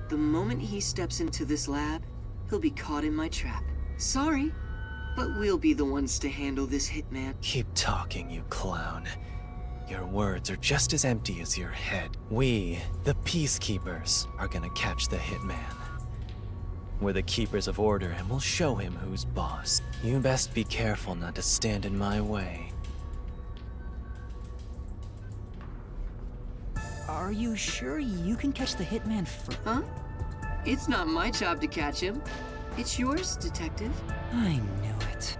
The moment he steps into this lab, he'll be caught in my trap. Sorry, but we'll be the ones to handle this hitman. Keep talking, you clown. Your words are just as empty as your head. We, the Peacekeepers, are gonna catch the hitman. We're the keepers of order and we'll show him who's boss. You best be careful not to stand in my way. Are you sure you can catch the hitman first? Huh? It's not my job to catch him. It's yours, detective. I knew it.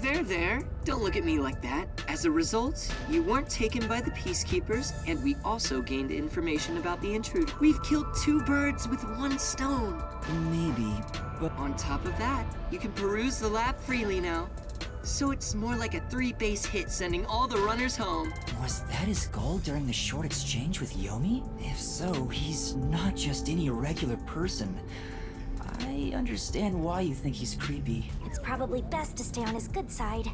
There. Don't look at me like that. As a result, you weren't taken by the Peacekeepers, and we also gained information about the intruder. We've killed 2 birds with 1 stone. Maybe, but On top of that, you can peruse the lab freely now. So it's more like a 3-base hit, sending all the runners home. was that his goal during the short exchange with Yomi? If so, he's not just any regular person. I understand why you think he's creepy. It's probably best to stay on his good side.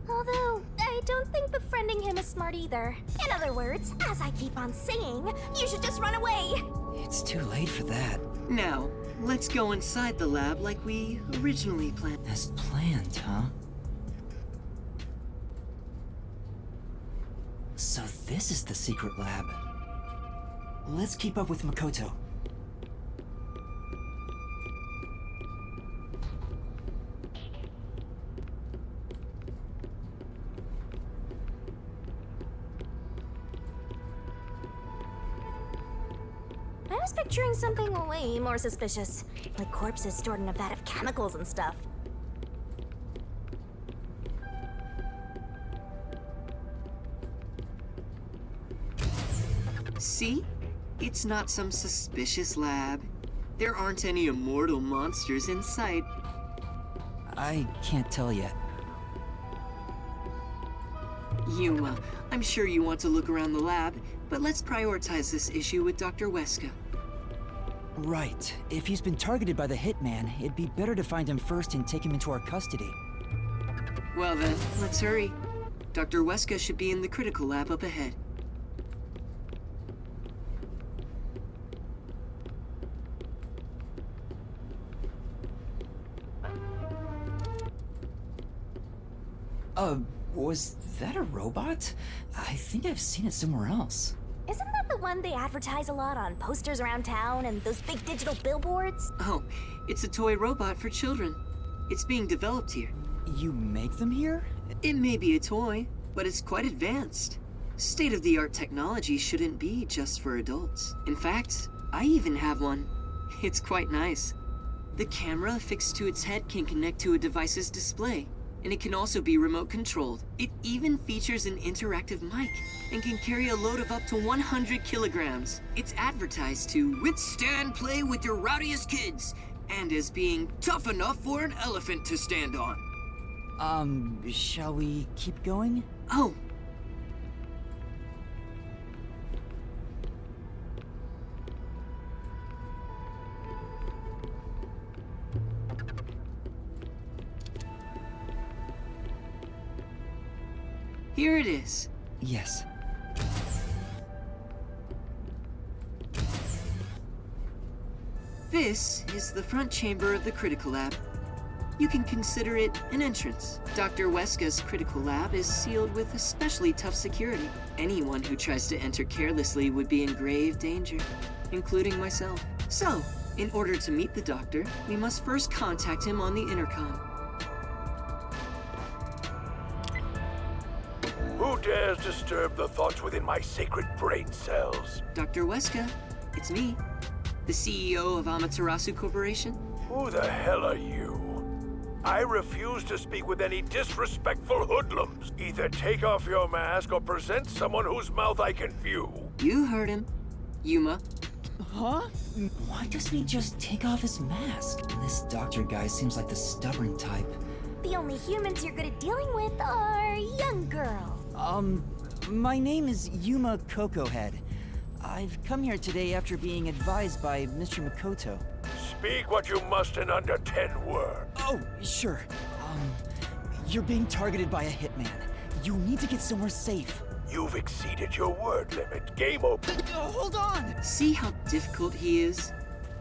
Although, I don't think befriending him is smart either. In other words, as I keep on saying, you should just run away! It's too late for that. Now, let's go inside the lab like we originally planned. As planned, huh? So this is the secret lab. Let's keep up with Makoto. I was picturing something way more suspicious, like corpses stored in a vat of chemicals and stuff. See? It's not some suspicious lab. There aren't any immortal monsters in sight. I can't tell yet. Yuma, I'm sure you want to look around the lab, but let's prioritize this issue with Dr. Weska. Right. If he's been targeted by the hitman, it'd be better to find him first and take him into our custody. Well then, let's hurry. Dr. Weska should be in the critical lab up ahead. Was that a robot? I think I've seen it somewhere else. Isn't that the one they advertise a lot on posters around town and those big digital billboards? Oh, it's a toy robot for children. It's being developed here. You make them here? It may be a toy, but it's quite advanced. State-of-the-art technology shouldn't be just for adults. In fact, I even have one. It's quite nice. The camera affixed to its head can connect to a device's display, and it can also be remote controlled. It even features an interactive mic and can carry a load of up to 100 kilograms. It's advertised to withstand play with your rowdiest kids and as being tough enough for an elephant to stand on. Shall we keep going? Oh. Here it is. Yes. This is the front chamber of the critical lab. You can consider it an entrance. Dr. Weska's critical lab is sealed with especially tough security. Anyone who tries to enter carelessly would be in grave danger, including myself. So, in order to meet the doctor, we must first contact him on the intercom. Who dares disturb the thoughts within my sacred brain cells? Dr. Weska, it's me, the CEO of Amaterasu Corporation. Who the hell are you? I refuse to speak with any disrespectful hoodlums. Either take off your mask or present someone whose mouth I can view. You heard him, Yuma. Huh? Why doesn't he just take off his mask? This doctor guy seems like the stubborn type. The only humans you're good at dealing with are young girls. My name is Yuma Cocohead. I've come here today after being advised by Mr. Makoto. Speak what you must in under 10 words. Oh, sure. You're being targeted by a hitman. You need to get somewhere safe. You've exceeded your word limit. Game over. Hold on! See how difficult he is?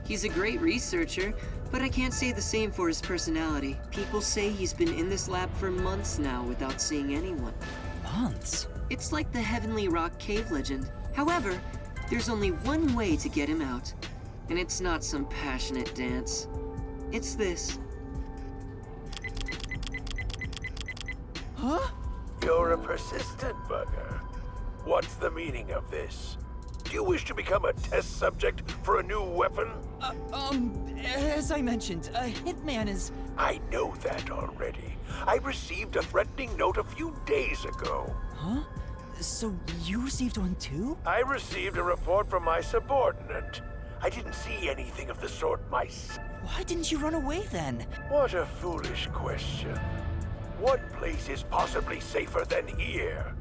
He's a great researcher, but I can't say the same for his personality. People say he's been in this lab for months now without seeing anyone. Months? It's like the Heavenly Rock cave legend. However, there's only one way to get him out. And it's not some passionate dance. It's this. Huh? You're a persistent bugger. What's the meaning of this? Do you wish to become a test subject for a new weapon? As I mentioned, a hitman is... I know that already. I received a threatening note a few days ago. Huh? So you received one too? I received a report from my subordinate. I didn't see anything of the sort myself. Why didn't you run away then? What a foolish question. What place is possibly safer than here?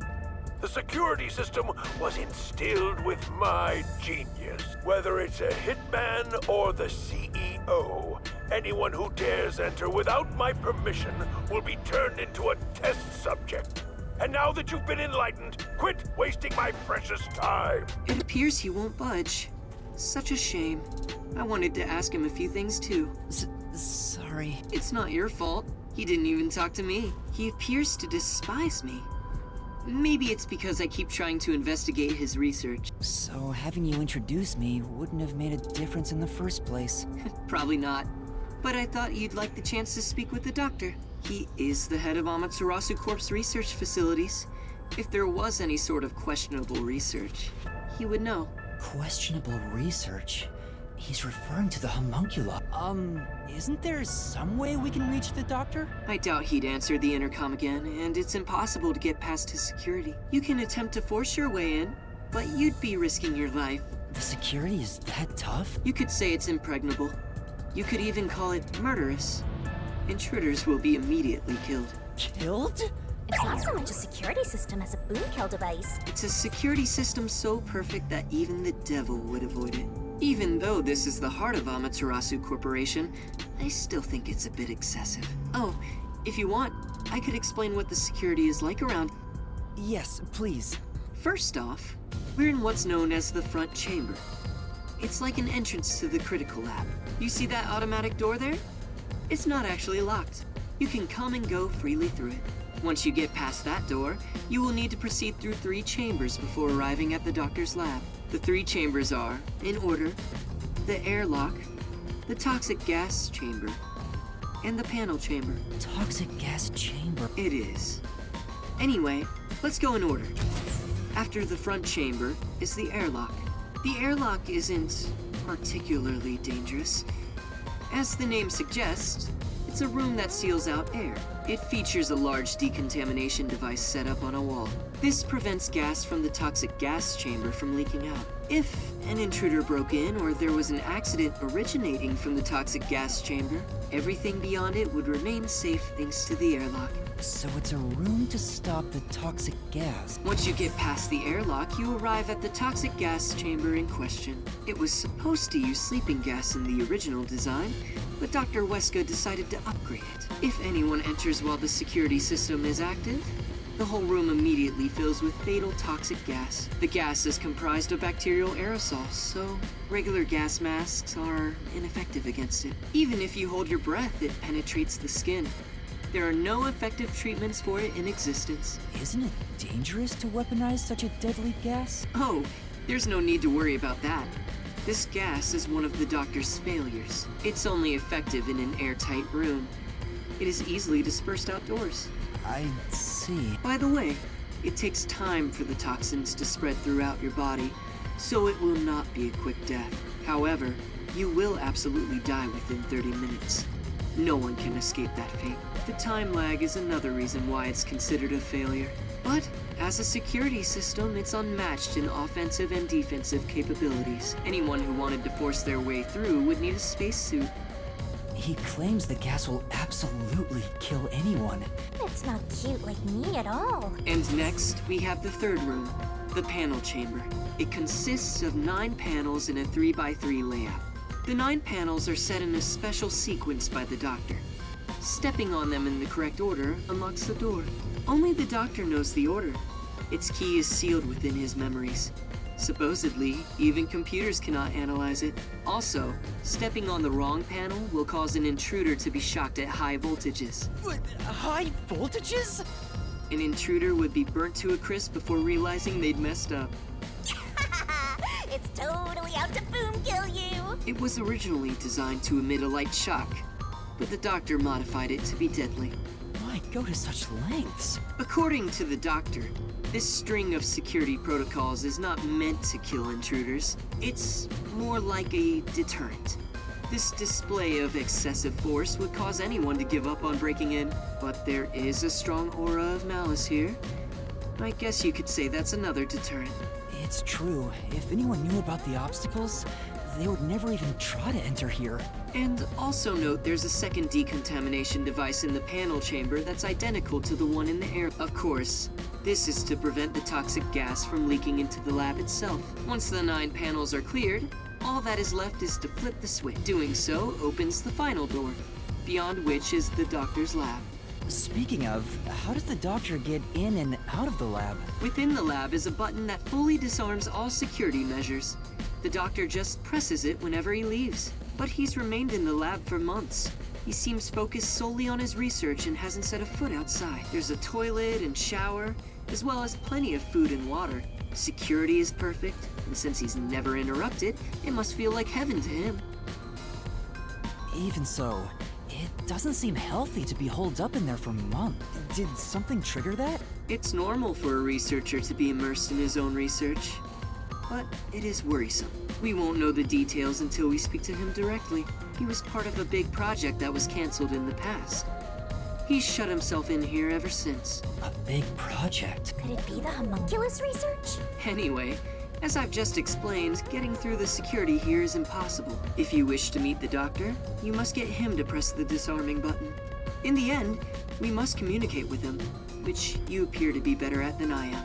The security system was instilled with my genius. Whether it's a hitman or the CEO, anyone who dares enter without my permission will be turned into a test subject. And now that you've been enlightened, quit wasting my precious time. It appears he won't budge. Such a shame. I wanted to ask him a few things too. Sorry. It's not your fault. He didn't even talk to me. He appears to despise me. Maybe it's because I keep trying to investigate his research. So having you introduce me wouldn't have made a difference in the first place. Probably not. But I thought you'd like the chance to speak with the doctor. He is the head of Amaterasu Corp's research facilities. If there was any sort of questionable research, he would know. Questionable research? He's referring to the homunculi. Isn't there some way we can reach the doctor? I doubt he'd answer the intercom again, and it's impossible to get past his security. You can attempt to force your way in, but you'd be risking your life. The security is that tough? You could say it's impregnable. You could even call it murderous. Intruders will be immediately killed. Killed? It's not so much a security system as a boom kill device. It's a security system so perfect that even the devil would avoid it. Even though this is the heart of Amaterasu Corporation, I still think it's a bit excessive. Oh, if you want, I could explain what the security is like around. Yes, please. First off, we're in what's known as the front chamber. It's like an entrance to the critical lab. You see that automatic door there? It's not actually locked. You can come and go freely through it. Once you get past that door, you will need to proceed through 3 chambers before arriving at the doctor's lab. The 3 chambers are, in order, the airlock, the toxic gas chamber, and the panel chamber. Toxic gas chamber? It is. Anyway, let's go in order. After the front chamber is the airlock. The airlock isn't particularly dangerous. As the name suggests, it's a room that seals out air. It features a large decontamination device set up on a wall. This prevents gas from the toxic gas chamber from leaking out. If an intruder broke in or there was an accident originating from the toxic gas chamber, everything beyond it would remain safe thanks to the airlock. So it's a room to stop the toxic gas. Once you get past the airlock, you arrive at the toxic gas chamber in question. It was supposed to use sleeping gas in the original design, but Dr. Weska decided to upgrade it. If anyone enters while the security system is active, the whole room immediately fills with fatal toxic gas. The gas is comprised of bacterial aerosols, so regular gas masks are ineffective against it. Even if you hold your breath, it penetrates the skin. There are no effective treatments for it in existence. Isn't it dangerous to weaponize such a deadly gas? Oh, there's no need to worry about that. This gas is one of the doctor's failures. It's only effective in an airtight room. It is easily dispersed outdoors. I see. By the way, it takes time for the toxins to spread throughout your body, so it will not be a quick death. However, you will absolutely die within 30 minutes. No one can escape that fate. The time lag is another reason why it's considered a failure. But as a security system, it's unmatched in offensive and defensive capabilities. Anyone who wanted to force their way through would need a spacesuit. He claims the gas will absolutely kill anyone. That's not cute like me at all. And next, we have the third room, the panel chamber. It consists of 9 panels in a 3x3 layout. The 9 panels are set in a special sequence by the doctor. Stepping on them in the correct order unlocks the door. Only the doctor knows the order. Its key is sealed within his memories. Supposedly, even computers cannot analyze it. Also, stepping on the wrong panel will cause an intruder to be shocked at high voltages. High voltages? An intruder would be burnt to a crisp before realizing they'd messed up. It's totally out to boom kill you. It was originally designed to emit a light shock, but the doctor modified it to be deadly. Why go to such lengths? According to the doctor, this string of security protocols is not meant to kill intruders. It's more like a deterrent. This display of excessive force would cause anyone to give up on breaking in, but there is a strong aura of malice here. I guess you could say that's another deterrent. It's true. If anyone knew about the obstacles, they would never even try to enter here. And also note there's a second decontamination device in the panel chamber that's identical to the one in the air. Of course, this is to prevent the toxic gas from leaking into the lab itself. Once the 9 panels are cleared, all that is left is to flip the switch. Doing so opens the final door, beyond which is the doctor's lab. Speaking of, how does the doctor get in and out of the lab? Within the lab is a button that fully disarms all security measures. The doctor just presses it whenever he leaves. But he's remained in the lab for months. He seems focused solely on his research and hasn't set a foot outside. There's a toilet and shower, as well as plenty of food and water. Security is perfect, and since he's never interrupted, it must feel like heaven to him. Even so, it doesn't seem healthy to be holed up in there for months. Did something trigger that? It's normal for a researcher to be immersed in his own research, but it is worrisome. We won't know the details until we speak to him directly. He was part of a big project that was canceled in the past. He's shut himself in here ever since. A big project? Could it be the homunculus research? Anyway, as I've just explained, getting through the security here is impossible. If you wish to meet the doctor, you must get him to press the disarming button. In the end, we must communicate with him, which you appear to be better at than I am.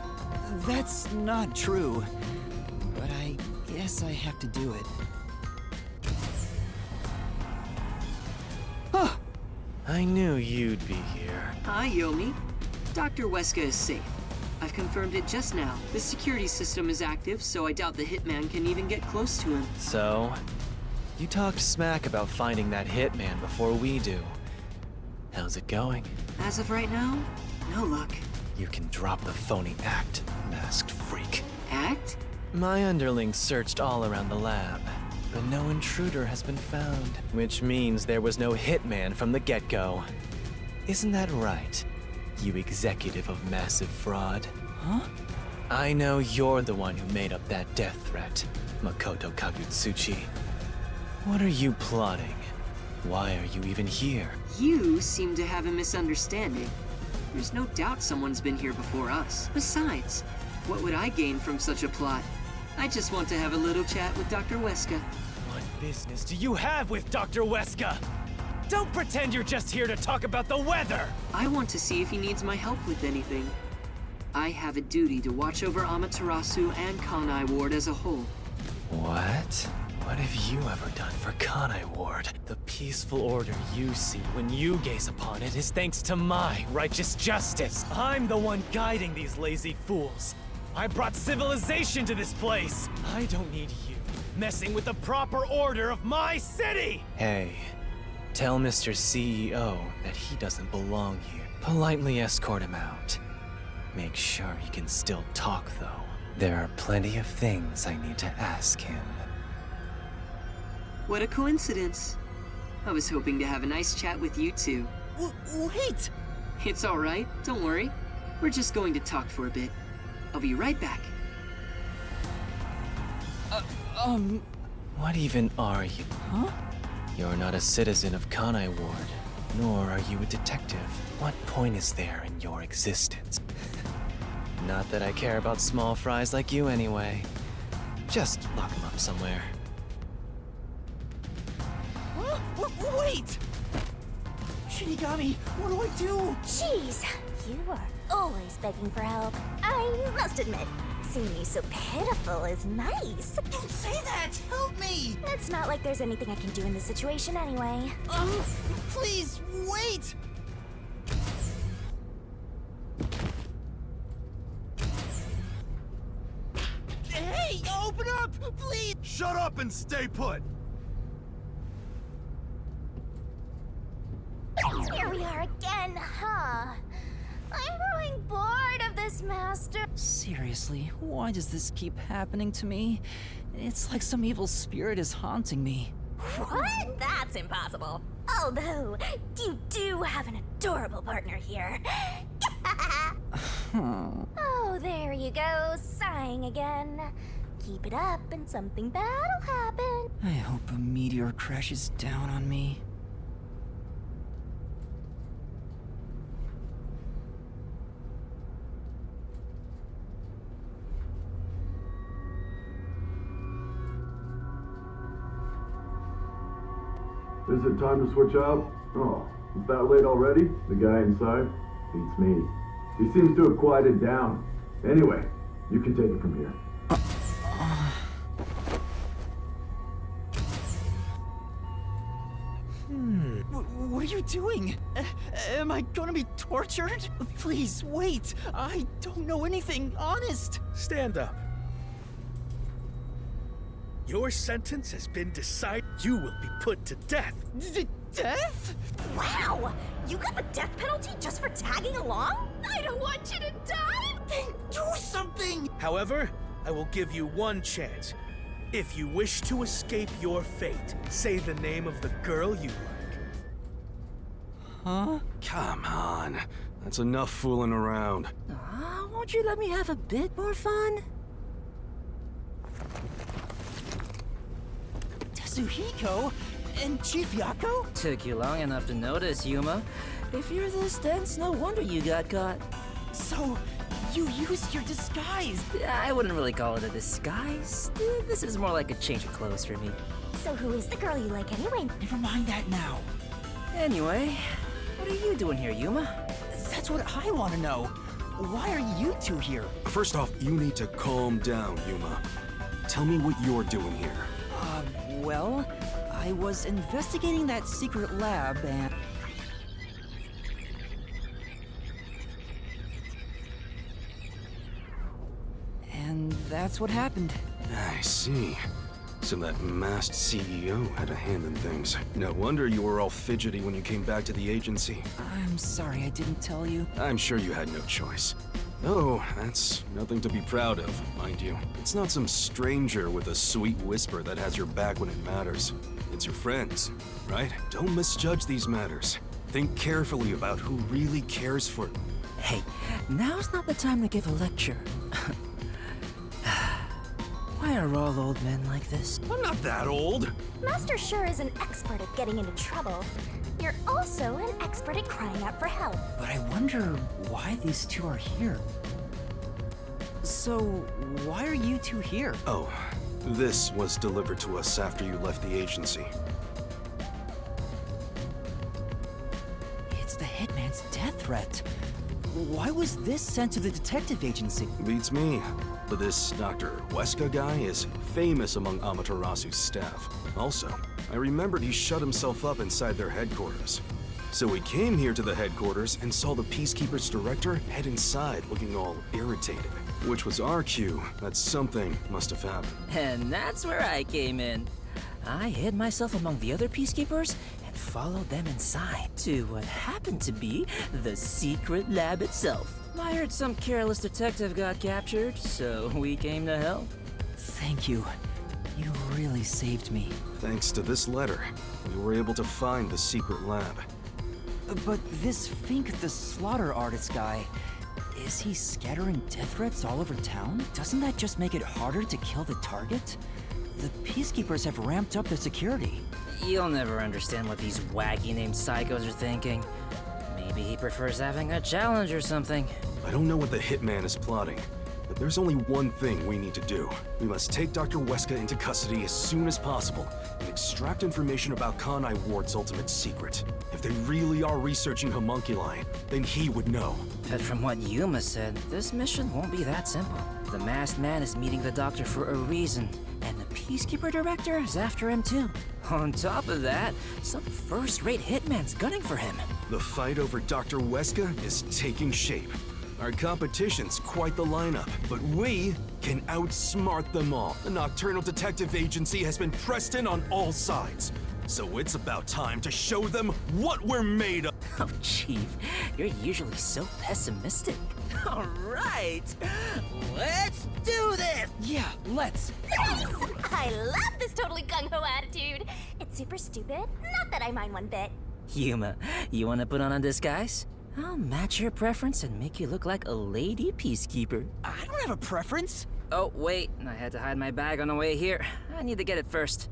That's not true. But I guess I have to do it. Huh. I knew you'd be here. Hi, Yomi. Dr. Weska is safe. I've confirmed it just now. The security system is active, so I doubt the hitman can even get close to him. So, you talked smack about finding that hitman before we do. How's it going? As of right now, no luck. You can drop the phony act, masked freak. Act? My underlings searched all around the lab, but no intruder has been found, which means there was no hitman from the get-go. Isn't that right, you executive of massive fraud? Huh? I know you're the one who made up that death threat, Makoto Kagutsuchi. What are you plotting? Why are you even here? You seem to have a misunderstanding. There's no doubt someone's been here before us. Besides, what would I gain from such a plot? I just want to have a little chat with Dr. Weska. What business do you have with Dr. Weska? Don't pretend you're just here to talk about the weather! I want to see if he needs my help with anything. I have a duty to watch over Amaterasu and Kanai Ward as a whole. What? What have you ever done for Kanai Ward? The peaceful order you see when you gaze upon it is thanks to my righteous justice. I'm the one guiding these lazy fools. I brought civilization to this place. I don't need you messing with the proper order of my city! Hey, tell Mr. CEO that he doesn't belong here. Politely escort him out. Make sure he can still talk, though. There are plenty of things I need to ask him. What a coincidence. I was hoping to have a nice chat with you two. Wait! It's all right, don't worry. We're just going to talk for a bit. I'll be right back. What even are you? Huh? You're not a citizen of Kanai Ward, nor are you a detective. What point is there in your existence? Not that I care about small fries like you anyway. Just lock him up somewhere. Wait! Shinigami, what do I do? Jeez, you are always begging for help. I must admit, seeing you so pitiful is nice. Don't say that! Help me! It's not like there's anything I can do in this situation anyway. Please, wait! Hey, open up! Please! Shut up and stay put! Here we are again, huh? I'm growing bored of this, Master. Seriously, why does this keep happening to me? It's like some evil spirit is haunting me. What? That's impossible. Although, you do have an adorable partner here. Oh, there you go, sighing again. Keep it up and something bad'll happen. I hope a meteor crashes down on me. Is it time to switch out? Oh, is that late already? The guy inside? Beats me. He seems to have quieted down. Anyway, you can take it from here. What are you doing? Am I gonna be tortured? Please, wait. I don't know anything, honest. Stand up. Your sentence has been decided. You will be put to death. Death? Wow! You got the death penalty just for tagging along? I don't want you to die! Then do something! However, I will give you one chance. If you wish to escape your fate, say the name of the girl you like. Huh? Come on. That's enough fooling around. Won't you let me have a bit more fun? Tetsuhiko? And Chief Yako? Took you long enough to notice, Yuma. If you're this dense, no wonder you got caught. So, you used your disguise? I wouldn't really call it a disguise. This is more like a change of clothes for me. So who is the girl you like anyway? Never mind that now. Anyway, what are you doing here, Yuma? That's what I want to know. Why are you two here? First off, you need to calm down, Yuma. Tell me what you're doing here. Well, I was investigating that secret lab and... And that's what happened. I see. So that masked CEO had a hand in things. No wonder you were all fidgety when you came back to the agency. I'm sorry I didn't tell you. I'm sure you had no choice. Oh, that's nothing to be proud of, mind you. It's not some stranger with a sweet whisper that has your back when it matters. It's your friends, right? Don't misjudge these matters. Think carefully about who really cares for... Hey, now's not the time to give a lecture. Why are all old men like this? I'm not that old. Master sure is an expert at getting into trouble. You're also an expert at crying out for help. But I wonder why these two are here. So, why are you two here? Oh, this was delivered to us after you left the agency. It's the Hitman's death threat. Why was this sent to the detective agency? Beats me. But this Dr. Weska guy is famous among Amaterasu's staff. Also, I remembered he shut himself up inside their headquarters. So we came here to the headquarters and saw the Peacekeepers director head inside looking all irritated. Which was our cue that something must have happened. And that's where I came in. I hid myself among the other Peacekeepers and followed them inside to what happened to be the secret lab itself. I heard some careless detective got captured, so we came to help. Thank you. You really saved me. Thanks to this letter, we were able to find the secret lab. But this Fink the slaughter artist guy, is he scattering death threats all over town? Doesn't that just make it harder to kill the target? The Peacekeepers have ramped up their security. You'll never understand what these wacky-named psychos are thinking. Maybe he prefers having a challenge or something. I don't know what the hitman is plotting, but there's only one thing we need to do. We must take Dr. Weska into custody as soon as possible and extract information about Kanai Ward's ultimate secret. If they really are researching homunculi, then he would know. But from what Yuma said, this mission won't be that simple. The masked man is meeting the doctor for a reason, and the Peacekeeper director is after him too. On top of that, some first-rate hitman's gunning for him. The fight over Dr. Weska is taking shape. Our competition's quite the lineup, but we can outsmart them all. The Nocturnal Detective Agency has been pressed in on all sides. So it's about time to show them what we're made of. Oh, Chief, you're usually so pessimistic. All right, let's do this! Yeah, let's. Yes! I love this totally gung-ho attitude. It's super stupid. Not that I mind one bit. Yuma, you want to put on a disguise? I'll match your preference and make you look like a lady peacekeeper. I don't have a preference. Oh, wait, I had to hide my bag on the way here. I need to get it first.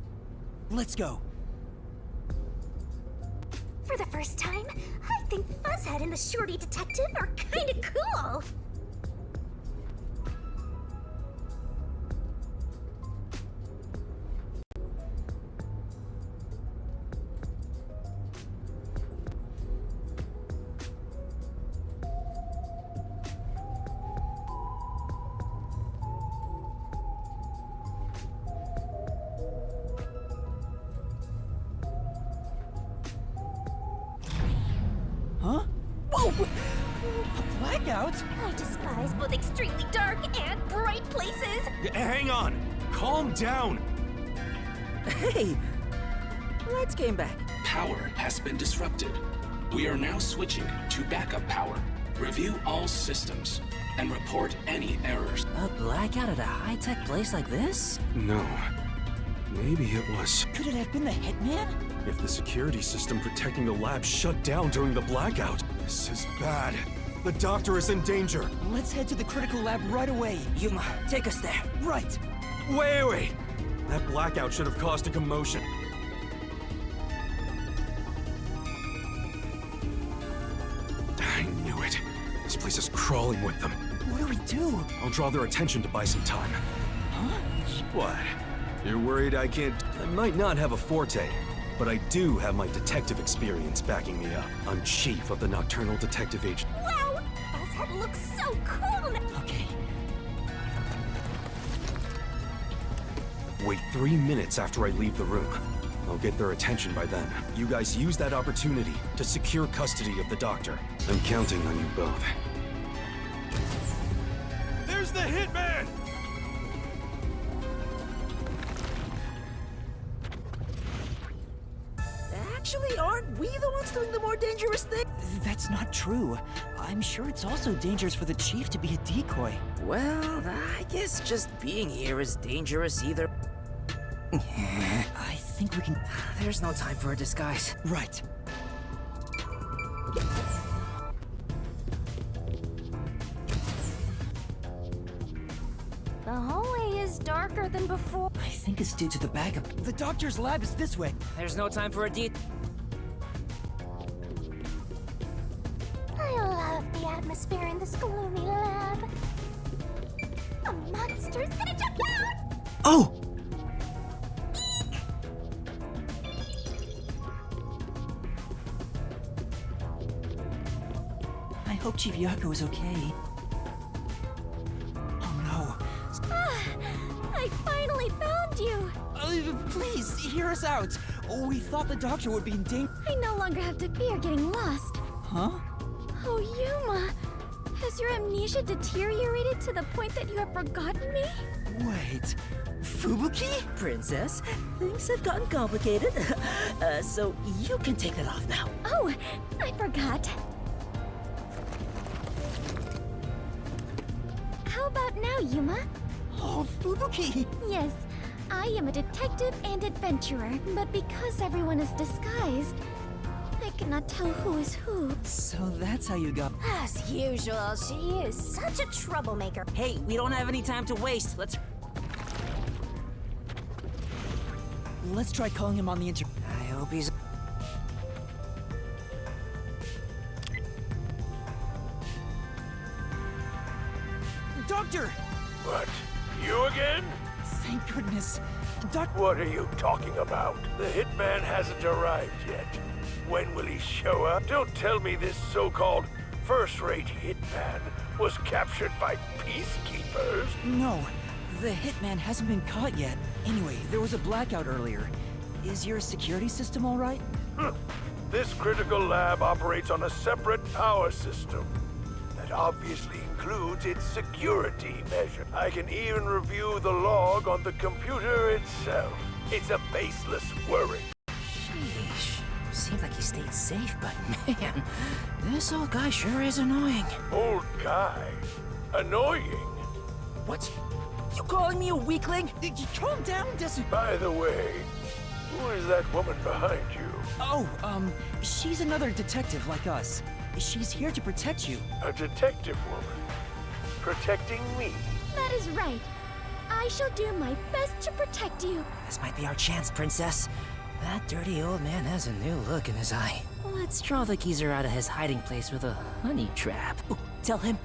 Let's go. For the first time, I think Fuzzhead and the Shorty Detective are kinda cool. Huh? Whoa! A blackout? I despise both extremely dark and bright places. Hang on! Calm down! Hey! Lights came back. Power has been disrupted. We are now switching to backup power. Review all systems and report any errors. A blackout at a high-tech place like this? No. Maybe it was. Could it have been the hitman? If the security system protecting the lab shut down during the blackout, this is bad. The doctor is in danger. Let's head to the critical lab right away. Yuma, take us there. Right. Wait! That blackout should have caused a commotion. I knew it. This place is crawling with them. What do we do? I'll draw their attention to buy some time. Huh? What? You're worried I can't... I might not have a forte, but I do have my detective experience backing me up. I'm chief of the Nocturnal Detective Agency. Wow! Fuzzhead looks so cool now. Okay. Wait 3 minutes after I leave the room. I'll get their attention by then. You guys use that opportunity to secure custody of the doctor. I'm counting on you both. There's the hitman! Actually, aren't we the ones doing the more dangerous thing? That's not true. I'm sure it's also dangerous for the chief to be a decoy. Well, I guess just being here is dangerous either. I think we can... There's no time for a disguise. Right. The hallway is darker than before. I think it's due to the backup. The doctor's lab is this way. There's no time for a I love the atmosphere in this gloomy lab. A monster's gonna jump out! Oh! I hope hope Chief Yako is okay. Oh no. Ah, I finally found you! Please, hear us out. We thought the doctor would be in danger. I no longer have to fear getting lost. Huh? Oh, Yuma! Has your amnesia deteriorated to the point that you have forgotten me? Wait, Fubuki? Princess, things have gotten complicated. So you can take that off now. Oh, I forgot. How about now, Yuma? Oh, Fubuki! Yes, I am a detective and adventurer, but because everyone is disguised, I cannot tell who is who. So that's how you got. As usual, she is such a troublemaker. Hey, we don't have any time to waste. Let's try calling him on the inter. I hope he's... Doctor! What? You again? Thank goodness. What are you talking about? The hitman hasn't arrived yet. When will he show up? Don't tell me this so-called first-rate hitman was captured by peacekeepers. No, the hitman hasn't been caught yet. Anyway, there was a blackout earlier. Is your security system all right? This critical lab operates on a separate power system that obviously includes its security measure. I can even review the log on the computer itself. It's a baseless worry. Sheesh. Seems like he stayed safe, but man, this old guy sure is annoying. Old guy? Annoying? What? You calling me a weakling? Calm down, By the way, who is that woman behind you? Oh, she's another detective like us. She's here to protect you. A detective woman? Protecting me? That is right. I shall do my best to protect you. This might be our chance, Princess. That dirty old man has a new look in his eye. Let's draw the geezer out of his hiding place with a honey trap. Ooh, tell him,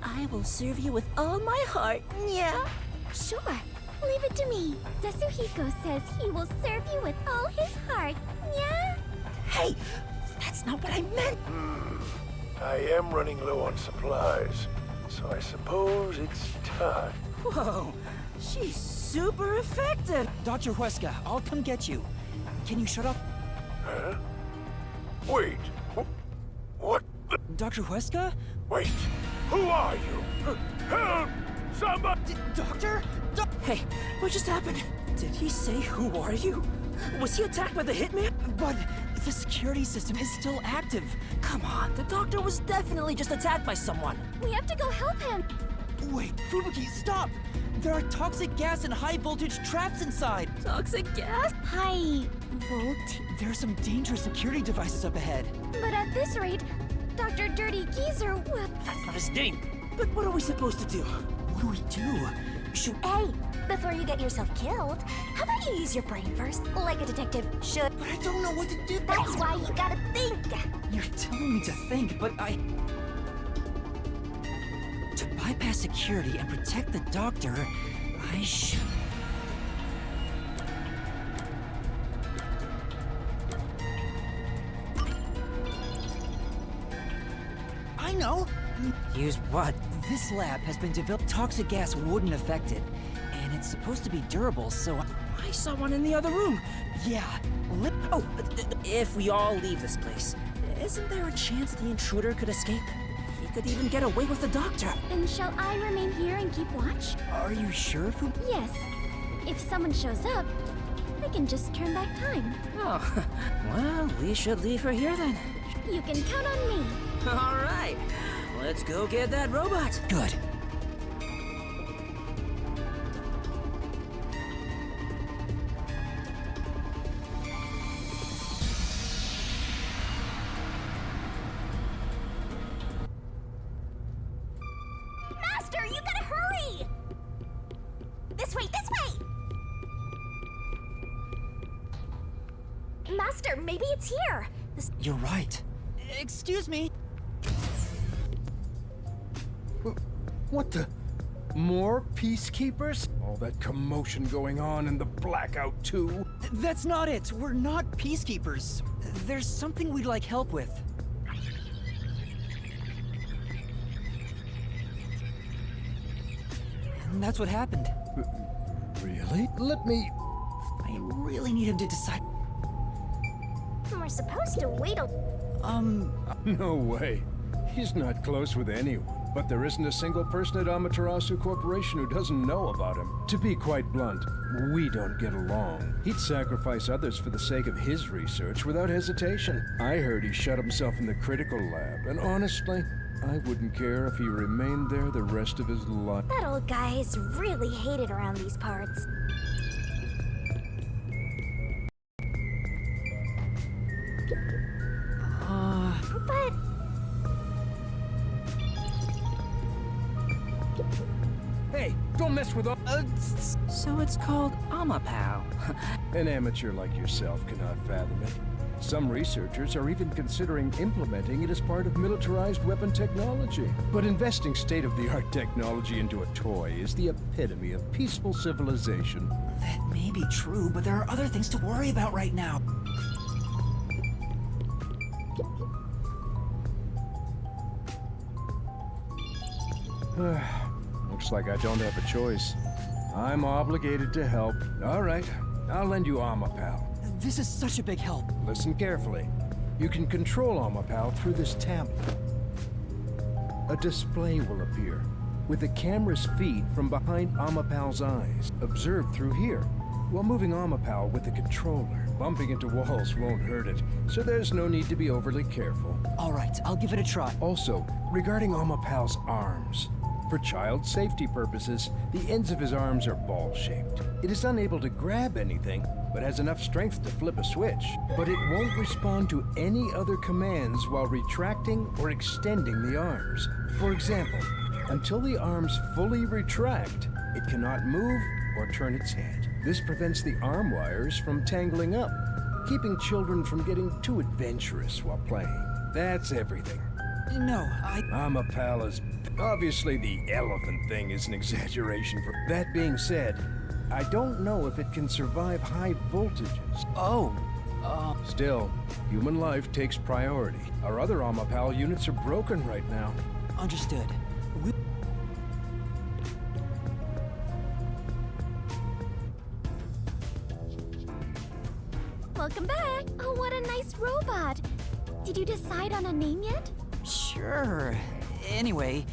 I will serve you with all my heart, yeah? Sure. Leave it to me. Yasuhiko says he will serve you with all his heart, yeah? Hey, that's not what I meant. I am running low on supplies, so I suppose it's time. Whoa, she's super effective. Dr. Huesca, I'll come get you. Can you shut up? Huh? Wait, what the? Dr. Huesca? Wait, who are you? Help! Somebody! Doctor? Hey, what just happened? Did he say, who are you? Was he attacked by the hitman? But the security system is still active. Come on, the doctor was definitely just attacked by someone. We have to go help him. Wait, Fubuki, stop! There are toxic gas and high-voltage traps inside! Toxic gas? High volt? There are some dangerous security devices up ahead. But at this rate, Dr. Dirty Geezer will... That's not his name. But what are we supposed to do? What do we do? Should... Hey, before you get yourself killed, how about you use your brain first, like a detective should? But I don't know what to do. That's why you gotta think. You're telling me to think, but To bypass security and protect the doctor, I should... I know! Use what? This lab has been developed. Toxic gas wouldn't affect it. And it's supposed to be durable, so... I saw one in the other room. Yeah. Oh, if we all leave this place, isn't there a chance the intruder could escape? He could even get away with the doctor. Then shall I remain here and keep watch? Are you sure, Fu? Yes. If someone shows up, I can just turn back time. Oh, well, we should leave her here then. You can count on me. All right, let's go get that robot. Good. Master, you gotta hurry! This way, this way! Master, maybe it's here. You're right. Excuse me. What the? More peacekeepers? All that commotion going on in the blackout too? That's not it. We're not peacekeepers. There's something we'd like help with. That's what happened. Really? Let me... I really need him to decide. We're supposed to wait a... No way. He's not close with anyone. But there isn't a single person at Amaterasu Corporation who doesn't know about him. To be quite blunt, we don't get along. He'd sacrifice others for the sake of his research without hesitation. I heard he shut himself in the critical lab, and honestly, I wouldn't care if he remained there the rest of his life. That old guy is really hated around these parts. But... Hey, don't mess with... So it's called Amapal. An amateur like yourself cannot fathom it. Some researchers are even considering implementing it as part of militarized weapon technology. But investing state-of-the-art technology into a toy is the epitome of peaceful civilization. That may be true, but there are other things to worry about right now. Looks like I don't have a choice. I'm obligated to help. All right, I'll lend you Amapal. This is such a big help. Listen carefully. You can control Amapal through this tablet. A display will appear with the camera's feed from behind Amapal's eyes. Observe through here. While moving Amapal with the controller, bumping into walls won't hurt it, so there's no need to be overly careful. All right, I'll give it a try. Also, regarding Amapal's arms, for child safety purposes, the ends of his arms are ball-shaped. It is unable to grab anything, but has enough strength to flip a switch. But it won't respond to any other commands while retracting or extending the arms. For example, until the arms fully retract, it cannot move or turn its head. This prevents the arm wires from tangling up, keeping children from getting too adventurous while playing. That's everything. No, Amapal is... Obviously, the elephant thing is an exaggeration for... That being said, I don't know if it can survive high voltages. Oh, Still, human life takes priority. Our other Amapal units are broken right now. Understood. Welcome back! Oh, what a nice robot! Did you decide on a name yet? Sure. Anyway,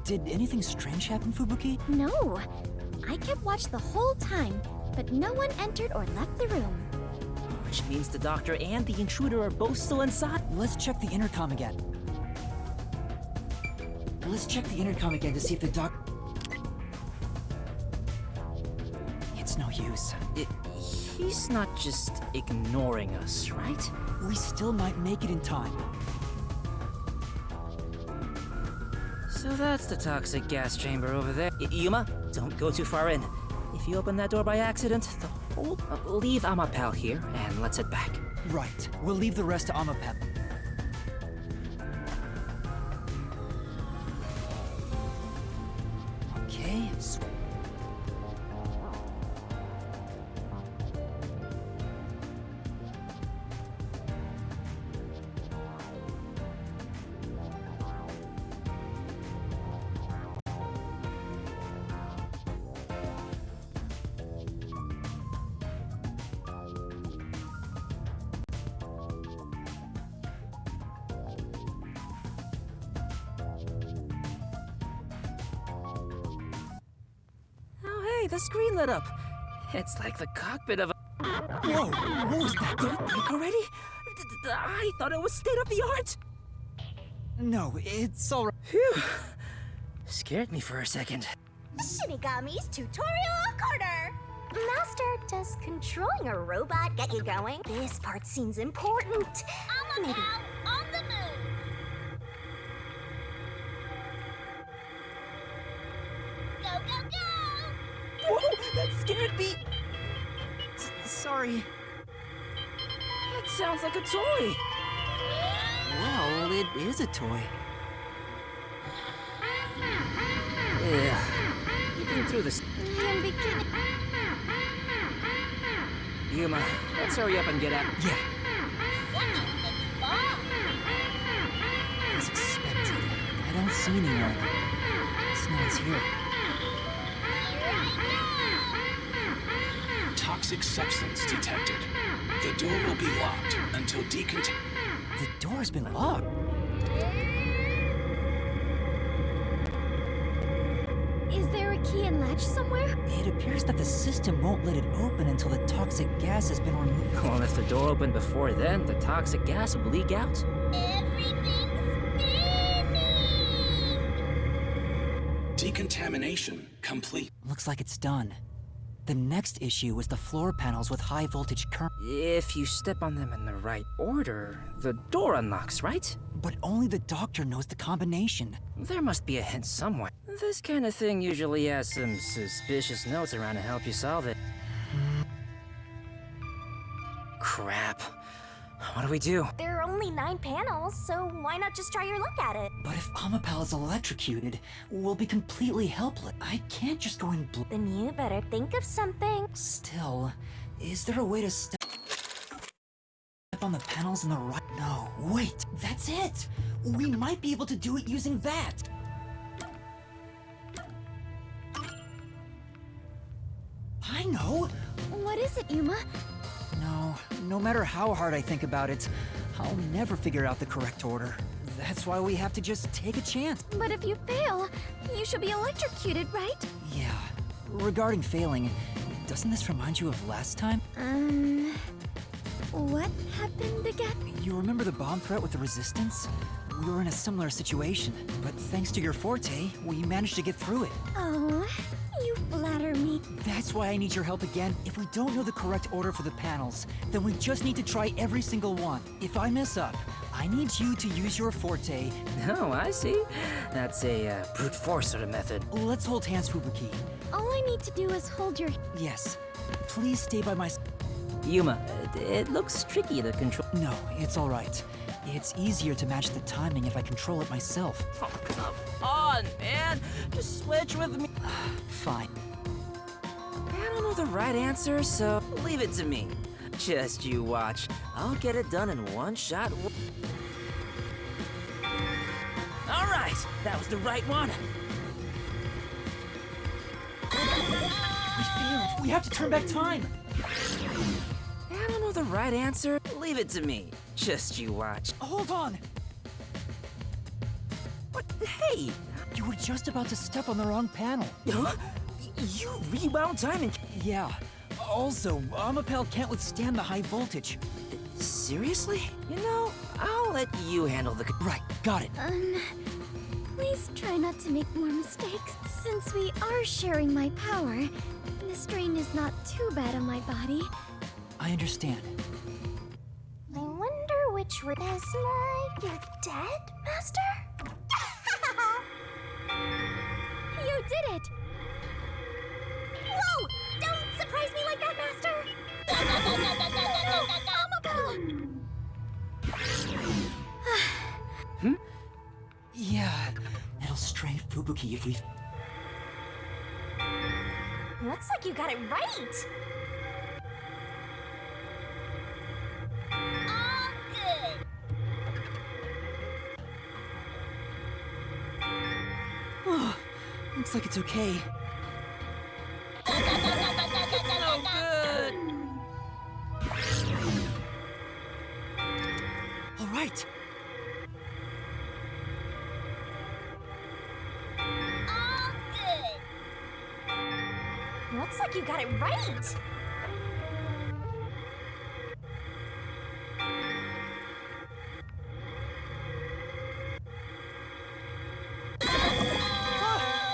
did anything strange happen, Fubuki? No. I kept watch the whole time, but no one entered or left the room. Which means the doctor and the intruder are both still inside. Let's check the intercom again. Let's check the intercom again to see if the doc... It's no use. He's not just ignoring us, right? We still might make it in time. So that's the toxic gas chamber over there. Yuma, don't go too far in. If you open that door by accident, the whole... leave Amapal here, and let's head back. Right. We'll leave the rest to Amapal. Okay, The screen lit up. It's like the cockpit of a... Whoa! What was that? Did it break already? I thought it was state-of-the-art! No, it's alright. Phew. Scared me for a second. Shinigami's Tutorial Corner! Master, does controlling a robot get you going? This part seems important. Maybe. On the move! Go, go, go! Whoa! That scared me! Sorry. That sounds like a toy! Well, it is a toy. Yeah. Even through this... I'm beginning... Yuma, let's hurry up and get out. Yeah. As expected, I don't see anyone. Guess no one's here. Toxic substance detected. The door will be locked until decontamination. The door's been locked. Is there a key and latch somewhere? It appears that the system won't let it open until the toxic gas has been removed. Well, if the door opened before then, the toxic gas would leak out. Decontamination complete. Looks like it's done. The next issue is the floor panels with high voltage current. If you step on them in the right order, the door unlocks, right? But only the doctor knows the combination. There must be a hint somewhere. This kind of thing usually has some suspicious notes around to help you solve it. Crap. What do we do? There are only 9 panels, so why not just try your luck at it? But if Amapal is electrocuted, we'll be completely helpless. I can't just go in Then you better think of something. Still, is there a way to step on the panels in the right? No, wait, that's it! We might be able to do it using that! I know! What is it, Yuma? No matter how hard I think about it, I'll never figure out the correct order. That's why we have to just take a chance. But if you fail, you should be electrocuted, right? Yeah. Regarding failing, doesn't this remind you of last time? What happened again? You remember the bomb threat with the Resistance? We were in a similar situation, but thanks to your forte, we managed to get through it. Oh, you flatter me. That's why I need your help again. If we don't know the correct order for the panels, then we just need to try every single one. If I mess up, I need you to use your forte. Oh, I see. That's a brute force sort of method. Let's hold hands, Fubuki. All I need to do is hold your... Yes. Please stay by my... Yuma, it looks tricky to control. No, it's all right. It's easier to match the timing if I control it myself. Oh, come on, man. Just switch with me. Fine. I don't know the right answer, so leave it to me. Just you watch. I'll get it done in one shot. All right, that was the right one. We failed. We have to turn back time. I don't know the right answer. Leave it to me. Just you watch. Hold on. What? Hey! You were just about to step on the wrong panel. Huh? You rewound time and... Yeah. Also, Amapel can't withstand the high voltage. Seriously? You know, I'll let you handle the... Right, got it. Please try not to make more mistakes. Since we are sharing my power, the strain is not too bad on my body. I understand. I wonder which room is you're dead, Master? You did it! Whoa! Don't surprise me like that, Master! Yeah, it'll strain Fubuki if we... Looks like you got it right! All good! Oh, looks like it's okay. It's no good! All right. All good! Looks like you got it right!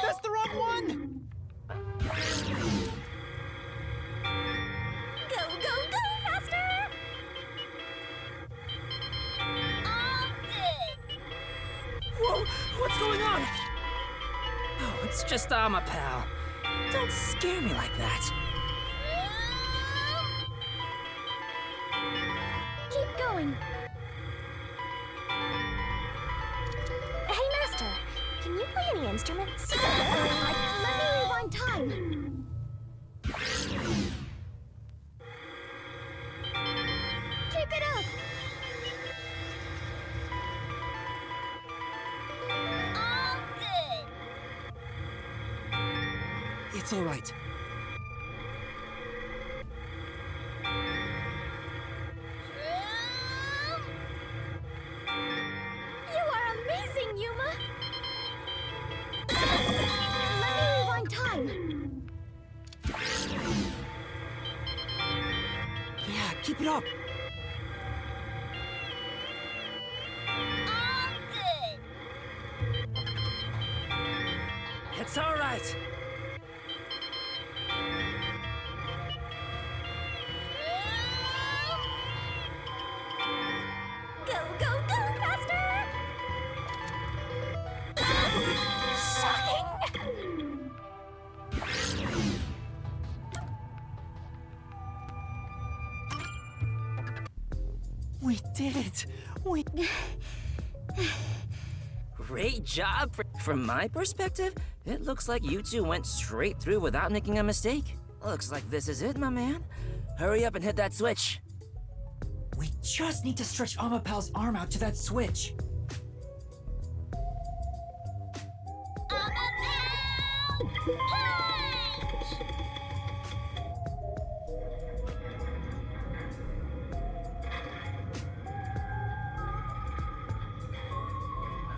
That's the wrong one! Go, go, go, Master! All good! Whoa! What's going on? Oh, it's just Amapal. Don't scare me like that. Keep going. Hey, Master, can you play any instruments? Let me rewind time. Keep it up. All good! It's all right. You are amazing, Yuma! Let me rewind time. Yeah, keep it up. All good. It's all right. Go, go, go, faster! Shocking! We did it. We... Great job. From my perspective, it looks like you two went straight through without making a mistake. Looks like this is it, my man. Hurry up and hit that switch. We just need to stretch Amapal's arm out to that switch.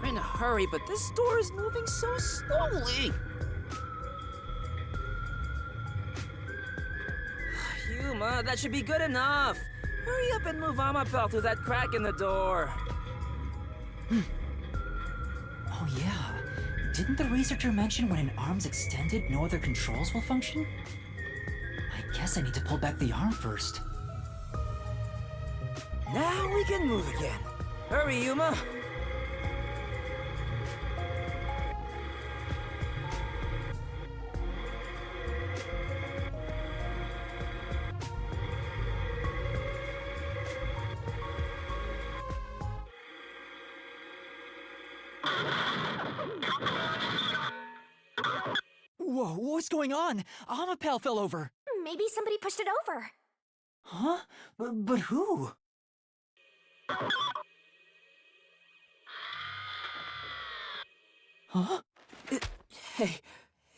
We're in a hurry, but this door is moving so slowly. Yuma, that should be good enough. Hurry up and move Amapel through that crack in the door. Oh yeah. Didn't the researcher mention when an arm's extended, no other controls will function? I guess I need to pull back the arm first. Now we can move again. Hurry, Yuma. Whoa, what's going on? Amapel fell over. Maybe somebody pushed it over. Huh? But who? Huh? Hey,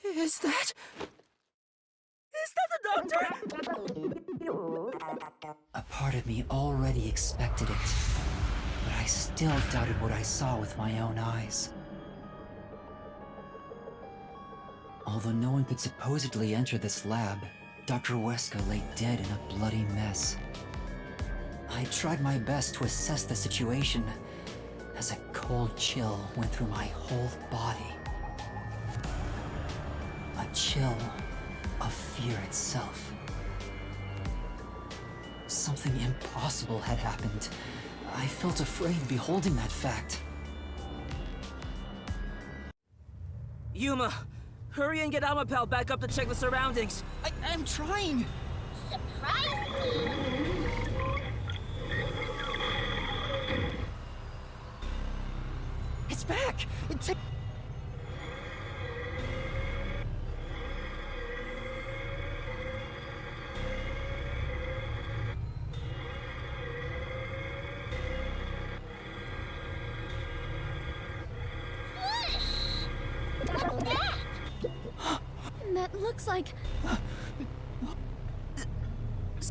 is that the doctor? A part of me already expected it, but I still doubted what I saw with my own eyes. Although no one could supposedly enter this lab, Dr. Weska lay dead in a bloody mess. I tried my best to assess the situation as a cold chill went through my whole body. A chill of fear itself. Something impossible had happened. I felt afraid beholding that fact. Yuma, hurry and get Amapel back up to check the surroundings. I'm trying! Surprise me! It's back! That looks like...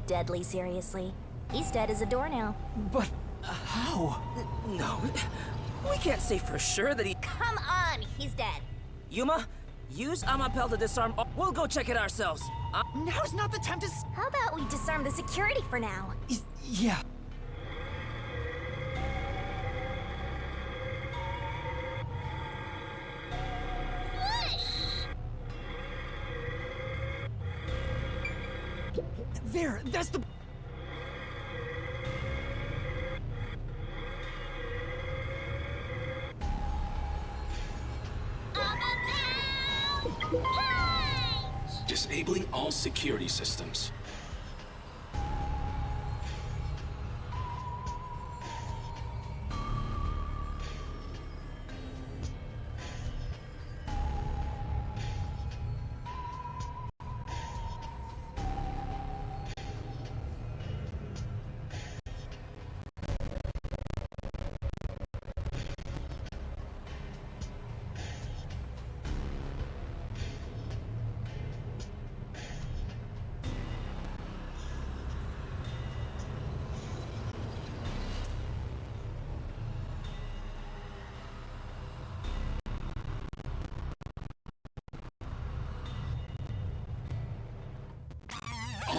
Deadly seriously. He's dead as a doornail. But how? No, we can't say for sure that he... Come on, he's dead. Yuma, use Amapel to disarm... We'll go check it ourselves. Now's not the time to... How about we disarm the security for now? Yeah. There, that's the... Disabling all security systems.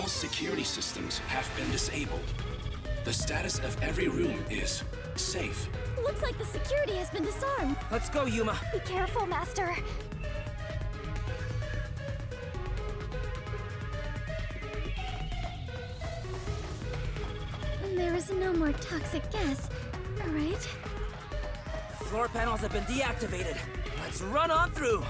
All security systems have been disabled. The status of every room is safe. Looks like the security has been disarmed. Let's go, Yuma. Be careful, Master. There is no more toxic gas, right? The floor panels have been deactivated. Let's run on through.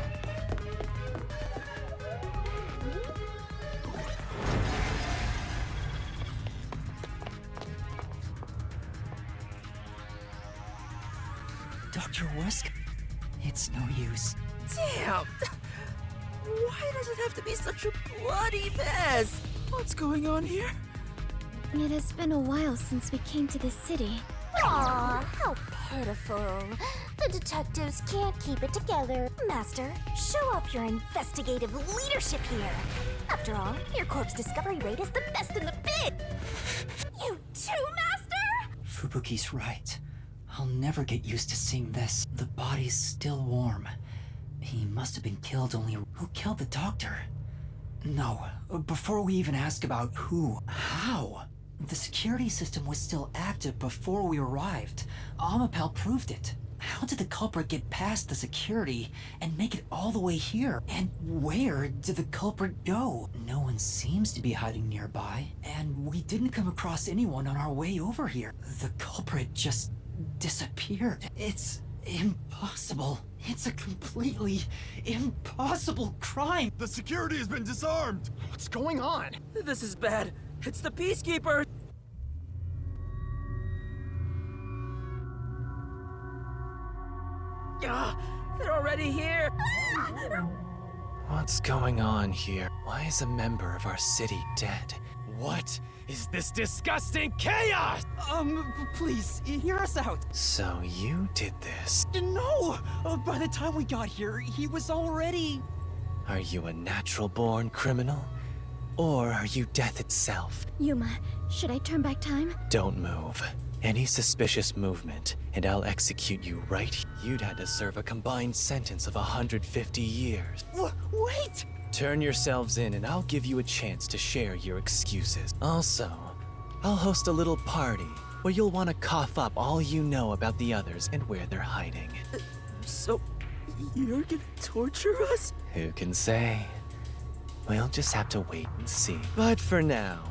Dr. Wusk? It's no use. Damn! Why does it have to be such a bloody mess? What's going on here? It has been a while since we came to this city. Aw, how pitiful. The detectives can't keep it together. Master, show off your investigative leadership here. After all, your corpse discovery rate is the best in the bid. You too, Master? Fubuki's right. I'll never get used to seeing this. The body's still warm. He must have been killed only... Who killed the doctor? No, before we even ask about who, how? The security system was still active before we arrived. Amapal proved it. How did the culprit get past the security and make it all the way here? And where did the culprit go? No one seems to be hiding nearby, and we didn't come across anyone on our way over here. The culprit just disappeared. It's impossible. It's a completely impossible crime. The security has been disarmed. What's going on? This is bad. It's the Peacekeepers! They're already here! What's going on here? Why is a member of our city dead? What is this disgusting chaos? Please, hear us out. So you did this. No! By the time we got here, he was already... Are you a natural-born criminal? Or are you death itself? Yuma, should I turn back time? Don't move. Any suspicious movement, and I'll execute you right here. You'd had to serve a combined sentence of 150 years. Wait! Turn yourselves in, and I'll give you a chance to share your excuses. Also, I'll host a little party where you'll want to cough up all you know about the others and where they're hiding. So, you're gonna torture us? Who can say? We'll just have to wait and see. But for now,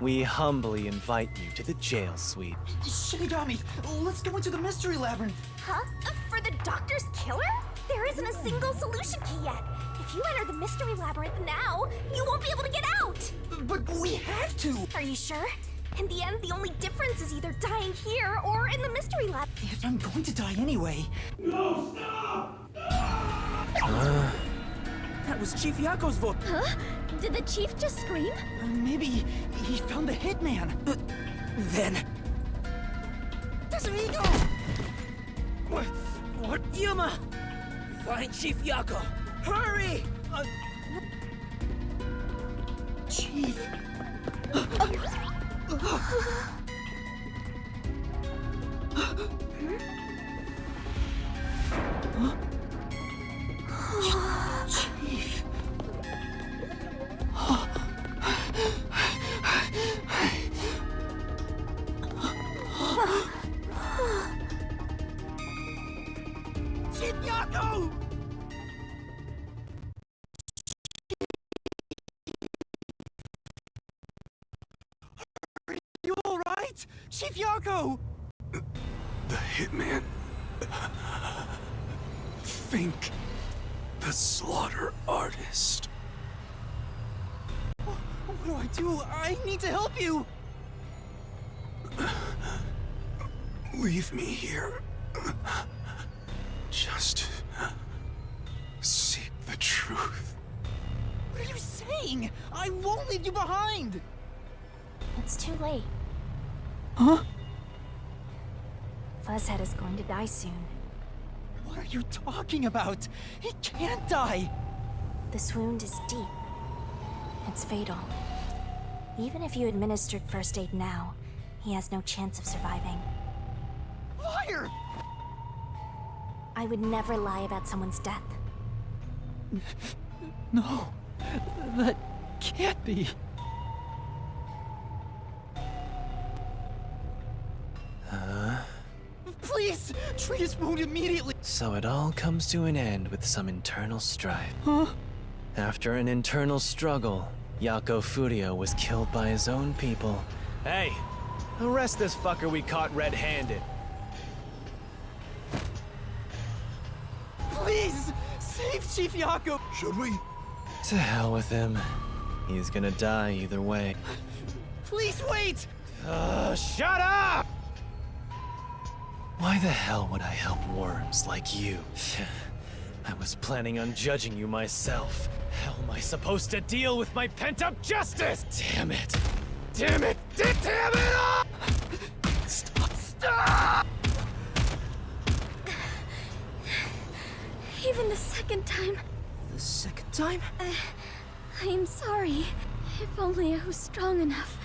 we humbly invite you to the jail suite. Shinigami, let's go into the mystery labyrinth. Huh? For the doctor's killer? There isn't a single solution key yet. If you enter the mystery labyrinth now, you won't be able to get out. But we have to. Are you sure? In the end, the only difference is either dying here or in the mystery lab. If I'm going to die anyway... No, stop! That was Chief Yako's voice. Huh? Did the chief just scream? Maybe he found the hitman. Then... Tetsuhiko! What? Yuma! Find Chief Yako! Hurry! Chief... Chief... Chief Yako! Are you alright? Chief Yako! The hitman. Fink. The slaughter artist. What do I do? I need to help you! Leave me here. Just seek the truth. What are you saying? I won't leave you behind! It's too late. Huh? Fuzzhead is going to die soon. What are you talking about? He can't die! This wound is deep. It's fatal. Even if you administered first aid now, he has no chance of surviving. Liar! I would never lie about someone's death. No, that can't be. treat his wound immediately. So it all comes to an end with some internal strife. Huh? After an internal struggle, Yako Furio was killed by his own people. Hey, arrest this fucker we caught red-handed. Please, save Chief Yako. Should we? To hell with him. He's gonna die either way. Please wait! Shut up! Why the hell would I help worms like you? I was planning on judging you myself. How am I supposed to deal with my pent-up justice? Damn it! Damn it! Damn it all! Stop! Stop! Even the second time. The second time? I am sorry. If only I was strong enough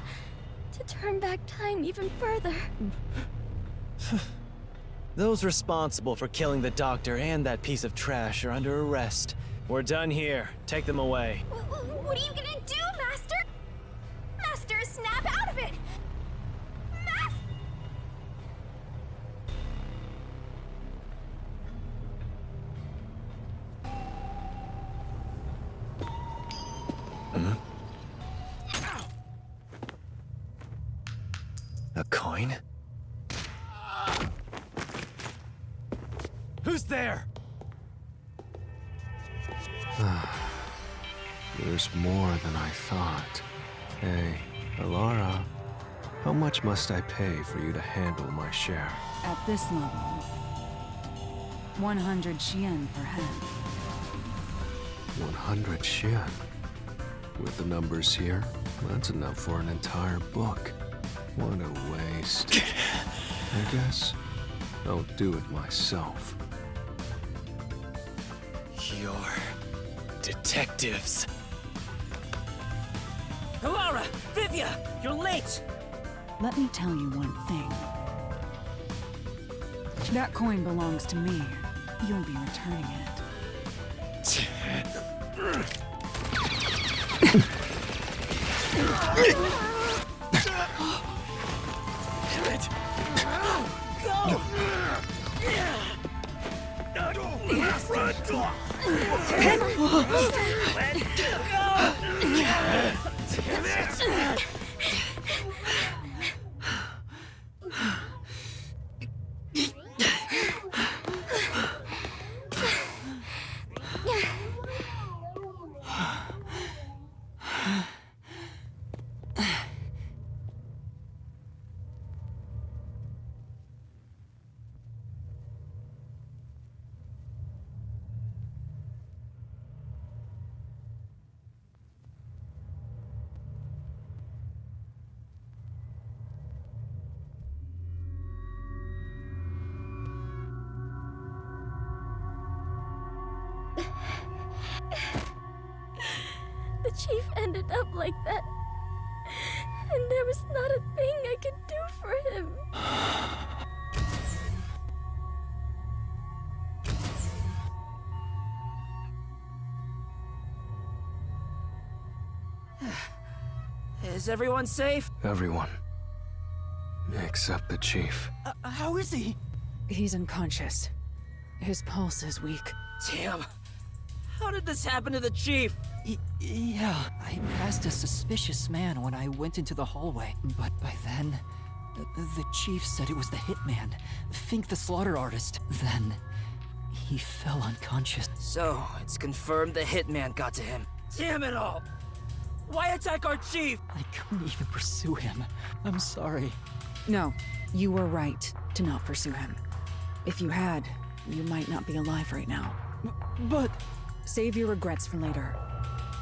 to turn back time even further. Those responsible for killing the doctor and that piece of trash are under arrest. We're done here. Take them away. What are you gonna do, Master? Master, snap out of it! A coin? Who's there? There's more than I thought. Hey, Alara, how much must I pay for you to handle my share? At this level, 100 Xian per head. 100 Xian. With the numbers here, that's enough for an entire book. What a waste. I guess I'll do it myself. You're detectives. Alara! Vivia! You're late! Let me tell you one thing. That coin belongs to me. You'll be returning it. Damn it! Go! Let go! Damn it! The chief ended up like that. And there was not a thing I could do for him. Is everyone safe? Everyone. Except the chief. How is he? He's unconscious. His pulse is weak. Damn. How did this happen to the chief? Yeah, I passed a suspicious man when I went into the hallway, but by then, the chief said it was the hitman, Fink the slaughter artist. Then, he fell unconscious. So, it's confirmed the hitman got to him. Damn it all! Why attack our chief? I couldn't even pursue him. I'm sorry. No, you were right to not pursue him. If you had, you might not be alive right now. But... Save your regrets for later.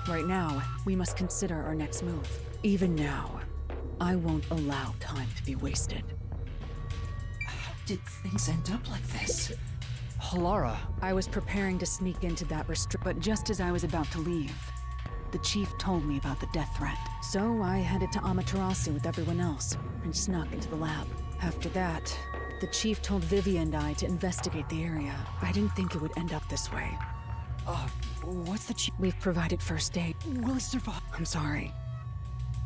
Right now, we must consider our next move. Even now, I won't allow time to be wasted. How did things end up like this? Halara. I was preparing to sneak into that but just as I was about to leave, the chief told me about the death threat. So I headed to Amaterasu with everyone else and snuck into the lab. After that, the chief told Vivia and I to investigate the area. I didn't think it would end up this way. What's the chief? We've provided first aid. Will he survive? I'm sorry.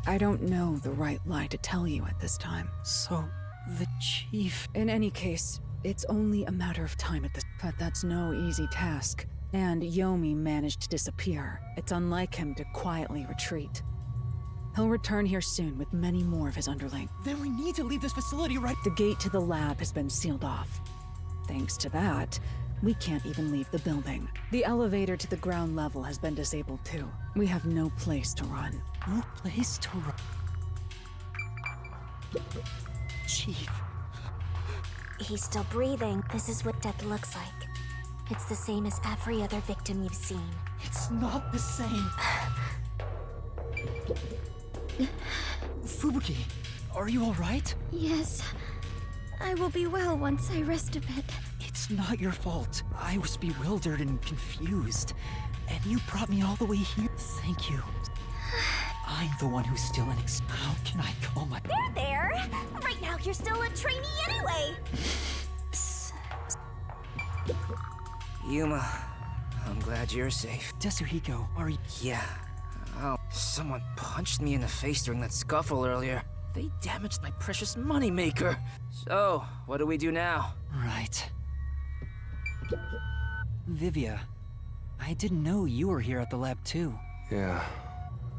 I don't know the right lie to tell you at this time. So, the chief... In any case, It's only a matter of time at this, but that's no easy task. And Yomi managed to disappear. It's unlike him to quietly retreat. He'll return here soon with many more of his underlings. Then we need to leave this facility right— The gate to the lab has been sealed off. Thanks to that, we can't even leave the building. The elevator to the ground level has been disabled too. We have no place to run. No place to run. Chief. He's still breathing. This is what death looks like. It's the same as every other victim you've seen. It's not the same. Fubuki, are you all right? Yes. I will be well once I rest a bit. It's not your fault. I was bewildered and confused. And you brought me all the way here. Thank you. I'm the one who's still How can I call my— There! Right now you're still a trainee anyway! Yuma, I'm glad you're safe. Tetsuhiko, are you— Yeah. Oh, someone punched me in the face during that scuffle earlier. They damaged my precious moneymaker. So, what do we do now? Right. Vivia, I didn't know you were here at the lab too. Yeah,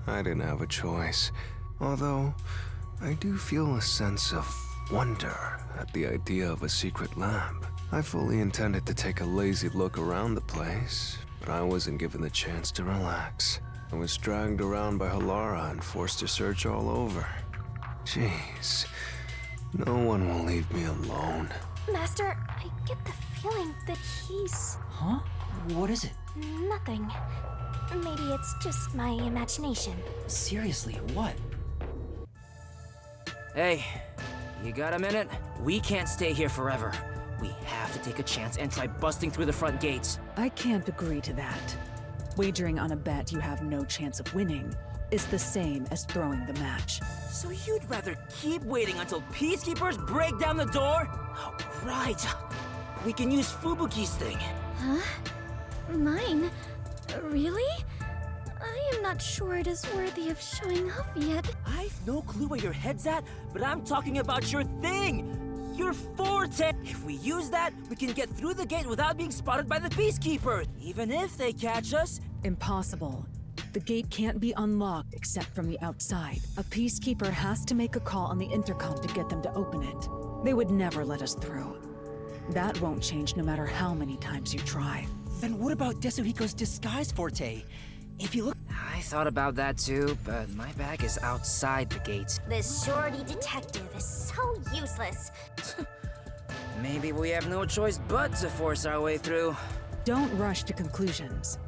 I didn't have a choice. Although, I do feel a sense of wonder at the idea of a secret lab. I fully intended to take a lazy look around the place, but I wasn't given the chance to relax. I was dragged around by Halara and forced to search all over. Jeez, no one will leave me alone. Master, I get the feeling that he's... Huh? What is it? Nothing. Maybe it's just my imagination. Seriously, what? Hey, you got a minute? We can't stay here forever. We have to take a chance and try busting through the front gates. I can't agree to that. Wagering on a bet you have no chance of winning is the same as throwing the match. So you'd rather keep waiting until peacekeepers break down the door? Oh, right. We can use Fubuki's thing. Huh? Mine? Really? I am not sure it is worthy of showing off yet. I've no clue where your head's at, but I'm talking about your thing! Your forte! If we use that, we can get through the gate without being spotted by the peacekeepers, even if they catch us. Impossible. The gate can't be unlocked except from the outside. A peacekeeper has to make a call on the intercom to get them to open it. They would never let us through. That won't change no matter how many times you try. Then what about Tetsuhiko's disguise forte? If you look— I thought about that too, but my bag is outside the gate. This shorty detective is so useless. Maybe we have no choice but to force our way through. Don't rush to conclusions.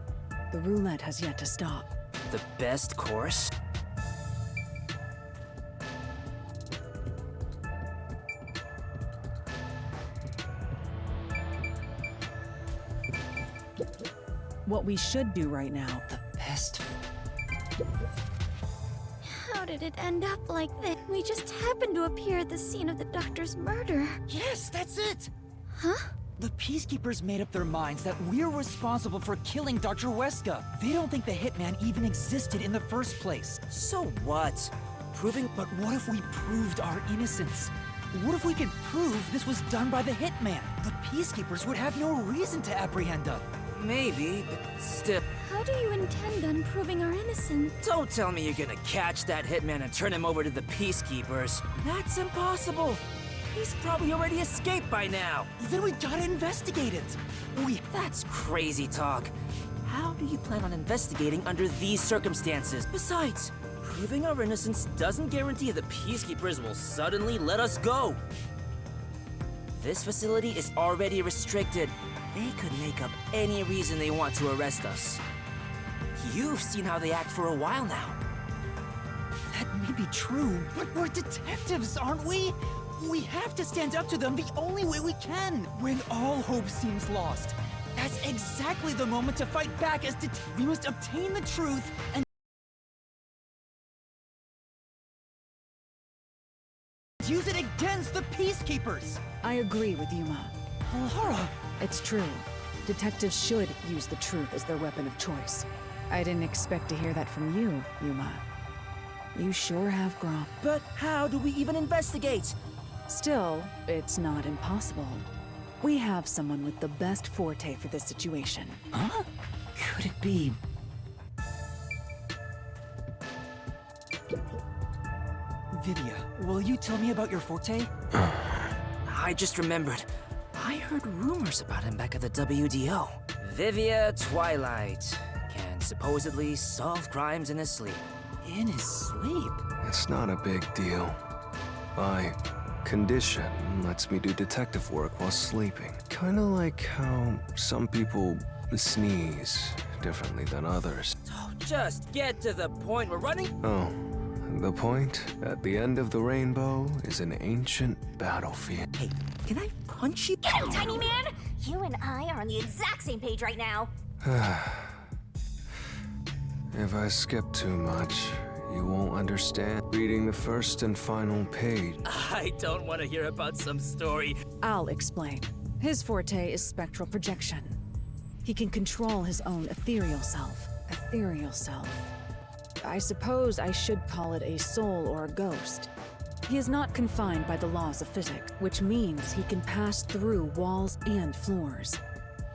The roulette has yet to stop. The best course? What we should do right now— The best— How did it end up like this? We just happened to appear at the scene of the doctor's murder. Yes, that's it! Huh? The peacekeepers made up their minds that we're responsible for killing Dr. Weska. They don't think the hitman even existed in the first place. So what? Proving— But what if we proved our innocence? What if we could prove this was done by the hitman? The peacekeepers would have no reason to apprehend us. Maybe, but still. How do you intend on proving our innocence? Don't tell me you're gonna catch that hitman and turn him over to the peacekeepers. That's impossible. He's probably already escaped by now. Then we gotta investigate it. That's crazy talk. How do you plan on investigating under these circumstances? Besides, proving our innocence doesn't guarantee the peacekeepers will suddenly let us go. This facility is already restricted. They could make up any reason they want to arrest us. You've seen how they act for a while now. That may be true, but we're detectives, aren't we? We have to stand up to them the only way we can. When all hope seems lost, that's exactly the moment to fight back as we must obtain the truth and use it against the peacekeepers. I agree with Yuma. Laura! It's true. Detectives should use the truth as their weapon of choice. I didn't expect to hear that from you, Yuma. You sure have grown. But how do we even investigate? Still, it's not impossible. We have someone with the best forte for this situation. Huh? Could it be... Vivia, will you tell me about your forte? I just remembered. I heard rumors about him back at the WDO. Vivia Twilight can supposedly solve crimes in his sleep. In his sleep? It's not a big deal. My condition lets me do detective work while sleeping. Kinda like how some people sneeze differently than others. Oh, just get to the point. We're running. Oh, the point at the end of the rainbow is an ancient battlefield. Hey, can I punch you? Get him, tiny man! You and I are on the exact same page right now. If I skip too much, you won't understand. Reading the first and final page. I don't want to hear about some story. I'll explain. His forte is spectral projection. He can control his own ethereal self. Ethereal self. I suppose I should call it a soul or a ghost. He is not confined by the laws of physics, which means he can pass through walls and floors.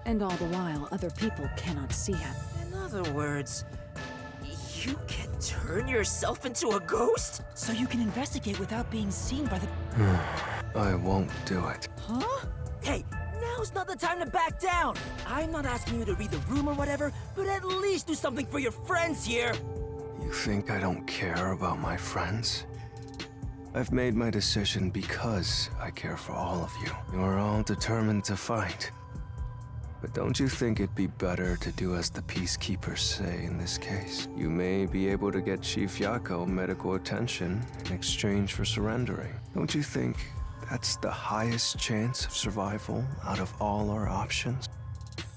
And all the while, other people cannot see him. In other words, you can turn yourself into a ghost? So you can investigate without being seen by the... I won't do it. Huh? Hey, now's not the time to back down. I'm not asking you to read the room or whatever, but at least do something for your friends here. You think I don't care about my friends? I've made my decision because I care for all of you. You're all determined to fight. But don't you think it'd be better to do as the peacekeepers say in this case? You may be able to get Chief Yako medical attention in exchange for surrendering. Don't you think that's the highest chance of survival out of all our options?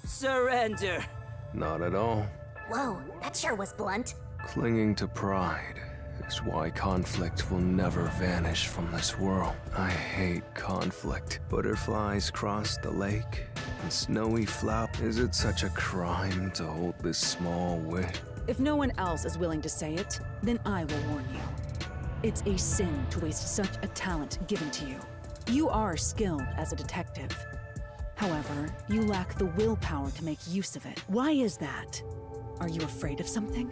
Surrender. Not at all. Whoa, that sure was blunt. Clinging to pride is why conflict will never vanish from this world. I hate conflict. Butterflies cross the lake, and snowy flower. Is it such a crime to hold this small wish? If no one else is willing to say it, then I will warn you. It's a sin to waste such a talent given to you. You are skilled as a detective. However, you lack the willpower to make use of it. Why is that? Are you afraid of something?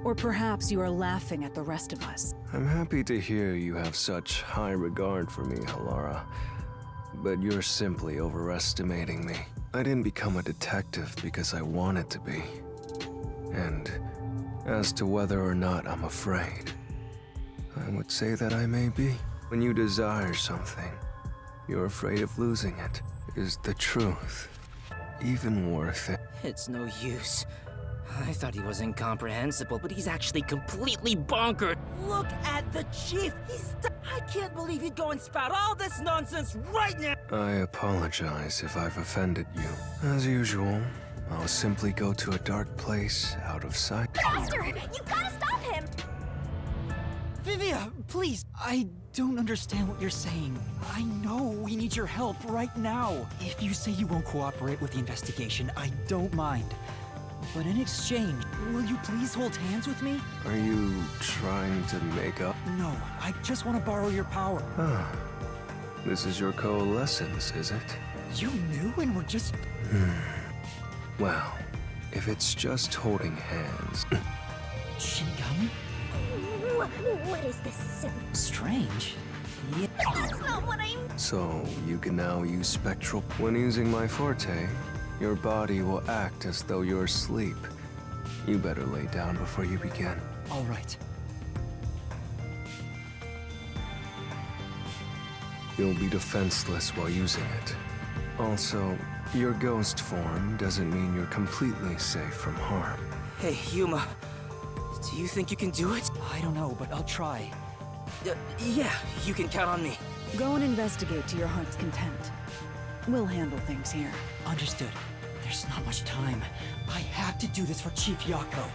Or perhaps you are laughing at the rest of us. I'm happy to hear you have such high regard for me, Halara. But you're simply overestimating me. I didn't become a detective because I wanted to be. And as to whether or not I'm afraid, I would say that I may be. When you desire something, you're afraid of losing it. Is the truth even worth it? It's no use. I thought he was incomprehensible, but he's actually completely bonkered. Look at the chief. I can't believe you'd go and spout all this nonsense right now. I apologize if I've offended you. As usual, I'll simply go to a dark place out of sight. Faster! You gotta stop him! Vivia, please! I don't understand what you're saying. I know we need your help right now. If you say you won't cooperate with the investigation, I don't mind. But in exchange, will you please hold hands with me? Are you trying to make up? No, I just want to borrow your power. Ah, this is your coalescence, is it? You knew and were just... Well, if it's just holding hands... Shinigami? What is this? Strange. Yeah. That's not what I'm... So, you can now use spectral... When using my forte, your body will act as though you're asleep. You better lay down before you begin. All right. You'll be defenseless while using it. Also, your ghost form doesn't mean you're completely safe from harm. Hey, Yuma. Do you think you can do it? I don't know, but I'll try. Yeah, you can count on me. Go and investigate to your heart's content. We'll handle things here. Understood. There's not much time. I have to do this for Chief Yako.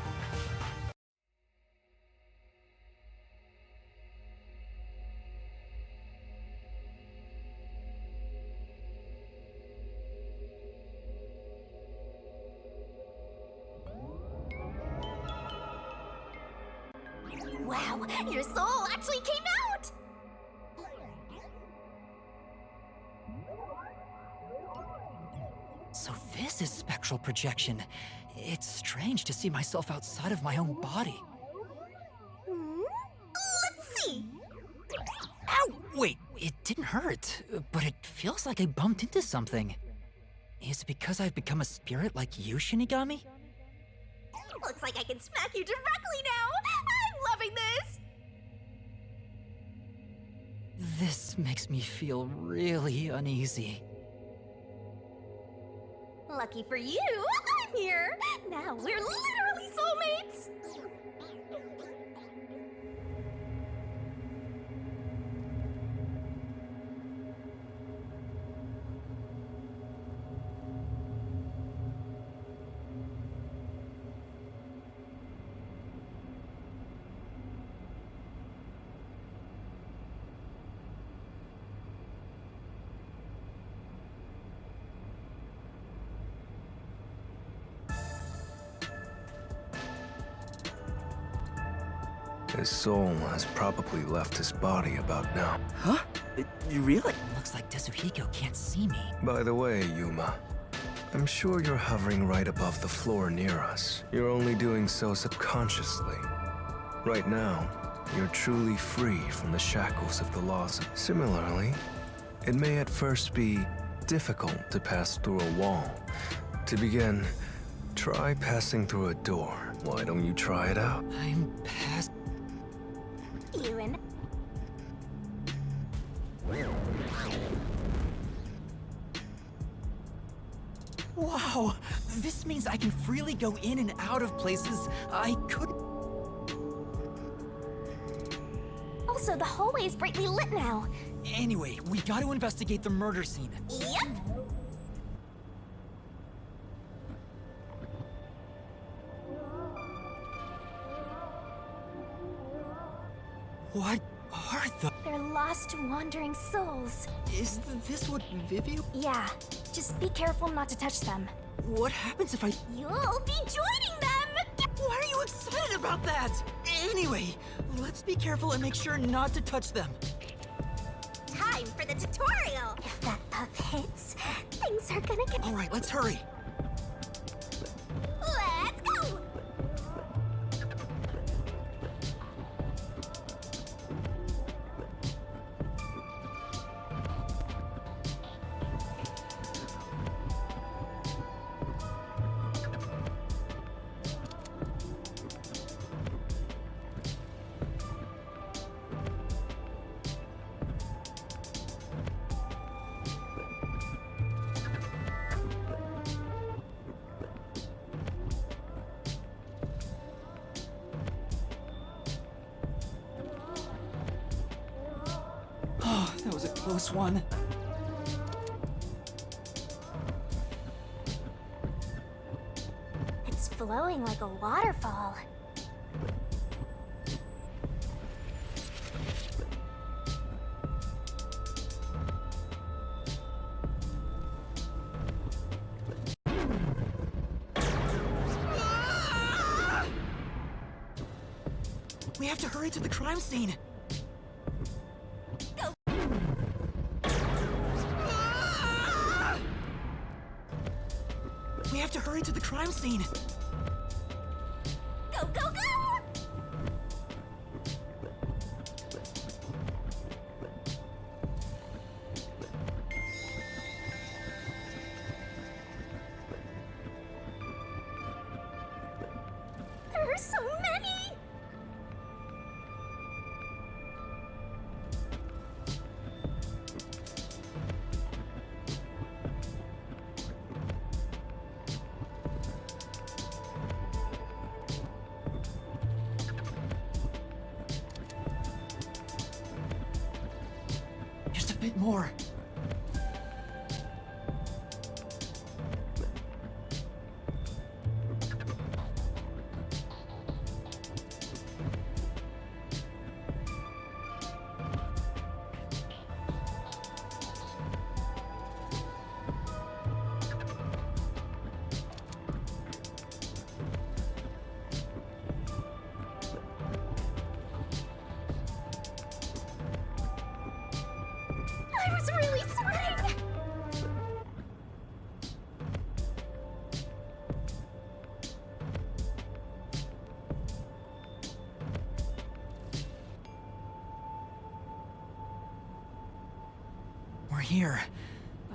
Wow, your soul actually came out! astral projection. It's strange to see myself outside of my own body. Let's see. Ow! Wait, it didn't hurt, but it feels like I bumped into something. Is it because I've become a spirit like you, Shinigami? Looks like I can smack you directly now. I'm loving this. This makes me feel really uneasy. Lucky for you, I'm here. Now we're literally soulmates. His soul has probably left his body about now. Huh? Really? Looks like Tetsuhiko can't see me. By the way, Yuma, I'm sure you're hovering right above the floor near us. You're only doing so subconsciously. Right now, you're truly free from the shackles of the laws. Similarly, it may at first be difficult to pass through a wall. To begin, try passing through a door. Why don't you try it out? I'm past... You and... Wow! This means I can freely go in and out of places I couldn't... Also, the hallway is brightly lit now. Anyway, we gotta investigate the murder scene. Yep. What are the... They're lost, wandering souls. Is this what Vivia... Yeah, just be careful not to touch them. What happens if I... You'll be joining them! Why are you excited about that? Anyway, let's be careful and make sure not to touch them. Time for the tutorial! If that puff hits, things are gonna get... Alright, let's hurry. Let's go! Oh, that was a close one. It's flowing like a waterfall. We have to hurry to the crime scene. We have to hurry to the crime scene. Go, go, go! There are so many! Just a bit more. I was here.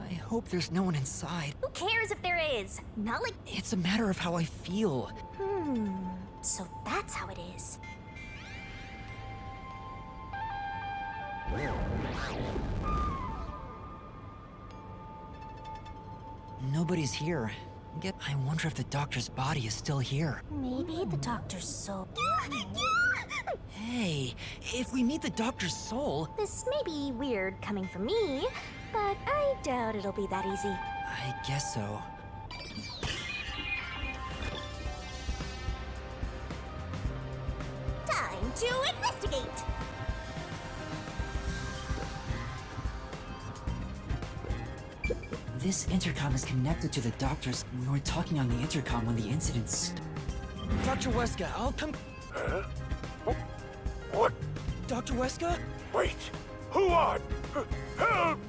I hope there's no one inside. Who cares if there is? Not like... It's a matter of how I feel. So that's how it is. Nobody's here. Yet I wonder if the doctor's body is still here. Maybe the doctor's soul. Hey, if we meet the doctor's soul... This may be weird coming from me, but I doubt it'll be that easy. I guess so. Time to investigate! This intercom is connected to the doctor's. We were talking on the intercom when the incident Dr. Weska, I'll come... Huh? What? Dr. Weska? Wait! Who are... Help!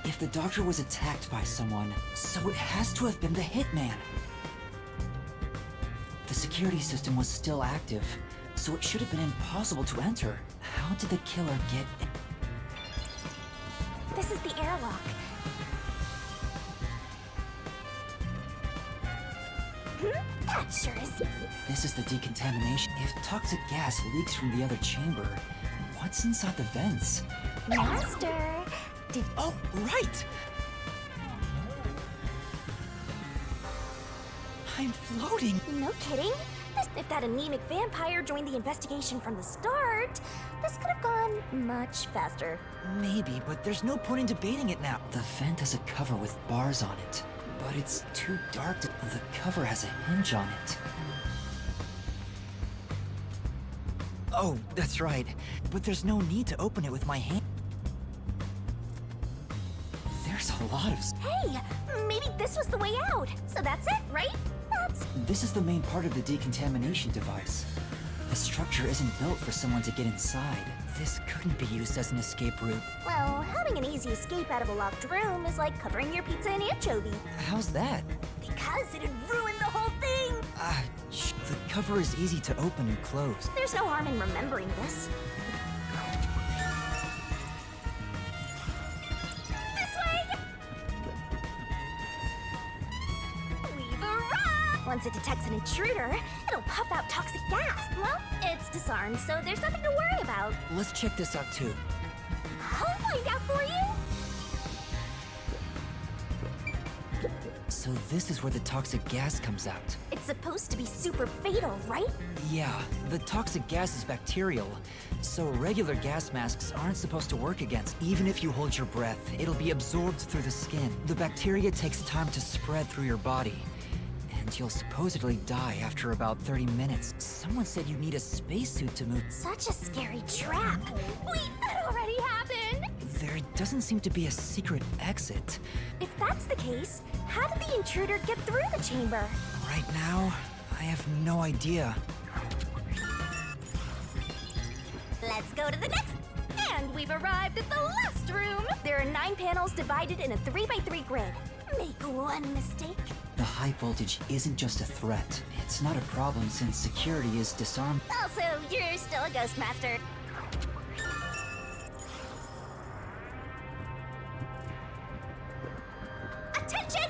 If the doctor was attacked by someone, so it has to have been the hitman. The security system was still active, so it should have been impossible to enter. How did the killer get in? This is the airlock. That sure is. This is the decontamination. If toxic gas leaks from the other chamber, what's inside the vents? Master, did... Oh, right! I'm floating! No kidding. If that anemic vampire joined the investigation from the start, this could have gone much faster. Maybe, but there's no point in debating it now. The vent has a cover with bars on it, but it's too dark to... The cover has a hinge on it. Oh, that's right. But there's no need to open it with my hand. There's a lot of... Hey, maybe this was the way out. So that's it, right? This is the main part of the decontamination device. The structure isn't built for someone to get inside. This couldn't be used as an escape route. Well, having an easy escape out of a locked room is like covering your pizza in anchovy. How's that? Because it'd ruin the whole thing! The cover is easy to open and close. There's no harm in remembering this. This way! We've arrived! Once it detects an intruder, it'll puff out toxic gas. Well, it's disarmed, so there's nothing to worry about. Let's check this out too. I'll find out for you! So this is where the toxic gas comes out. It's supposed to be super fatal, right? Yeah, the toxic gas is bacterial, so regular gas masks aren't supposed to work against. Even if you hold your breath, it'll be absorbed through the skin. The bacteria takes time to spread through your body, and you'll supposedly die after about 30 minutes. Someone said you need a spacesuit to move. Such a scary trap. Wait, that already happened! There doesn't seem to be a secret exit. If that's the case, how did the intruder get through the chamber? Right now, I have no idea. Let's go to the next. And we've arrived at the last room. There are 9 panels divided in a 3x3 grid. Make one mistake. The high voltage isn't just a threat. It's not a problem since security is disarmed. Also, you're still a ghost master. Attention!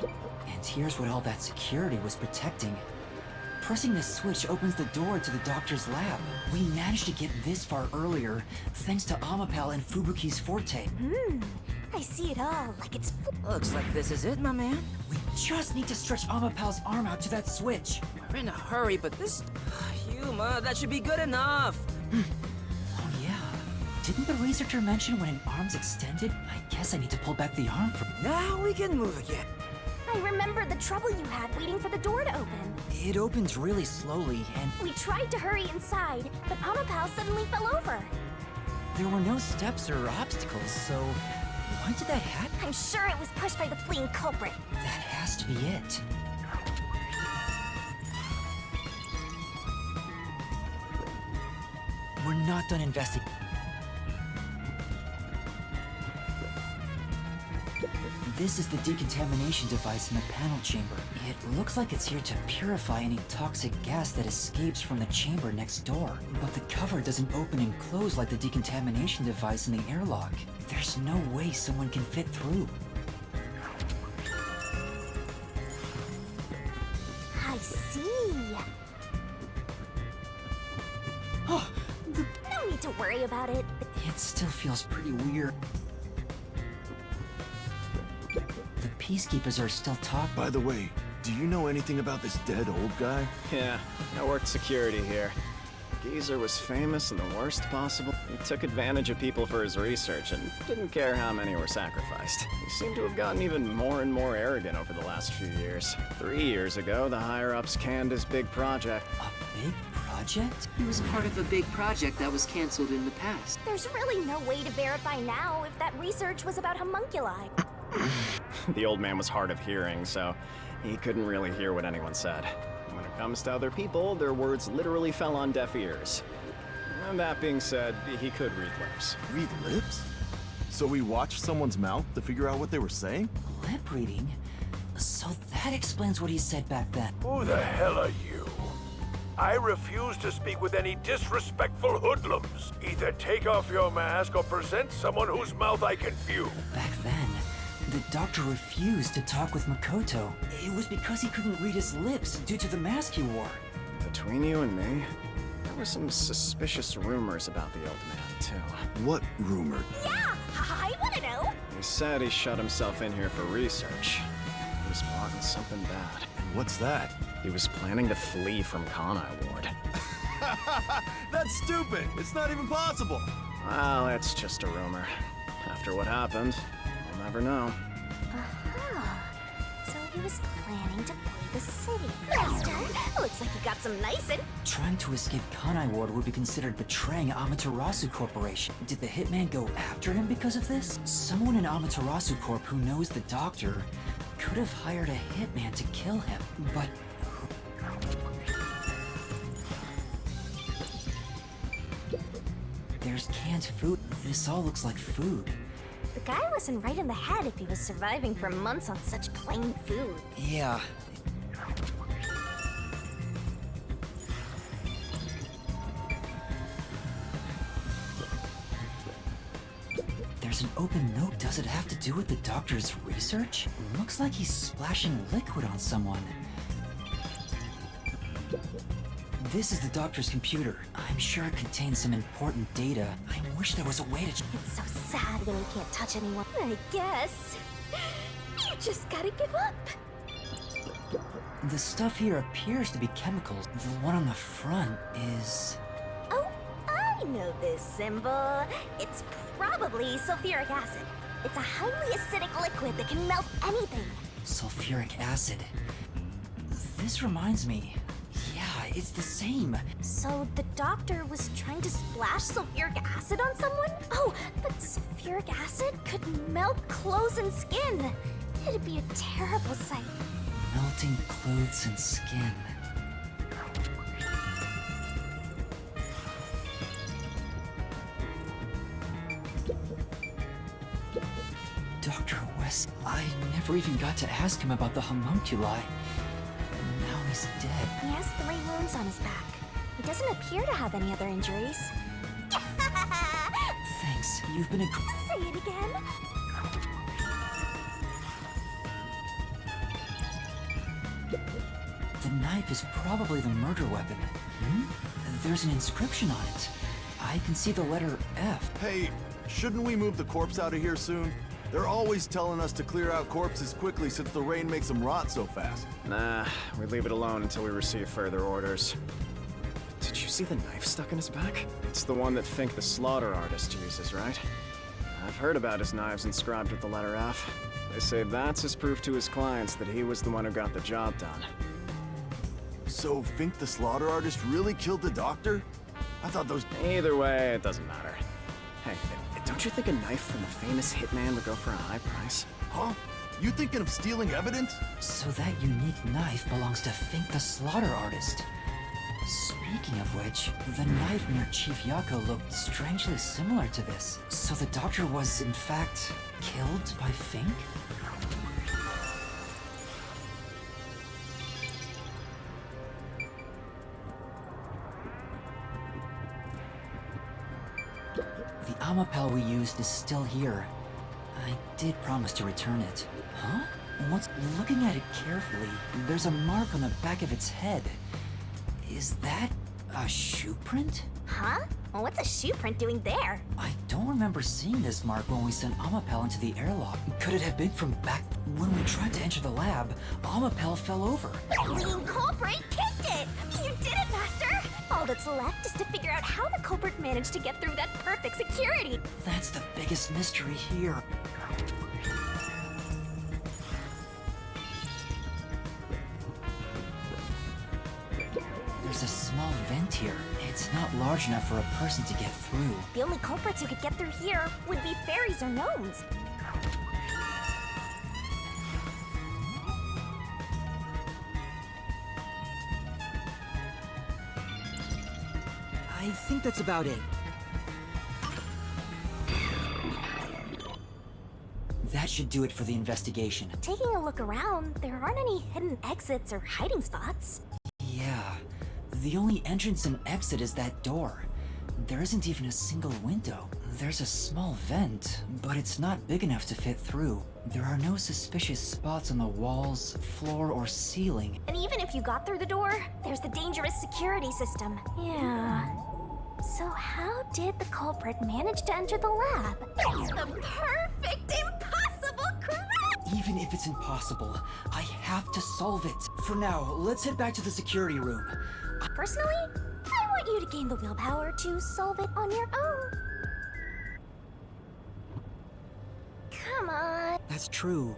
And here's what all that security was protecting. Pressing this switch opens the door to the doctor's lab. We managed to get this far earlier, thanks to Amapal and Fubuki's forte. I see it all, like it's... Looks like this is it, my man. We just need to stretch Amapal's arm out to that switch. We're in a hurry, but this... Yuma, that should be good enough. Oh yeah. Didn't the researcher mention when an arm's extended? I guess I need to pull back the arm from... Now we can move again. I remember the trouble you had waiting for the door to open. It opens really slowly, and... We tried to hurry inside, but Amapal suddenly fell over. There were no steps or obstacles, so... Why did that happen? I'm sure it was pushed by the fleeing culprit. That has to be it. We're not done investigating. This is the decontamination device in the panel chamber. It looks like it's here to purify any toxic gas that escapes from the chamber next door. But the cover doesn't open and close like the decontamination device in the airlock. There's no way someone can fit through. I see. No need to worry about it. It still feels pretty weird. The Peacekeepers are still talking. By the way, do you know anything about this dead old guy? Yeah, I worked security here. Geezer was famous in the worst possible. He took advantage of people for his research and didn't care how many were sacrificed. He seemed to have gotten even more and more arrogant over the last few years. 3 years ago, the higher-ups canned his big project. A big project? He was part of a big project that was canceled in the past. There's really no way to verify now if that research was about homunculi. The old man was hard of hearing, so he couldn't really hear what anyone said. When it comes to other people, their words literally fell on deaf ears. And that being said, he could read lips. Read lips? So we watched someone's mouth to figure out what they were saying? Lip reading? So that explains what he said back then. Who the hell are you? I refuse to speak with any disrespectful hoodlums. Either take off your mask or present someone whose mouth I can view. Back then, the doctor refused to talk with Makoto. It was because he couldn't read his lips due to the mask he wore. Between you and me, there were some suspicious rumors about the old man, too. What rumor? Yeah, I want to know. He said he shut himself in here for research. He was plotting something bad. And what's that? He was planning to flee from Kanai Ward. That's stupid! It's not even possible! Well, it's just a rumor. After what happened, we'll never know. So he was planning to flee the city. Nice job. Looks like you got some nice in. Trying to escape Kanai Ward would be considered betraying Amaterasu Corporation. Did the hitman go after him because of this? Someone in Amaterasu Corp who knows the doctor could have hired a hitman to kill him, but there's canned food. This all looks like food. The guy wasn't right in the head if he was surviving for months on such plain food. Yeah. There's an open note. Does it have to do with the doctor's research? Looks like he's splashing liquid on someone. This is the doctor's computer. I'm sure it contains some important data. I wish there was a way to... It's so sad when you can't touch anyone. I guess you just gotta give up. The stuff here appears to be chemicals. The one on the front is... Oh, I know this symbol. It's probably sulfuric acid. It's a highly acidic liquid that can melt anything. Sulfuric acid. This reminds me... Yeah, it's the same. So the doctor was trying to splash sulfuric acid on someone? Oh, but sulfuric acid could melt clothes and skin. It'd be a terrible sight. Melting clothes and skin. Dr. West, I never even got to ask him about the homunculi. And now he's dead. He has 3 wounds on his back. He doesn't appear to have any other injuries. Thanks, you've been a... Say it again. The knife is probably the murder weapon. There's an inscription on it. I can see the letter F. Hey, shouldn't we move the corpse out of here soon? They're always telling us to clear out corpses quickly since the rain makes them rot so fast. Nah, we leave it alone until we receive further orders. Did you see the knife stuck in his back? It's the one that Fink the slaughter artist uses, right? I've heard about his knives inscribed with the letter F. They say that's his proof to his clients that he was the one who got the job done. So Fink the slaughter artist really killed the doctor? I thought those... Either way, it doesn't matter. Hey, don't you think a knife from a famous hitman would go for a high price? Huh? You thinking of stealing evidence? So that unique knife belongs to Fink the slaughter artist. Speaking of which, the knife near Chief Yako looked strangely similar to this. So the doctor was, in fact, killed by Fink? Amapel we used is still here. I did promise to return it. Huh? Looking at it carefully, there's a mark on the back of its head. Is that a shoe print? Huh? Well, what's a shoe print doing there? I don't remember seeing this mark when we sent Amapel into the airlock. Could it have been from back when we tried to enter the lab? Amapel fell over. The lean culprit kicked it! You did it, Master! All that's left is to figure out how the culprit managed to get through that perfect security. That's the biggest mystery here. There's a small vent here. It's not large enough for a person to get through. The only culprits who could get through here would be fairies or gnomes. I think that's about it. That should do it for the investigation. Taking a look around, there aren't any hidden exits or hiding spots. Yeah. The only entrance and exit is that door. There isn't even a single window. There's a small vent, but it's not big enough to fit through. There are no suspicious spots on the walls, floor, or ceiling. And even if you got through the door, there's the dangerous security system. Yeah. So how did the culprit manage to enter the lab? It's the perfect impossible crime! Even if it's impossible, I have to solve it. For now, let's head back to the security room. Personally, I want you to gain the willpower to solve it on your own. Come on. That's true.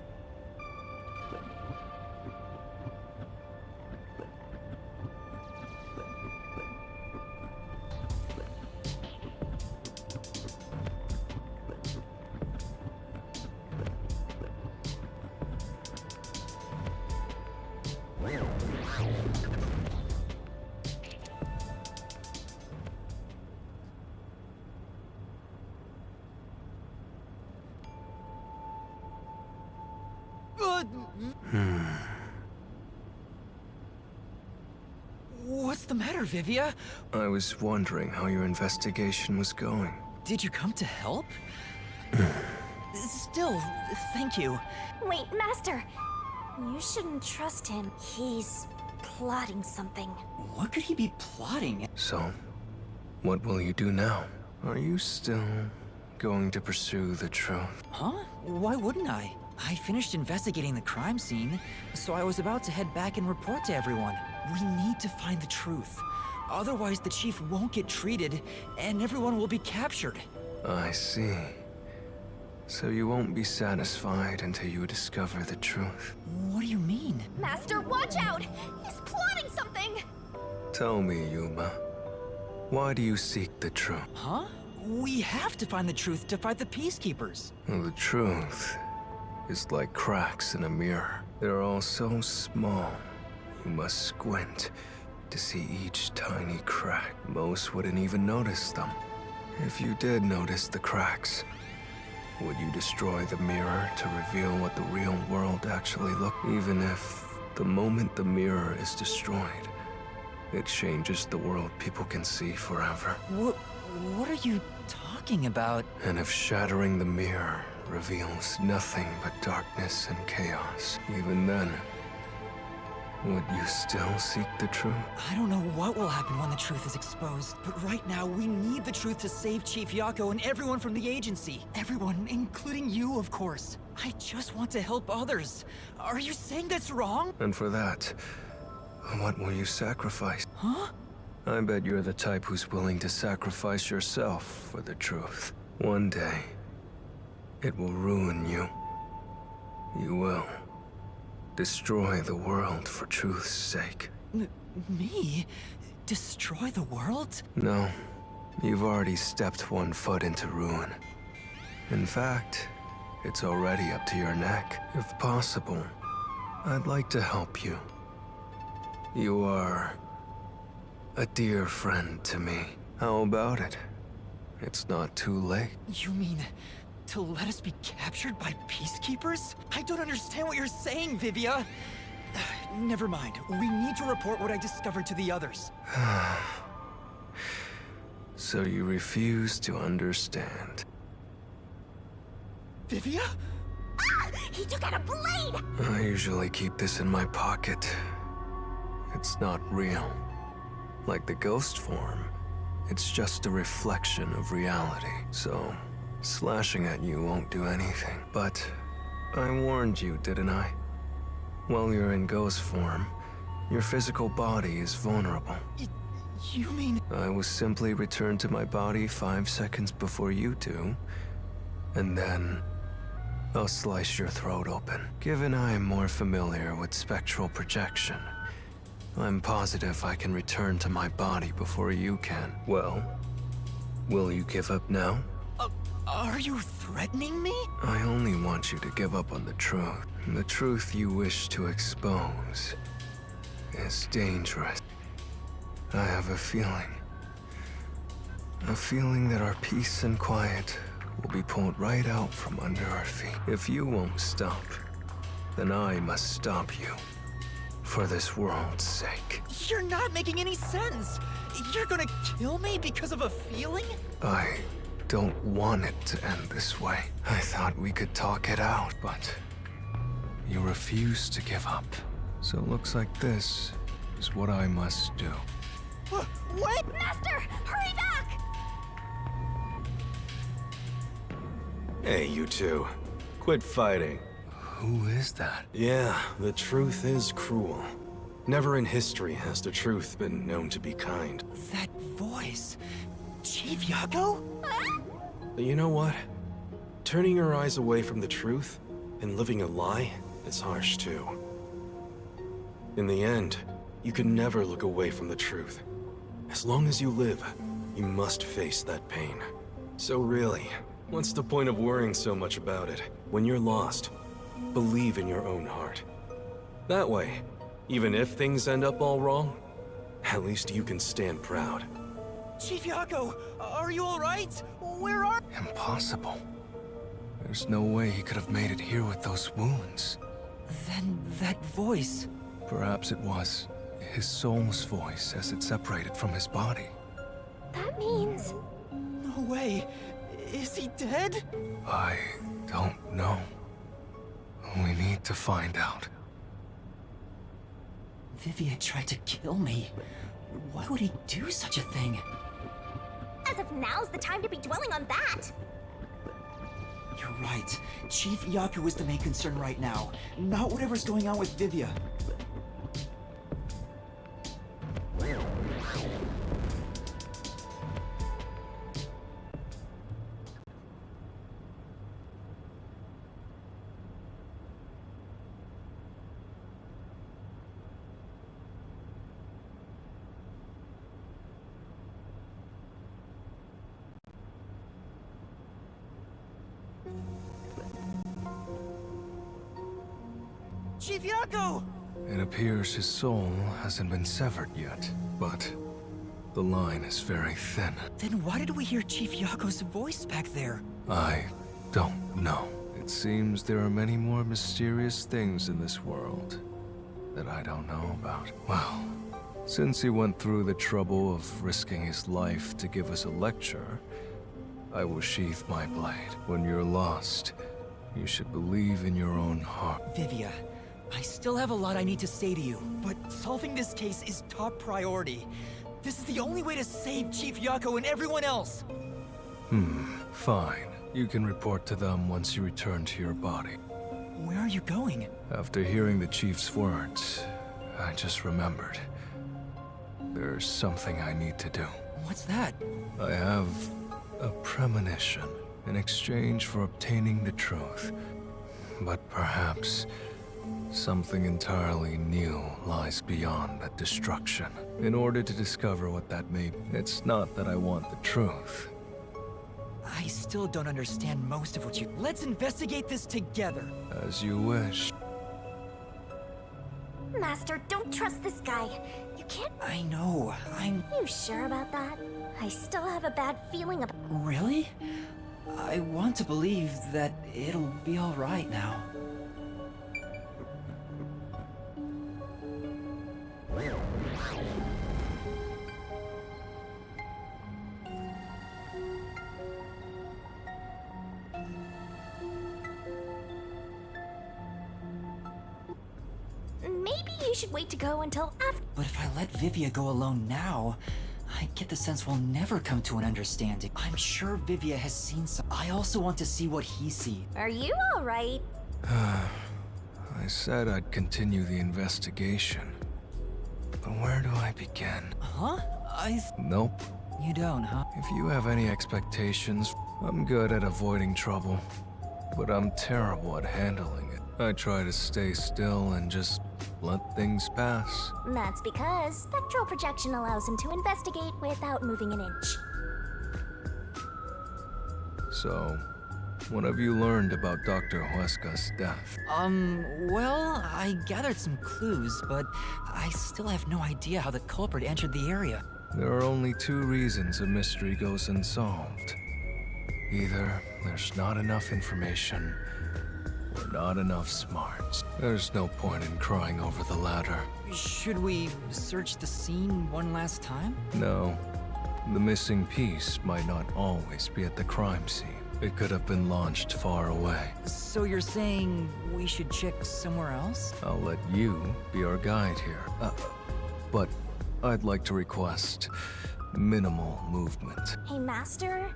What's the matter, Vivia? I was wondering how your investigation was going. Did you come to help? Still, thank you. Wait, Master. You shouldn't trust him. He's plotting something. What could he be plotting? So, what will you do now? Are you still going to pursue the truth? Huh? Why wouldn't I? I finished investigating the crime scene, so I was about to head back and report to everyone. We need to find the truth. Otherwise, the chief won't get treated, and everyone will be captured. I see. So you won't be satisfied until you discover the truth. What do you mean? Master, watch out! He's plotting something! Tell me, Yuma. Why do you seek the truth? Huh? We have to find the truth to fight the Peacekeepers. Well, the truth is like cracks in a mirror. They're all so small, you must squint to see each tiny crack. Most wouldn't even notice them. If you did notice the cracks, would you destroy the mirror to reveal what the real world actually looks? Even if the moment the mirror is destroyed, it changes the world people can see forever. What are you talking about? And if shattering the mirror reveals nothing but darkness and chaos, even then, would you still seek the truth? I don't know what will happen when the truth is exposed, but right now we need the truth to save Chief Yako and everyone from the agency. Everyone, including you, of course. I just want to help others. Are you saying that's wrong? And for that, what will you sacrifice? Huh? I bet you're the type who's willing to sacrifice yourself for the truth. One day, it will ruin you. You will destroy the world for truth's sake. Me? Destroy the world? No, you've already stepped one foot into ruin. In fact, it's already up to your neck. If possible, I'd like to help you. You are a dear friend to me. How about it? It's not too late. You mean to let us be captured by Peacekeepers? I don't understand what you're saying, Vivia. Never mind. We need to report what I discovered to the others. So you refuse to understand. Vivia? Ah! He took out a blade! I usually keep this in my pocket. It's not real. Like the ghost form, it's just a reflection of reality. So, slashing at you won't do anything. But I warned you, didn't I? While you're in ghost form, your physical body is vulnerable. You mean... I will simply return to my body 5 seconds before you do, and then I'll slice your throat open. Given I am more familiar with spectral projection, I'm positive I can return to my body before you can. Well, will you give up now? Are you threatening me? I only want you to give up on the truth. The truth you wish to expose is dangerous. I have a feeling that our peace and quiet will be pulled right out from under our feet. If you won't stop, then I must stop you. For this world's sake. You're not making any sense. You're gonna kill me because of a feeling? I don't want it to end this way. I thought we could talk it out, but you refuse to give up. So it looks like this is what I must do. Wait! Master! Hurry back! Hey, you two. Quit fighting. Who is that? Yeah, the truth is cruel. Never in history has the truth been known to be kind. That voice... Chief Yago? But you know what? Turning your eyes away from the truth and living a lie is harsh too. In the end, you can never look away from the truth. As long as you live, you must face that pain. So really, what's the point of worrying so much about it? When you're lost, believe in your own heart. That way, even if things end up all wrong, at least you can stand proud. Chief Yago, are you alright? Where are... Impossible. There's no way he could have made it here with those wounds. Then that voice... Perhaps it was his soul's voice as it separated from his body. That means... No way. Is he dead? I don't know. We need to find out. Vivia tried to kill me. Why would he do such a thing? As if now's the time to be dwelling on that! You're right. Chief Yaku is the main concern right now, not whatever's going on with Vivia. Chief Yago! It appears his soul hasn't been severed yet, but the line is very thin. Then why did we hear Chief Yago's voice back there? I don't know. It seems there are many more mysterious things in this world that I don't know about. Well, since he went through the trouble of risking his life to give us a lecture, I will sheath my blade. When you're lost, you should believe in your own heart. Vivia, I still have a lot I need to say to you, but solving this case is top priority. This is the only way to save Chief Yako and everyone else. Fine. You can report to them once you return to your body. Where are you going? After hearing the Chief's words, I just remembered. There's something I need to do. What's that? I have a premonition in exchange for obtaining the truth. But perhaps something entirely new lies beyond that destruction. In order to discover what that may be, it's not that I want the truth. I still don't understand most of what you... Let's investigate this together. As you wish. Master, don't trust this guy. You can't... I know, You sure about that? I still have a bad feeling about... Really? I want to believe that it'll be alright now. maybe you should wait to go until after. But if I let Vivia go alone now, I get the sense we'll never come to an understanding. I'm sure Vivia has seen some. I also want to see what he sees. Are you alright? I said I'd continue the investigation. But where do I begin? Huh? Nope. You don't, huh? If you have any expectations, I'm good at avoiding trouble. But I'm terrible at handling it. I try to stay still and just let things pass. That's because spectral projection allows him to investigate without moving an inch. So, what have you learned about Dr. Huesca's death? Well, I gathered some clues, but I still have no idea how the culprit entered the area. There are only two reasons a mystery goes unsolved. Either there's not enough information, or not enough smarts. There's no point in crying over the latter. Should we search the scene one last time? No. The missing piece might not always be at the crime scene. It could have been launched far away. So you're saying we should check somewhere else? I'll let you be our guide here. But I'd like to request minimal movement. Hey, Master?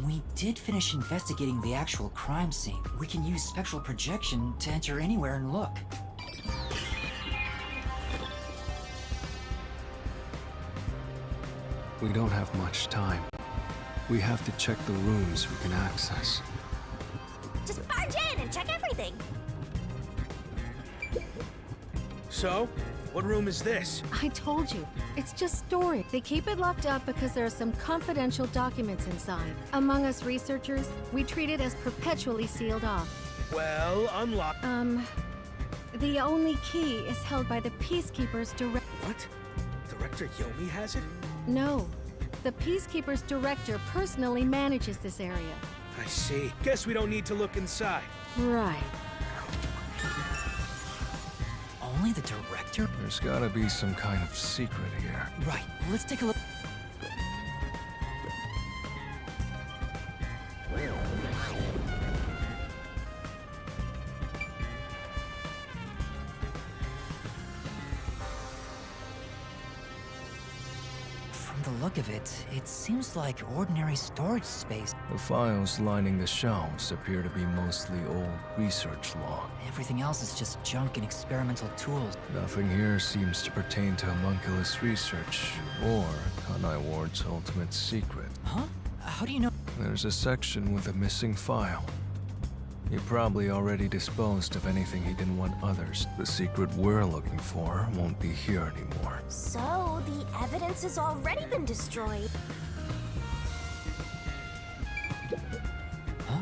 We did finish investigating the actual crime scene. We can use spectral projection to enter anywhere and look. We don't have much time. We have to check the rooms we can access. Just barge in and check everything. So, what room is this? I told you, it's just storage. They keep it locked up because there are some confidential documents inside. Among us researchers, we treat it as perpetually sealed off. Well, unlock. The only key is held by the Peacekeeper's direct. What? Director Yomi has it? No. The Peacekeeper's director personally manages this area. I see. Guess we don't need to look inside. Right. Only the director? There's gotta be some kind of secret here. Right, let's take a look. From the look of it, it seems like ordinary storage space. The files lining the shelves appear to be mostly old research log. Everything else is just junk and experimental tools. Nothing here seems to pertain to homunculus research or Kanai Ward's ultimate secret. Huh? How do you know? There's a section with a missing file. He probably already disposed of anything he didn't want others. The secret we're looking for won't be here anymore. So, the evidence has already been destroyed. Huh?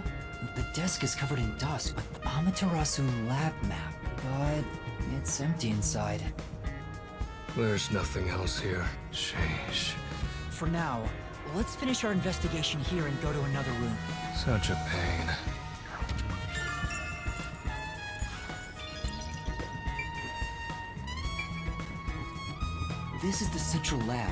The desk is covered in dust, but the Amaterasu lab map. But it's empty inside. There's nothing else here. Sheesh. For now, let's finish our investigation here and go to another room. Such a pain. This is the central lab.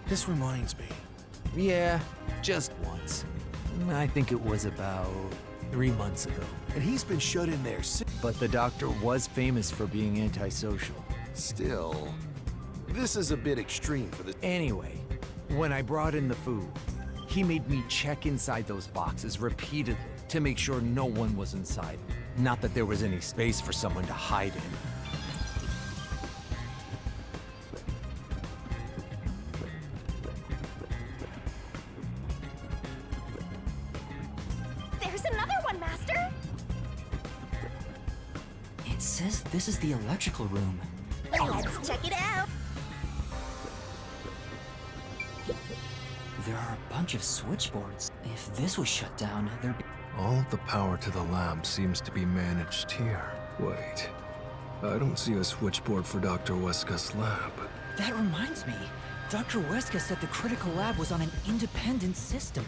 This reminds me. Yeah, just once. I think it was about 3 months ago. And he's been shut in there since. But the doctor was famous for being antisocial. Still, this is a bit extreme for the. Anyway, when I brought in the food, he made me check inside those boxes repeatedly to make sure no one was inside. Not that there was any space for someone to hide in. There's another one, Master! It says this is the electrical room. Let's check it out! There are a bunch of switchboards. If this was shut down, there'd be... All the power to the lab seems to be managed here. Wait, I don't see a switchboard for Dr. Huesca's lab. That reminds me. Dr. Huesca said the critical lab was on an independent system.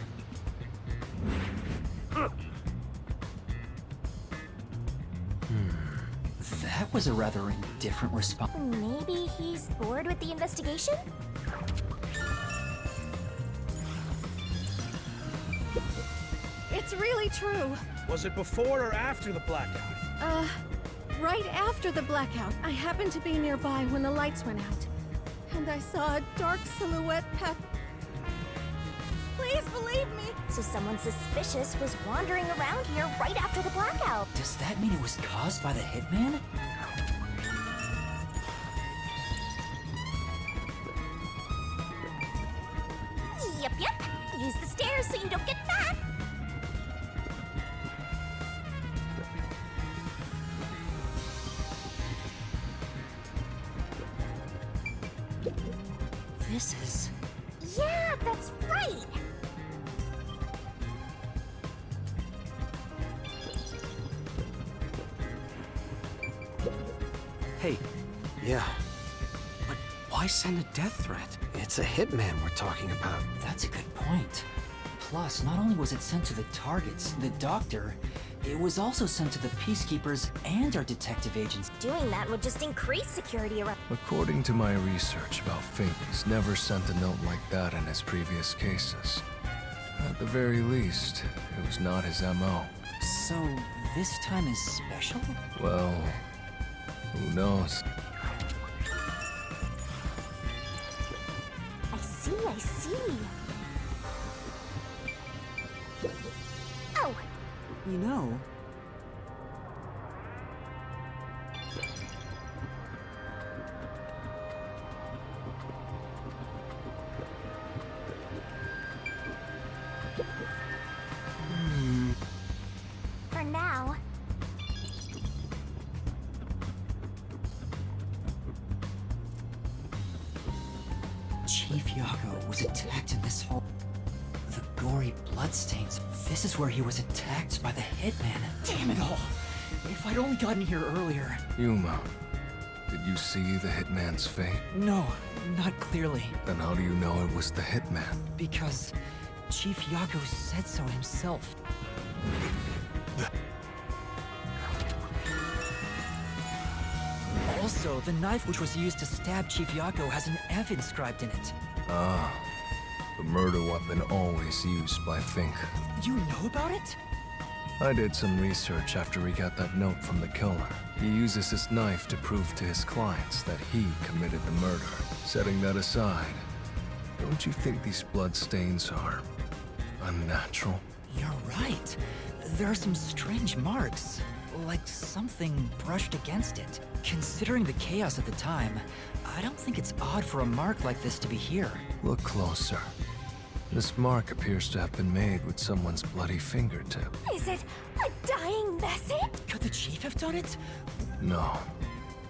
That was a rather indifferent response. Maybe he's bored with the investigation? It's really true. Was it before or after the blackout? Right after the blackout, I happened to be nearby when the lights went out. And I saw a dark silhouette pass. Please believe me. So someone suspicious was wandering around here right after the blackout. Does that mean it was caused by the hitman? Yep. Use the stairs so you don't get fat. This is... Yeah, that's right. Hey. Yeah, But why send a death threat? It's a hitman we're talking about. That's a good point. Plus, not only was it sent to the targets, the doctor, it was also sent to the peacekeepers and our detective agents. Doing that would just increase security around. According to my research about Fink, he's never sent a note like that in his previous cases. At the very least, it was not his MO. So, this time is special? Well, who knows? I see. Oh, You know, for now. Chief Yago was attacked in this hole. The gory bloodstains. This is where he was attacked by the hitman. Damn it all! If I'd only gotten here earlier. Yuma, did you see the hitman's fate? No, not clearly. Then how do you know it was the hitman? Because Chief Yago said so himself. Also, the knife which was used to stab Chief Yago has an F inscribed in it. Ah, the murder weapon always used by Fink. You know about it? I did some research after he got that note from the killer. He uses his knife to prove to his clients that he committed the murder. Setting that aside, don't you think these bloodstains are unnatural? You're right. There are some strange marks, like something brushed against it. Considering the chaos at the time, I don't think it's odd for a mark like this to be here. Look closer. This mark appears to have been made with someone's bloody fingertip. Is it a dying message? Could the chief have done it? No.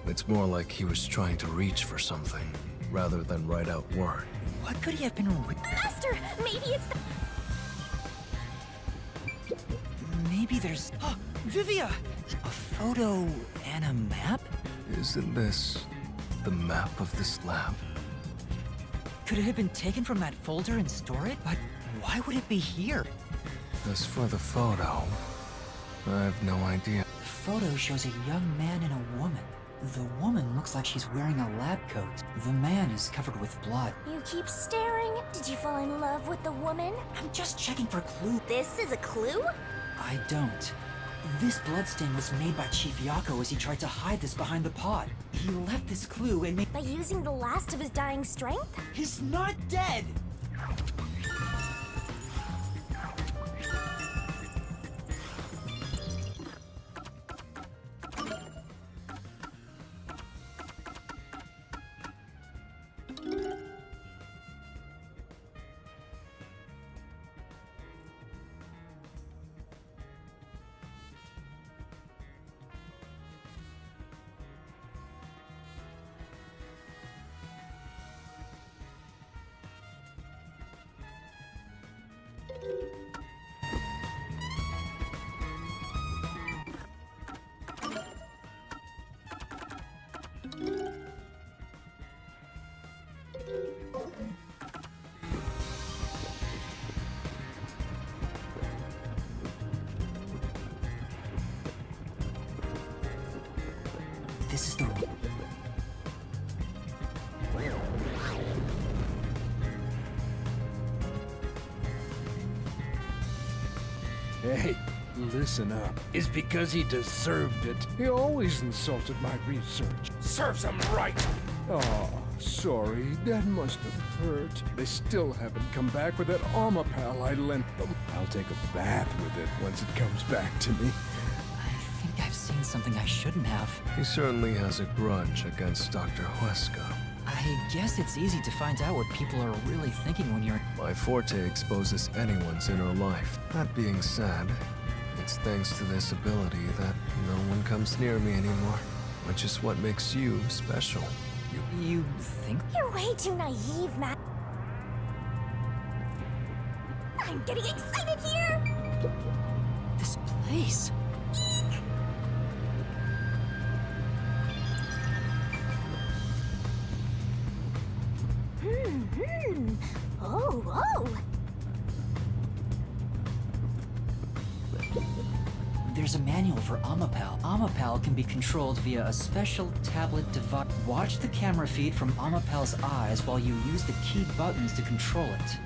It's more like he was trying to reach for something, rather than write out word. What could he have been Master, maybe it's the... Maybe there's... Oh, Vivia! A photo and a map? Isn't this the map of this lab? Could it have been taken from that folder and store it? But why would it be here? As for the photo, I have no idea. The photo shows a young man and a woman. The woman looks like she's wearing a lab coat. The man is covered with blood. You keep staring. Did you fall in love with the woman? I'm just checking for clues. This is a clue? I don't. This bloodstain was made by Chief Yago as he tried to hide this behind the pod. He left this clue and made... By using the last of his dying strength? He's not dead! this is the... Hey, listen up. It's because he deserved it. He always insulted my research. Serves him right! Oh, sorry. That must have hurt. They still haven't come back with that armor pal I lent them. I'll take a bath with it once it comes back to me. I think I've seen something I shouldn't have. He certainly has a grudge against Dr. Huesca. I guess it's easy to find out what people are really thinking when you're... My forte exposes anyone's inner life. That being said, it's thanks to this ability that no one comes near me anymore, which is what makes you special. You think? You're way too naive, Matt. I'm getting excited here! This place... Oh. There's a manual for Amapal. Amapal can be controlled via a special tablet device. Watch the camera feed from Amapal's eyes while you use the key buttons to control it.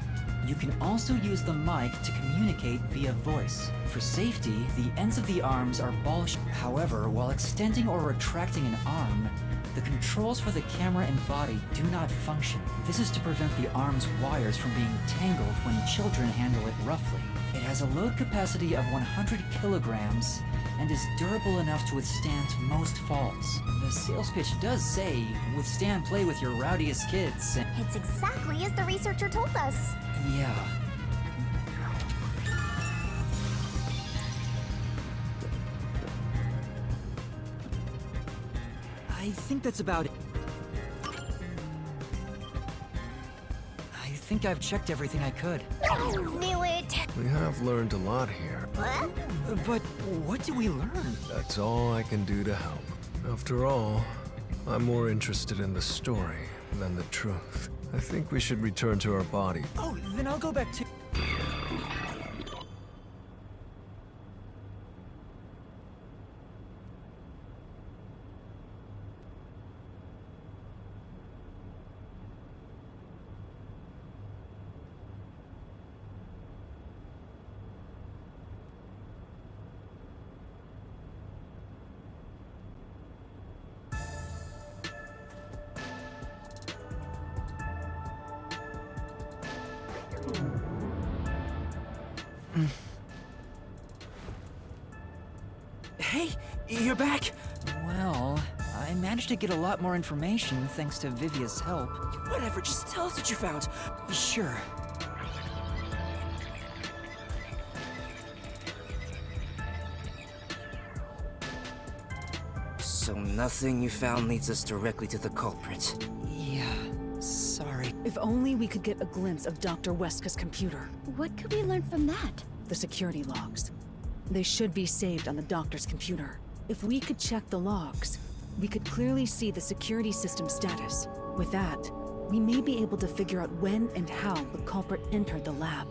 You can also use the mic to communicate via voice. For safety, the ends of the arms are ball-shaped. However, while extending or retracting an arm, the controls for the camera and body do not function. This is to prevent the arm's wires from being tangled when children handle it roughly. It has a load capacity of 100 kilograms and is durable enough to withstand most falls. The sales pitch does say, withstand play with your rowdiest kids. It's exactly as the researcher told us. Yeah. I think that's about it. I think I've checked everything I could. I knew it! We have learned a lot here. What? But what do we learn? That's all I can do to help. After all, I'm more interested in the story than the truth. I think we should return to our body. Oh, then I'll go back to... Hey, you're back! Well, I managed to get a lot more information thanks to Vivia's help. Whatever, just tell us what you found. Sure. So nothing you found leads us directly to the culprit. Yeah, sorry. If only we could get a glimpse of Dr. Huesca's computer. What could we learn from that? The security logs. They should be saved on the doctor's computer. If we could check the logs, we could clearly see the security system status. With that, we may be able to figure out when and how the culprit entered the lab.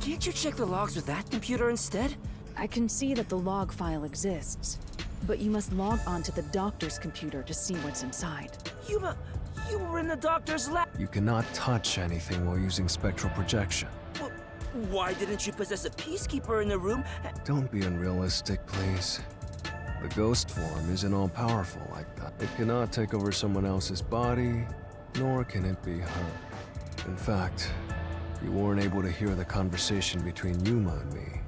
Can't you check the logs with that computer instead? I can see that the log file exists, but you must log onto the doctor's computer to see what's inside. You were in the doctor's lab. You cannot touch anything while using spectral projection. Well, why didn't you possess a peacekeeper in the room? Don't be unrealistic, please. The ghost form isn't all-powerful like that. It cannot take over someone else's body, nor can it be her. In fact, you weren't able to hear the conversation between Yuma and me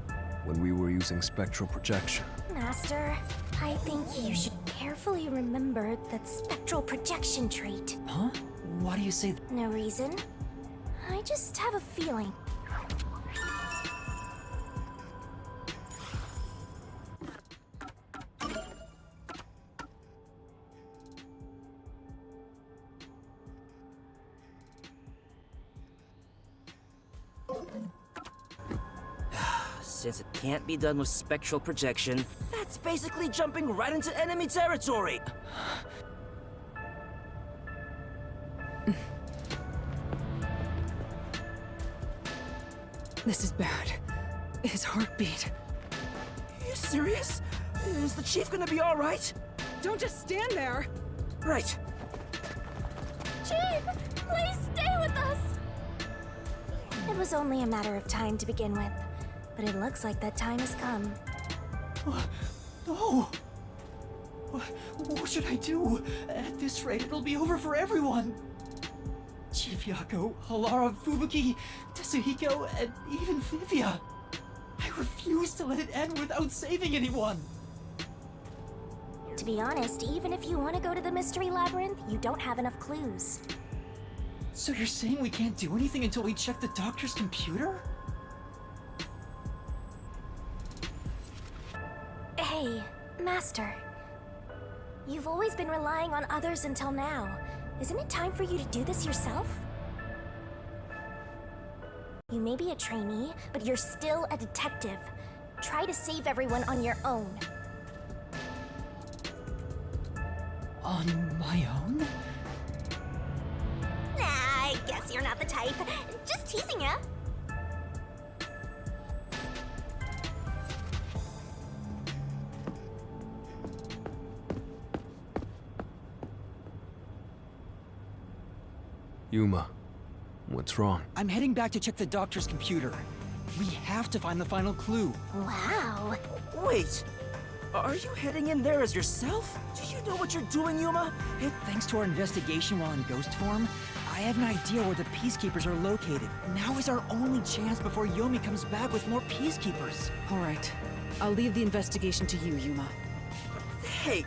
when we were using spectral projection. Master, I think you should carefully remember that spectral projection trait. Huh? Why do you say that? No reason. I just have a feeling. Since it can't be done with spectral projection, that's basically jumping right into enemy territory! This is bad. His heartbeat. Are you serious? Is the chief gonna be alright? Don't just stand there! Right. Chief, please stay with us! It was only a matter of time to begin with, but it looks like that time has come. No! What should I do? At this rate, it'll be over for everyone! Chief Yako, Halara, Fubuki, Tetsuhiko, and even Vivia. I refuse to let it end without saving anyone! To be honest, even if you want to go to the Mystery Labyrinth, you don't have enough clues. So you're saying we can't do anything until we check the doctor's computer? Hey, Master. You've always been relying on others until now. Isn't it time for you to do this yourself? You may be a trainee, but you're still a detective. Try to save everyone on your own. On my own? Nah, I guess you're not the type. Just teasing ya. Yuma, what's wrong? I'm heading back to check the doctor's computer. We have to find the final clue. Wow. Wait! Are you heading in there as yourself? Do you know what you're doing, Yuma? Thanks to our investigation while in ghost form, I have an idea where the Peacekeepers are located. Now is our only chance before Yomi comes back with more Peacekeepers. All right. I'll leave the investigation to you, Yuma. Hey,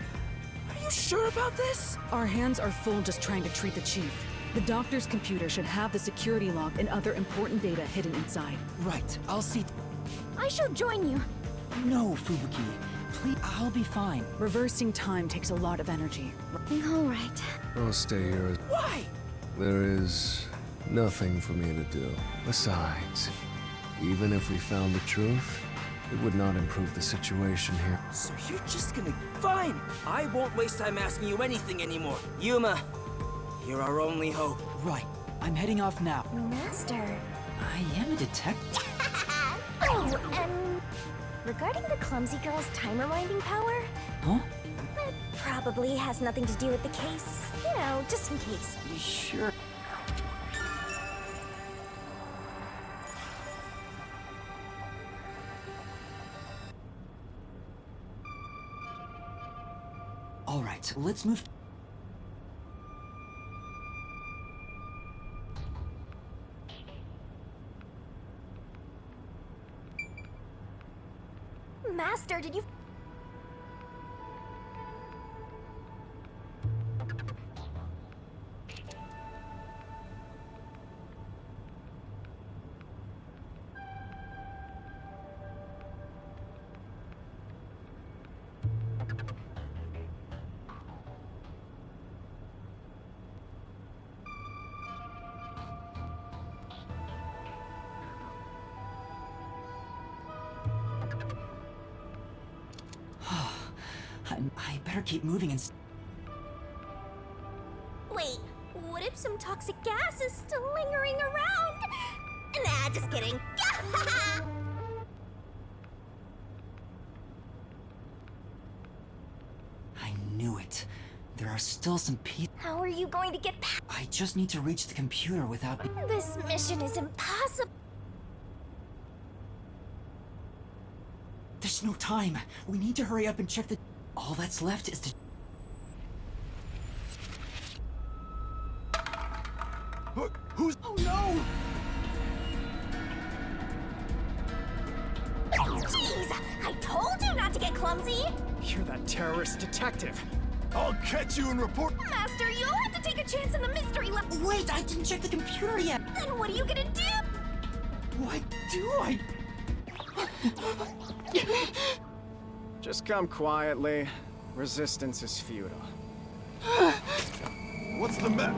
are you sure about this? Our hands are full just trying to treat the chief. The doctor's computer should have the security log and other important data hidden inside. Right, I'll see. I shall join you. No, Fubuki. Please, I'll be fine. Reversing time takes a lot of energy. All right. I'll stay here. Why? There is nothing for me to do. Besides, even if we found the truth, it would not improve the situation here. So you're just gonna... Fine! I won't waste time asking you anything anymore. Yuma, you're our only hope. Right. I'm heading off now. Master. I am a detective. Oh, and regarding the clumsy girl's time rewinding power, Huh? it probably has nothing to do with the case. You know, just in case. You sure? All right, let's move. Master, did you... I better keep moving and... Wait, what if some toxic gas is still lingering around? Nah, just kidding. I knew it. There are still some people. How are you going to get past... I just need to reach the computer without... This mission is impossible. There's no time. We need to hurry up and check the... All that's left is to... Who's... Oh no! Jeez, I told you not to get clumsy. You're that terrorist detective. I'll catch you and report... Master, you'll have to take a chance in the mystery lab. Wait, I didn't check the computer yet. Then what are you gonna do? What do I... Just come quietly. Resistance is futile. What's the matter?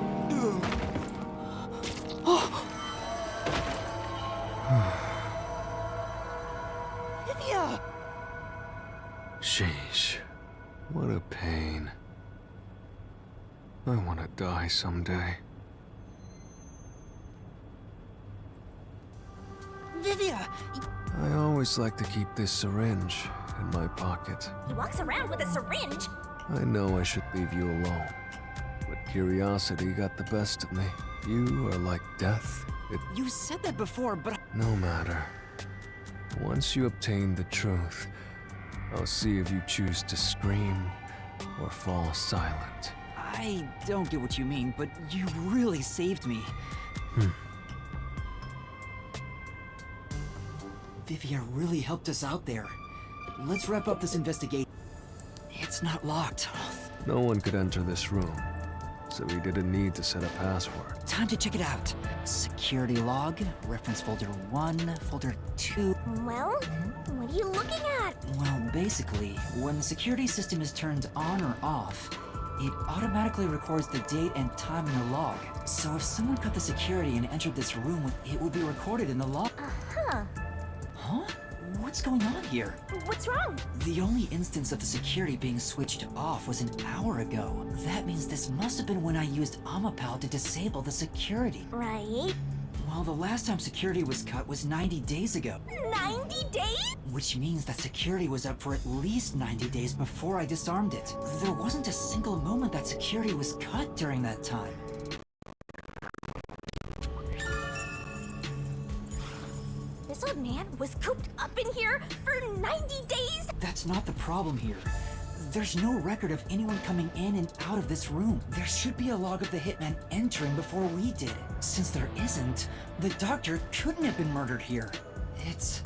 Vivia! Sheesh. What a pain. I want to die someday. Vivia! I always like to keep this syringe in my pocket. He walks around with a syringe. I know I should leave you alone, but curiosity got the best of me. You are like death. You said that before, but No matter. Once you obtain the truth, I'll see if you choose to scream or fall silent. I don't get what you mean, but you really saved me. Vivia really helped us out there. Let's wrap up this investigation. It's not locked. No one could enter this room, so we didn't need to set a password. Time to check it out. Security log, reference folder 1, folder 2. Well, what are you looking at? Well, basically, when the security system is turned on or off, it automatically records the date and time in the log. So if someone cut the security and entered this room, it would be recorded in the log. Uh-huh. Huh? What's going on here? What's wrong? The only instance of the security being switched off was an hour ago. That means this must have been when I used Amapal to disable the security. Right. Well, the last time security was cut was 90 days ago. 90 days? Which means that security was up for at least 90 days before I disarmed it. There wasn't a single moment that security was cut during that time. This old man was cooped up in here for 90 days? That's not the problem here. There's no record of anyone coming in and out of this room. There should be a log of the hitman entering before we did. Since there isn't, the doctor couldn't have been murdered here. It's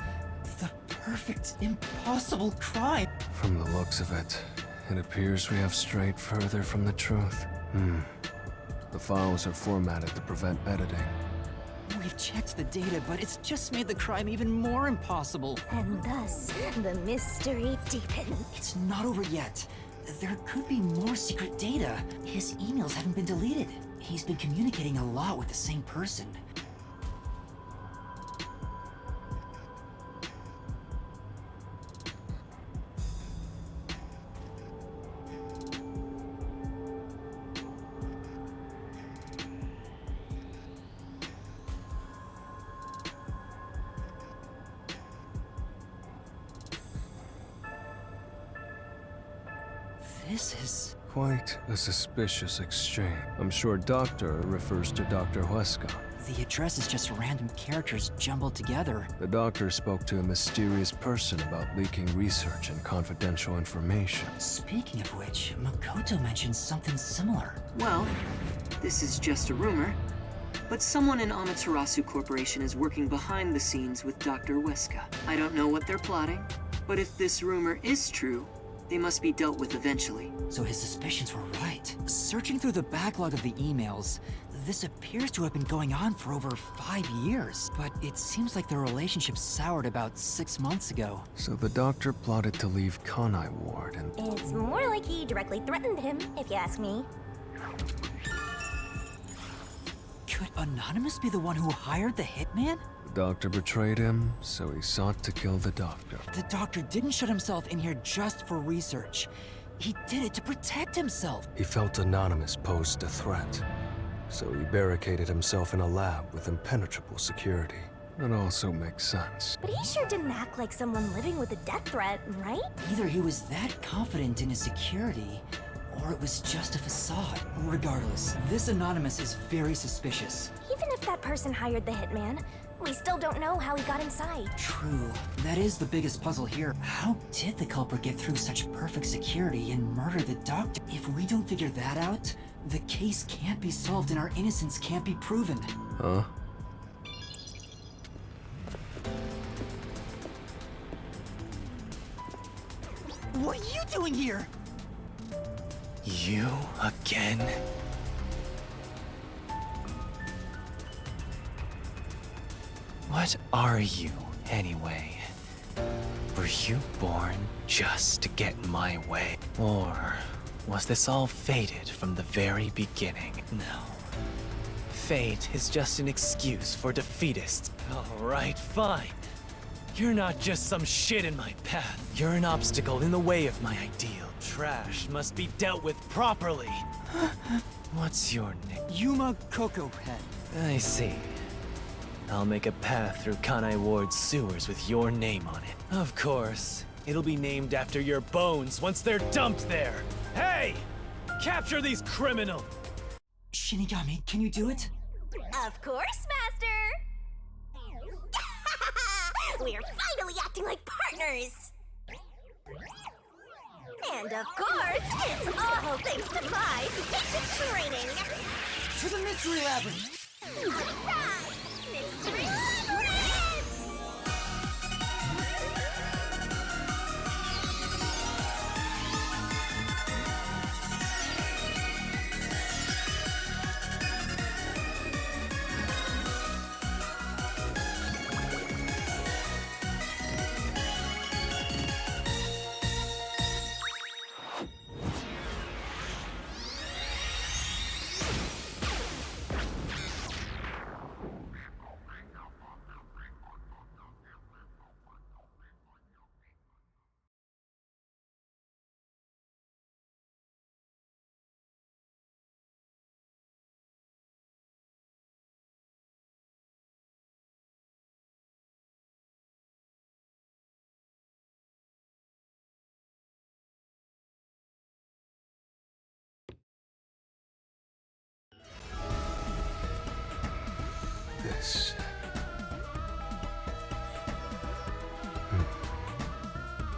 the perfect, impossible crime. From the looks of it, it appears we have strayed further from the truth. The files are formatted to prevent editing. We've checked the data, but it's just made the crime even more impossible. And thus, the mystery deepens. It's not over yet. There could be more secret data. His emails haven't been deleted. He's been communicating a lot with the same person. This is... Quite a suspicious exchange. I'm sure Doctor refers to Dr. Huesca. The address is just random characters jumbled together. The doctor spoke to a mysterious person about leaking research and confidential information. Speaking of which, Makoto mentioned something similar. Well, this is just a rumor, but someone in Amaterasu Corporation is working behind the scenes with Dr. Huesca. I don't know what they're plotting, but if this rumor is true, they must be dealt with eventually. So his suspicions were right. Searching through the backlog of the emails, this appears to have been going on for over 5 years. But it seems like the relationship soured about 6 months ago. So the doctor plotted to leave Kanai Ward and... It's more like he directly threatened him, if you ask me. Could Anonymous be the one who hired the hitman? The doctor betrayed him, so he sought to kill the doctor. The doctor didn't shut himself in here just for research. He did it to protect himself. He felt Anonymous posed a threat, so he barricaded himself in a lab with impenetrable security. That also makes sense. But he sure didn't act like someone living with a death threat, right? Either he was that confident in his security, or it was just a facade. Regardless, this Anonymous is very suspicious. Even if that person hired the hitman, we still don't know how he got inside. True. That is the biggest puzzle here. How did the culprit get through such perfect security and murder the doctor? If we don't figure that out, the case can't be solved and our innocence can't be proven. Huh? What are you doing here? You again? What are you, anyway? Were you born just to get in my way? Or was this all fated from the very beginning? No. Fate is just an excuse for defeatists. Alright, fine. You're not just some shit in my path. You're an obstacle in the way of my ideal. Trash must be dealt with properly. What's your name? Yuma Cocoa Head. I see. I'll make a path through Kanai Ward's sewers with your name on it. Of course, it'll be named after your bones once they're dumped there. Hey! Capture these criminals! Shinigami, can you do it? Of course, Master! We're finally acting like partners! And of course, it's all thanks to my patient training! To the Mystery Labyrinth! Surprise! Mystery Labyrinth! This.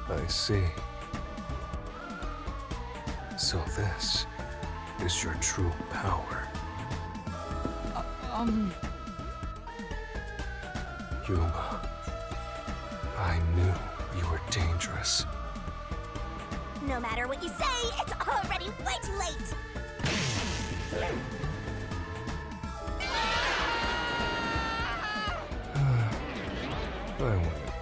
I see. So this is your true power. Yuma, I knew you were dangerous. No matter what you say, it's already way too late! I win.